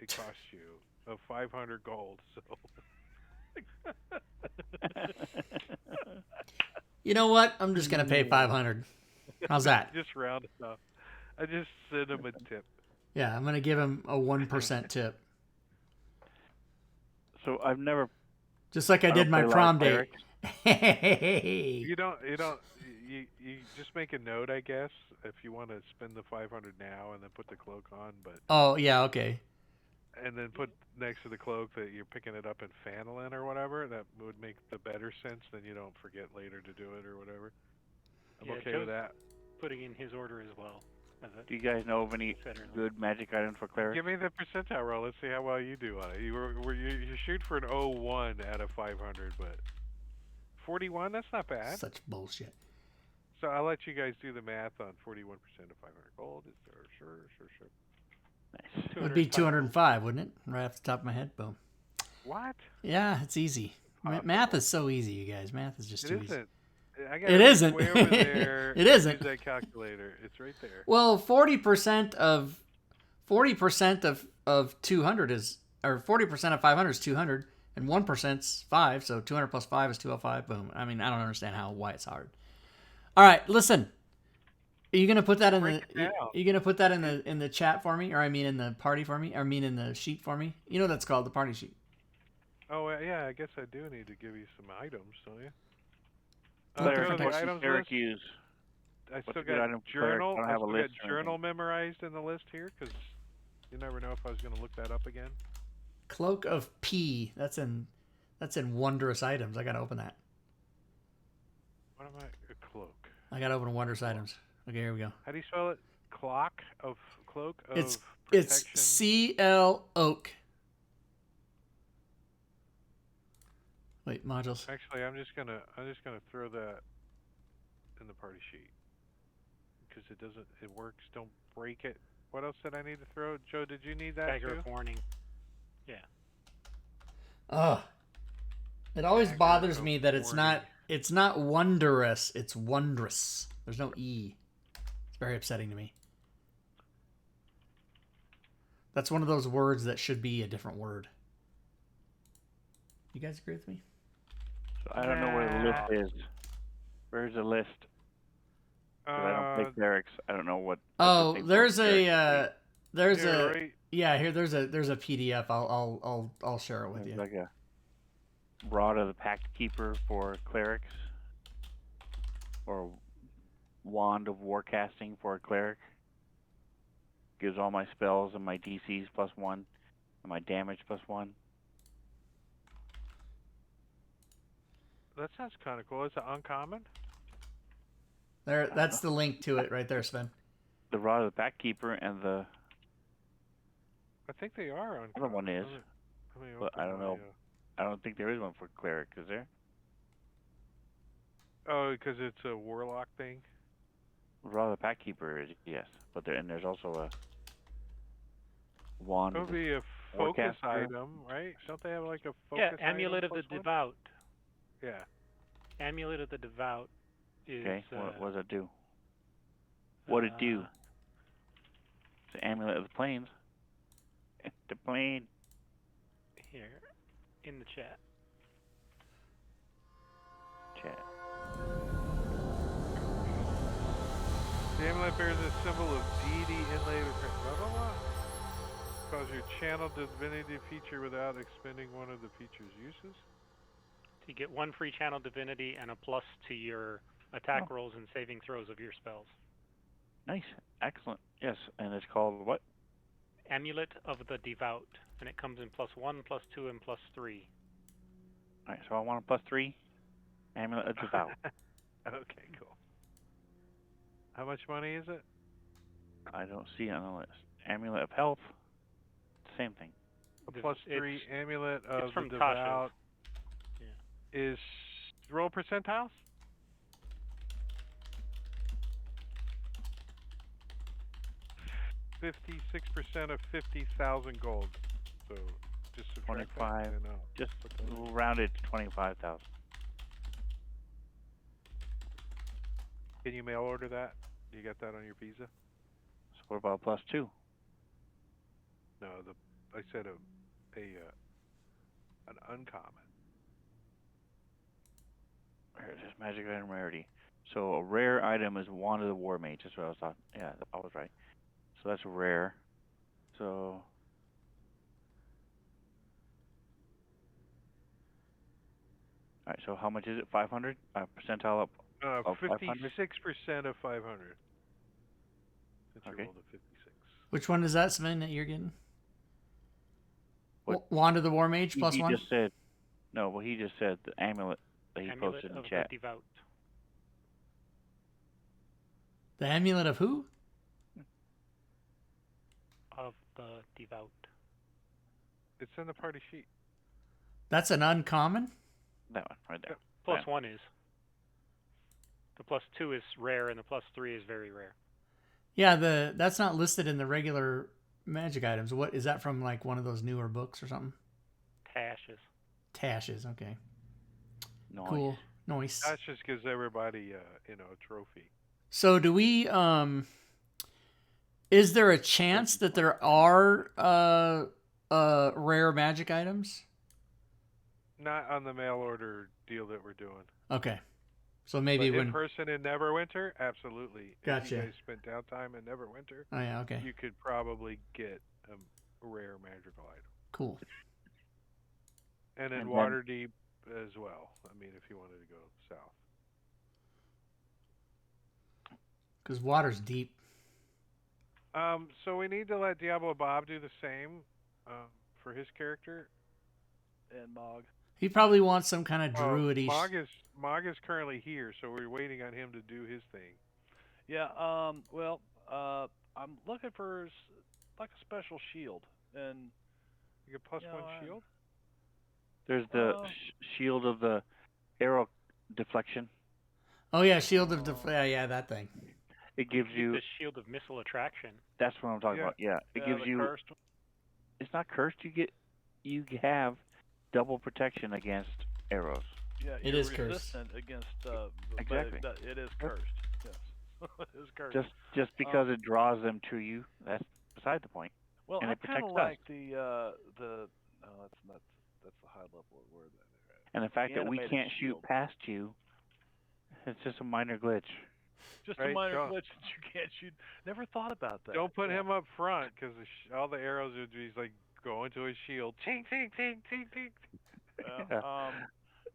it costs you of 500 gold. So. You know what? I'm just gonna pay 500. How's that? Just round it up. I just send him a tip. Yeah, I'm gonna give him a 1% tip, So I've never. just like I did don't my play a lot prom of date. clerics. Hey. You just make a note, I guess, if you want to spend the 500 now and then put the cloak on, Oh yeah, okay. and then put next to the cloak that you're picking it up in Fanelin or whatever. That would make the better sense. Then you don't forget later to do it or whatever. I'm Yeah, okay Joe's with that. Putting in his order as well. Do you guys know of any Veteran. good magic items for clerics? Give me the percentile roll. Let's see how well you do on it. You shoot for an 01 out of 500, but 41. That's not bad. Such bullshit. So I'll let you guys do the math on 41% of 500 gold. Sure. Nice. It would be 205, wouldn't it? Right off the top of my head. Boom. What? Yeah, it's easy. Math is so easy, you guys. Math is just It too easy. isn't. I got It isn't. way over there. It isn't. Use that calculator. It's right there. Well, 40% of 200 is, or 40% of 500 is 200, and 1%'s 5, so 200 plus 5 is 205. Boom. I mean, I don't understand why it's hard. All right, listen. Are you gonna put that in Break it down. you gonna put that in the chat for me, or I mean in the party for me, or I mean in the sheet for me? You know what that's called, the party sheet. Oh, yeah, I guess I do need to give you some items, don't you? Cleric, perfect. what's the items cleric list. use? I What's still a good got item for cleric? journal. I don't I have a still list got or journal anything. memorized in the list here, because you never know if I was going to look that up again. Cloak of P. That's in wondrous items. I gotta open that. What am I? A cloak. I gotta open wondrous items. Okay, here we go. How do you spell it? Cloak of It's protection. CL Oak. Wait, modules. Actually, I'm just gonna throw that in the party sheet because it works. Don't break it. What else did I need to throw? Joe, did you need that Dagger too? of warning. Yeah. Ugh. It always Dagger bothers of me that it's not wondrous. It's wondrous. There's no E. It's very upsetting to me. That's one of those words that should be a different word. You guys agree with me? So I don't know where the list is. Where's the list? 'Cause I don't play clerics. I don't know what. Oh, there's a there's Yeah, a right. yeah here there's a PDF. I'll share it with There's you. like a Rod of the Pact Keeper for clerics, or Wand of Warcasting for a cleric. Gives all my spells and my DCs +1, and my damage +1. That sounds kind of cool. Is it uncommon? That's the link to it right there, Sven. The Rod of the Pact Keeper and the I think they are uncommon. other one is, Let me but open I don't know. I don't think there is one for cleric, is there? Oh, because it's a warlock thing. Rod of the Pact Keeper is, yes, but there's also a Wand. It would be a focus item, right? Don't they have like a focus item? Yeah, Amulet of the +1? Devout. Yeah. Amulet of the Devout is. Okay, what does it do? What it do? It's the Amulet of the Plains. The plane. Here, in the chat. Chat. The amulet bears a symbol of deity inlaid with blah blah blah. Cause your channel divinity feature without expending one of the feature's uses. So you get 1 free channel divinity and a plus to your attack rolls and saving throws of your spells. Nice, excellent. Yes, and it's called what? Amulet of the Devout, and it comes in +1, +2, and +3. All right, so I want a +3. Amulet of Devout. Okay, cool. How much money is it? I don't see it on the list. Amulet of Health. Same thing. A +3 amulet of from the Devout. Yeah. Is roll percentiles? $56% of 50,000 gold. So just subtract 25. that and Just rounded to 25,000. Can you mail order that? You got that on your visa? So what about +2? No, I said an uncommon. There's just magic item rarity. So a rare item is Wand of the War Mage. That's what I was talking. Yeah, I was right. So that's rare. So all right. So how much is it? 500? Percentile up. 56% of 500. Since you Okay. rolled a 56. Which one is that, Sven, that you're getting? What? Wand of the War Mage +1? He just said. No, well, he just said the amulet that he Amulet posted in of chat. the Devout. The Amulet of who? Of the Devout. It's in the party sheet. That's an uncommon? That one right there. +1 is. The +2 is rare, and the +3 is very rare. Yeah, that's not listed in the regular magic items. What is that from? Like one of those newer books or something? Tashes. Tashes. Okay. Nice. Cool. Nice. That just gives everybody, a trophy. So do we? Is there a chance that there are rare magic items? Not on the mail order deal that we're doing. Okay. So maybe but when in person in Neverwinter, absolutely. Gotcha. If you guys spent downtime in Neverwinter, oh yeah, okay, you could probably get a rare magical item. cool. And in And then- Waterdeep as well. I mean, if you wanted to go south. Because water's deep. So we need to let Diablo Bob do the same for his character. And Mog. He probably wants some kind of druidish. Mog is currently here, so we're waiting on him to do his thing. Yeah. Well. I'm looking for like a special shield, and You get +1 shield. There's the shield of the arrow deflection. Oh yeah, shield of yeah, that thing. It gives you. The Shield of Missile Attraction. That's what I'm talking about. Yeah, it gives the you. cursed. It's not cursed. You have double protection against arrows. Yeah, It you're is cursed. resistant against. Exactly. But it is cursed. Yes, it is cursed. Just because it draws them to you, that's beside the point. Well, and I it kind of protects us. like the. No, that's the high level word. And the fact The that we animated can't shoot shield. past you, it's just a minor glitch. Just Right, a minor don't- glitch that you can't shoot. Never thought about that. Don't put Yeah. him up front because all the arrows are just like going to his shield. Ting, ting, ting, ting, ting. Yeah.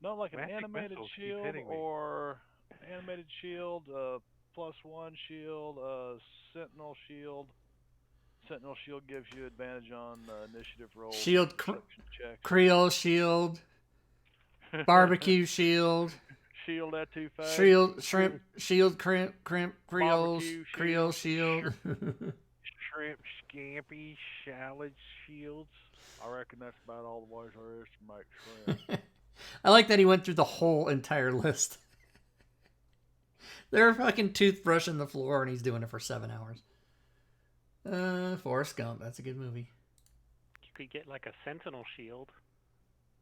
No, like an Magic animated missiles keep shield hitting me. or animated shield, +1 shield, sentinel shield. Sentinel shield gives you advantage on initiative rolls. Shield perception checks. Creole shield, barbecue shield, Shield at 2 face. shield shrimp shield crimp Creole Barbecue Creole shield. Shrimp, scampi, shallot shields. I reckon that's about all the ways there is to make shrimp. I like that he went through the whole entire list. They're fucking toothbrushing the floor, and he's doing it for 7 hours. Forrest Gump. That's a good movie. You could get like a sentinel shield.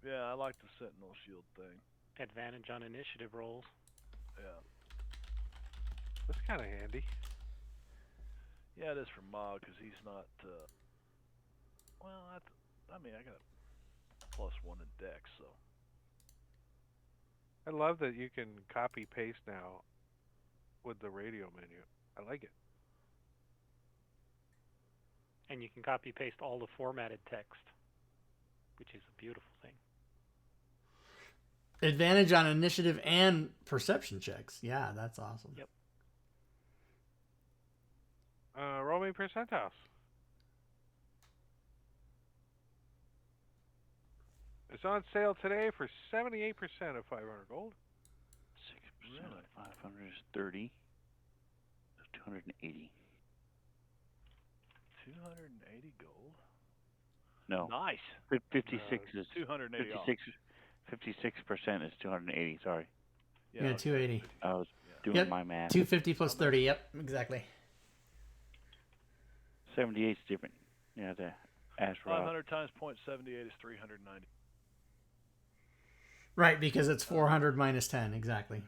Yeah, I like the sentinel shield thing. Advantage on initiative rolls. Yeah. That's kind of handy. Yeah, it is for Mog because he's not. Well, I mean, I got a +1 in Dex, so. I love that you can copy paste now with the radio menu. I like it. And you can copy paste all the formatted text, which is a beautiful thing. Advantage on initiative and perception checks. Yeah, that's awesome. Yep. Roll me percentiles. It's on sale today for 78% of 500 gold. 6% of 500 is 30. So 280. 280 gold. No. Nice. 56 is 280 off. 56% is 280. Sorry, Yeah, 280. I was doing Yep. my math. 250 plus 30. Yep, exactly. 78 is different. Yeah, the ask for 500 times 0.78 is 390. Right, because it's 400 minus 10. Exactly.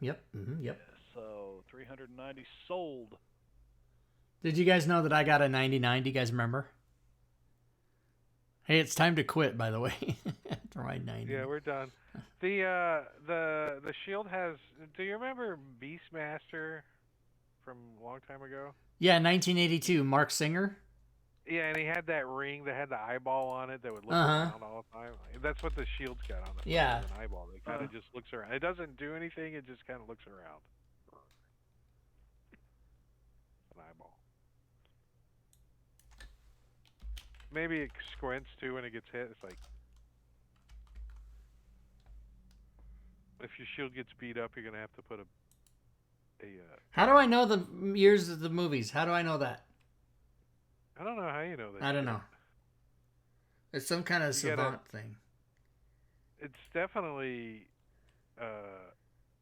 Yep. Yep. So 390 sold. Did you guys know that I got a 99? Do you guys remember? Hey, it's time to quit, by the way. After my 90. Yeah, we're done. The shield has. Do you remember Beastmaster from a long time ago? Yeah, 1982. Mark Singer. Yeah, and he had that ring that had the eyeball on it that would look Uh-huh. around all the time. That's what the shield's got on the front. Yeah. An eyeball that kind of just looks around. It doesn't do anything. It just kind of looks around. An eyeball. Maybe it squints too when it gets hit. It's like if your shield gets beat up, you're gonna have to put a How do I know the years of the movies? How do I know that? I don't know how you know that. I don't shit. know. It's some kind of You gotta- savant thing. It's definitely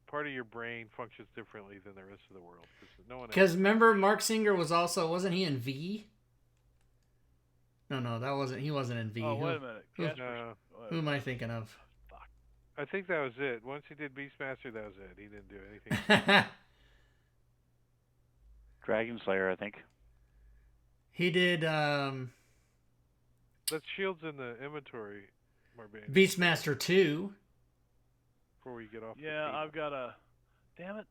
part of your brain functions differently than the rest of the world. No one. Because remember, Mark Singer was also, wasn't he in V? No, that wasn't. He wasn't in V. Oh, who, wait a minute. who- Casper's- who am I thinking of? I think that was it. Once he did Beastmaster, that was it. He didn't do anything. Dragon Slayer, I think. He did That shield's in the inventory, Marbane, Beastmaster 2. before we get off. Yeah, the table. I've got a. Damn it.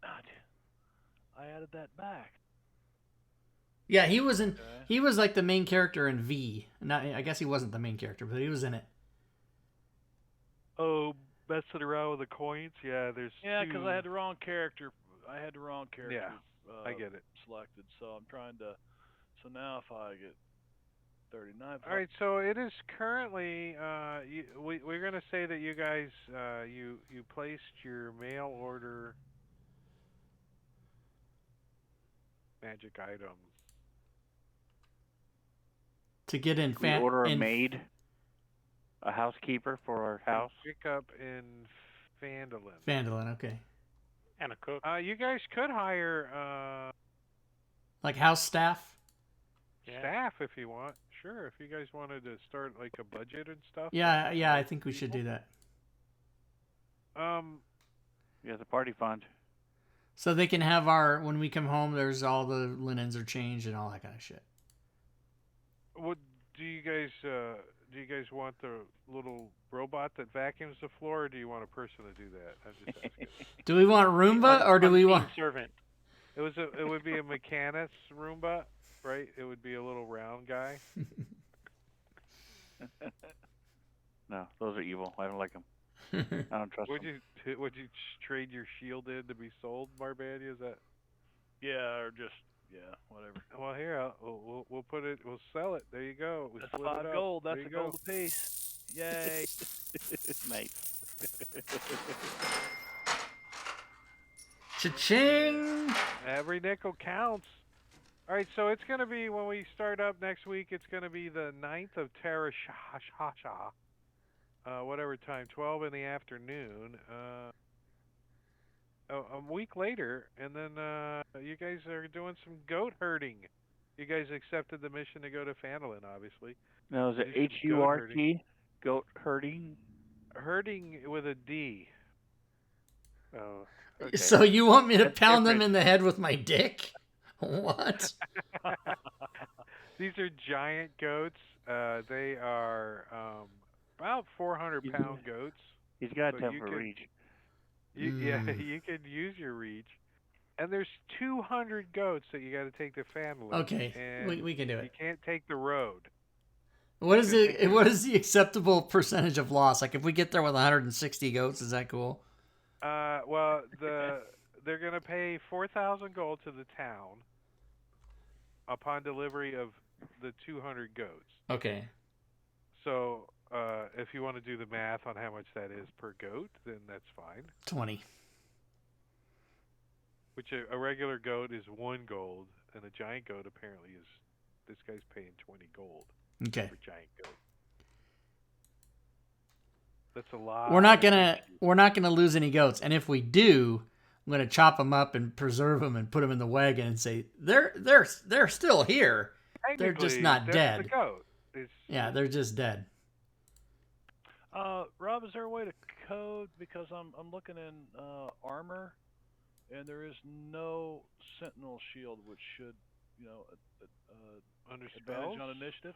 I added that back. Yeah, he was in. Okay. He was like the main character in V. Not, I guess he wasn't the main character, but he was in it. Oh, messing around with the coins. Yeah, there's. Yeah, because two. I had the wrong character. Yeah, I get it. Selected, so I'm trying to. So now if I get 39. All right, so it is currently. We're gonna say that you guys you placed your mail order magic items. To get in. We order a maid, a housekeeper for our house. Pick up in Phandalin. Phandalin, okay. And a cook. You guys could hire Like house staff. Yeah. staff if you want. Sure, if you guys wanted to start like a budget and stuff. Yeah, I think we should do that. Yeah, the party fund. So they can have when we come home, there's all the linens are changed and all that kind of shit. What do you guys Do you guys want the little robot that vacuums the floor, or do you want a person to do that? I'm just asking. Do we want Roomba or do we Unseen want? servant? It would be a Mechanis Roomba, right? It would be a little round guy. No, those are evil. I don't like them. I don't trust Would them. you trade your shield in to be sold, Marbania? Is that? Yeah, or just whatever. Well, here we'll put it. We'll sell it. There you go. We That's split it 5 up. gold. There That's you a gold go. apiece. Yay! Nice. Cha-ching! Every nickel counts. All right, so it's going to be, when we start up next week, it's going to be the 9th of Terashasha. Whatever time, 12 in the afternoon. A week later, and then you guys are doing some goat herding. You guys accepted the mission to go to Phandalin, obviously. Now, is it Do some goat HURT? Goat herding? Herding with a D. Oh, okay. So you want me to That's pound them different. in the head with my dick? What? These are giant goats. They are about 400-pound goats. He's got So to have you a can- reach. Yeah, you can use your reach. And there's 200 goats that you got to take to Phandalin. Okay, and we can do you it. can't take the road. What is the acceptable percentage of loss? Like if we get there with 160 goats, is that cool? Well, they're gonna pay 4,000 gold to the town upon delivery of the 200 goats. Okay. So, if you want to do the math on how much that is per goat, then that's fine. 20. Which a regular goat is 1 gold, and a giant goat apparently is. This guy's paying 20 gold Okay. for giant goat. That's a lot. We're not gonna lose any goats, and if we do, I'm gonna chop them up and preserve them and put them in the wagon and say they're still here. They're just Technically, not that's dead. The goat. Yeah, they're just dead. Rob, is there a way to code, because I'm looking in armor, and there is no sentinel shield, which should Under advantage spells? on initiative.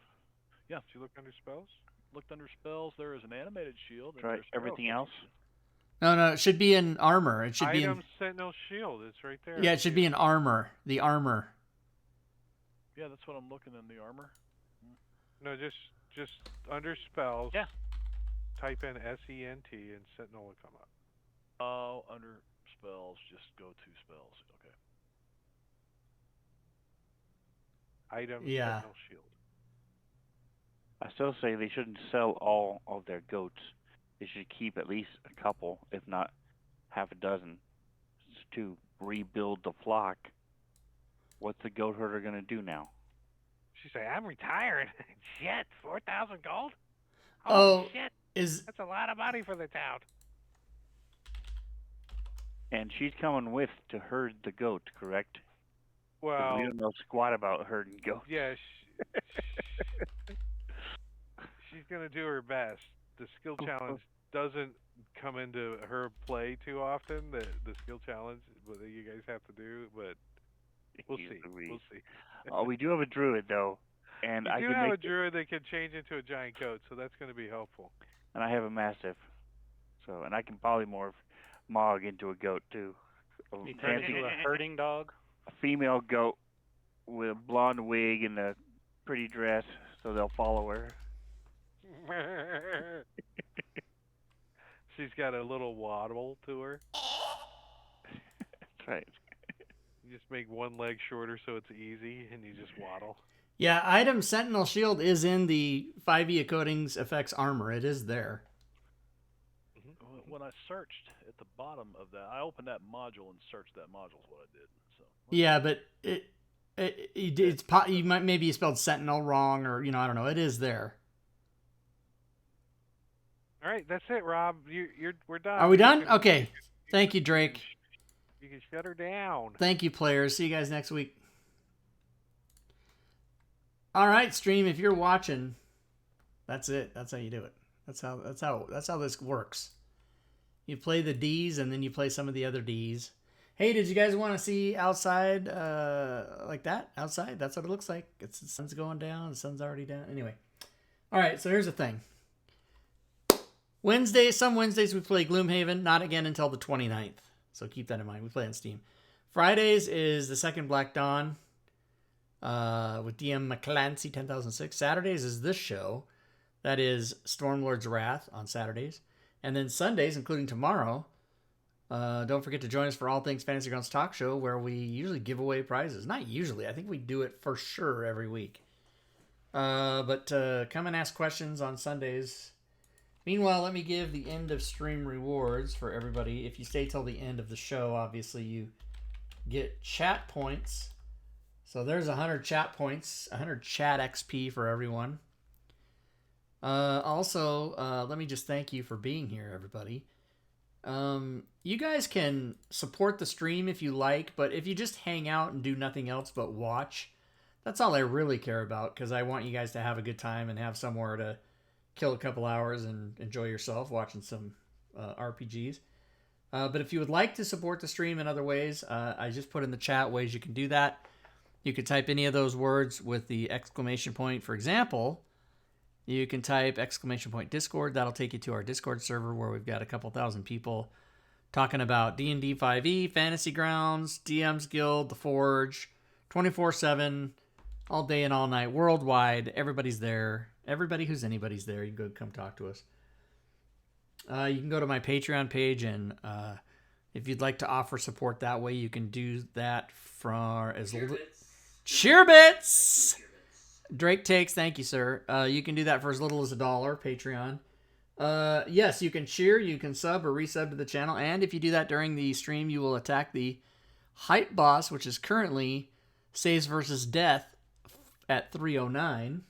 Yeah, Did you look under spells? looked under spells. There is an animated shield. And Try there's everything spell else. No, it should be in armor. It should be Item in. Sentinel Shield. It's right there. Yeah, it should be in armor. The armor. Yeah, that's what I'm looking in the armor. No, just under spells. Yeah. Type in SENT and Sentinel will come up. Oh, under spells, just go to spells. Okay. Item Yeah. Sentinel Shield. I still say they shouldn't sell all of their goats. They should keep at least a couple, if not half a dozen, to rebuild the flock. What's the goat herder going to do now? She say, I'm retired. Shit, 4,000 gold? Oh, Holy shit, is that's a lot of money for the town. And she's coming with to herd the goat, correct? 'Cause Well, we don't know squat about herding goats. yeah, she's going to do her best. The skill challenge doesn't come into her play too often, the skill challenge that you guys have to do, but we'll see. We'll see. Oh, we do have a druid though, and I You can do have a make druid that can change into a giant goat, so that's going to be helpful. and I have a mastiff, so and I can polymorph Mog into a goat too. You turn into a herding dog. A female goat with a blonde wig and a pretty dress, so they'll follow her. She's got a little waddle to her. That's right. You just make one leg shorter so it's easy, and you just waddle. yeah? Item Sentinel Shield is in the 5e Coatings Effects armor. It is there. When I searched at the bottom of that, I opened that module and searched that module. Is what I did. So. Yeah, but you might maybe you spelled Sentinel wrong, or I don't know. It is there. All right, that's it, Rob. We're done. Are we done? You can- Okay. Thank you, Drake. You can shut her down. Thank you, players. See you guys next week. All right, stream. If you're watching, that's it. That's how you do it. That's how this works. You play the D's and then you play some of the other D's. Hey, did you guys want to see outside like that? Outside, that's what it looks like. The sun's going down. The sun's already down. Anyway. All right, so here's the thing. Some Wednesdays we play Gloomhaven, not again until the 29th. So keep that in mind. We play on Steam. Fridays is the second Black Dawn with DM McClancy 10,006. Saturdays is this show. That is Stormlord's Wrath on Saturdays. And then Sundays, including tomorrow, don't forget to join us for All Things Fantasy Grounds Talk Show, where we usually give away prizes. Not usually. I think we do it for sure every week. But come and ask questions on Sundays. Meanwhile, let me give the end of stream rewards for everybody. If you stay till the end of the show, obviously you get chat points. So there's 100 chat points, 100 chat XP for everyone. Also, let me just thank you for being here, everybody. You guys can support the stream if you like, but if you just hang out and do nothing else but watch, that's all I really care about, because I want you guys to have a good time and have somewhere to kill a couple hours and enjoy yourself watching some RPGs. But if you would like to support the stream in other ways, I just put in the chat ways you can do that. You could type any of those words with the exclamation point. For example, you can type exclamation point Discord. That'll take you to our Discord server where we've got a couple thousand people talking about D&D 5e, Fantasy Grounds, DM's Guild, The Forge, 24/7, all day and all night, worldwide. Everybody's there. Everybody who's anybody's there. You can go come talk to us. You can go to my Patreon page, and if you'd like to offer support that way, you can do that for as little. Cheerbits! Drake Takes, thank you, sir. You can do that for as little as $1, Patreon. Yes, you can cheer, you can sub or resub to the channel, and if you do that during the stream, you will attack the hype boss, which is currently Saves versus Death at 309.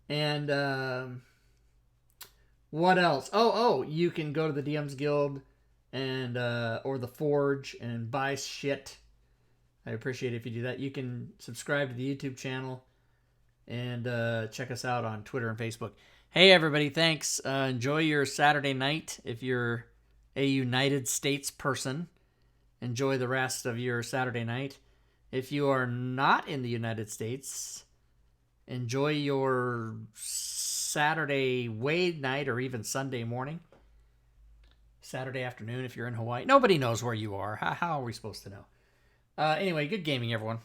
And what else? Oh, you can go to the DM's Guild and or the Forge and buy shit. I appreciate it if you do that. You can subscribe to the YouTube channel and check us out on Twitter and Facebook. Hey, everybody, thanks. Enjoy your Saturday night. If you're a United States person, enjoy the rest of your Saturday night. If you are not in the United States, enjoy your Saturday Wade night or even Sunday morning. Saturday afternoon if you're in Hawaii. Nobody knows where you are. How are we supposed to know? Anyway, good gaming, everyone.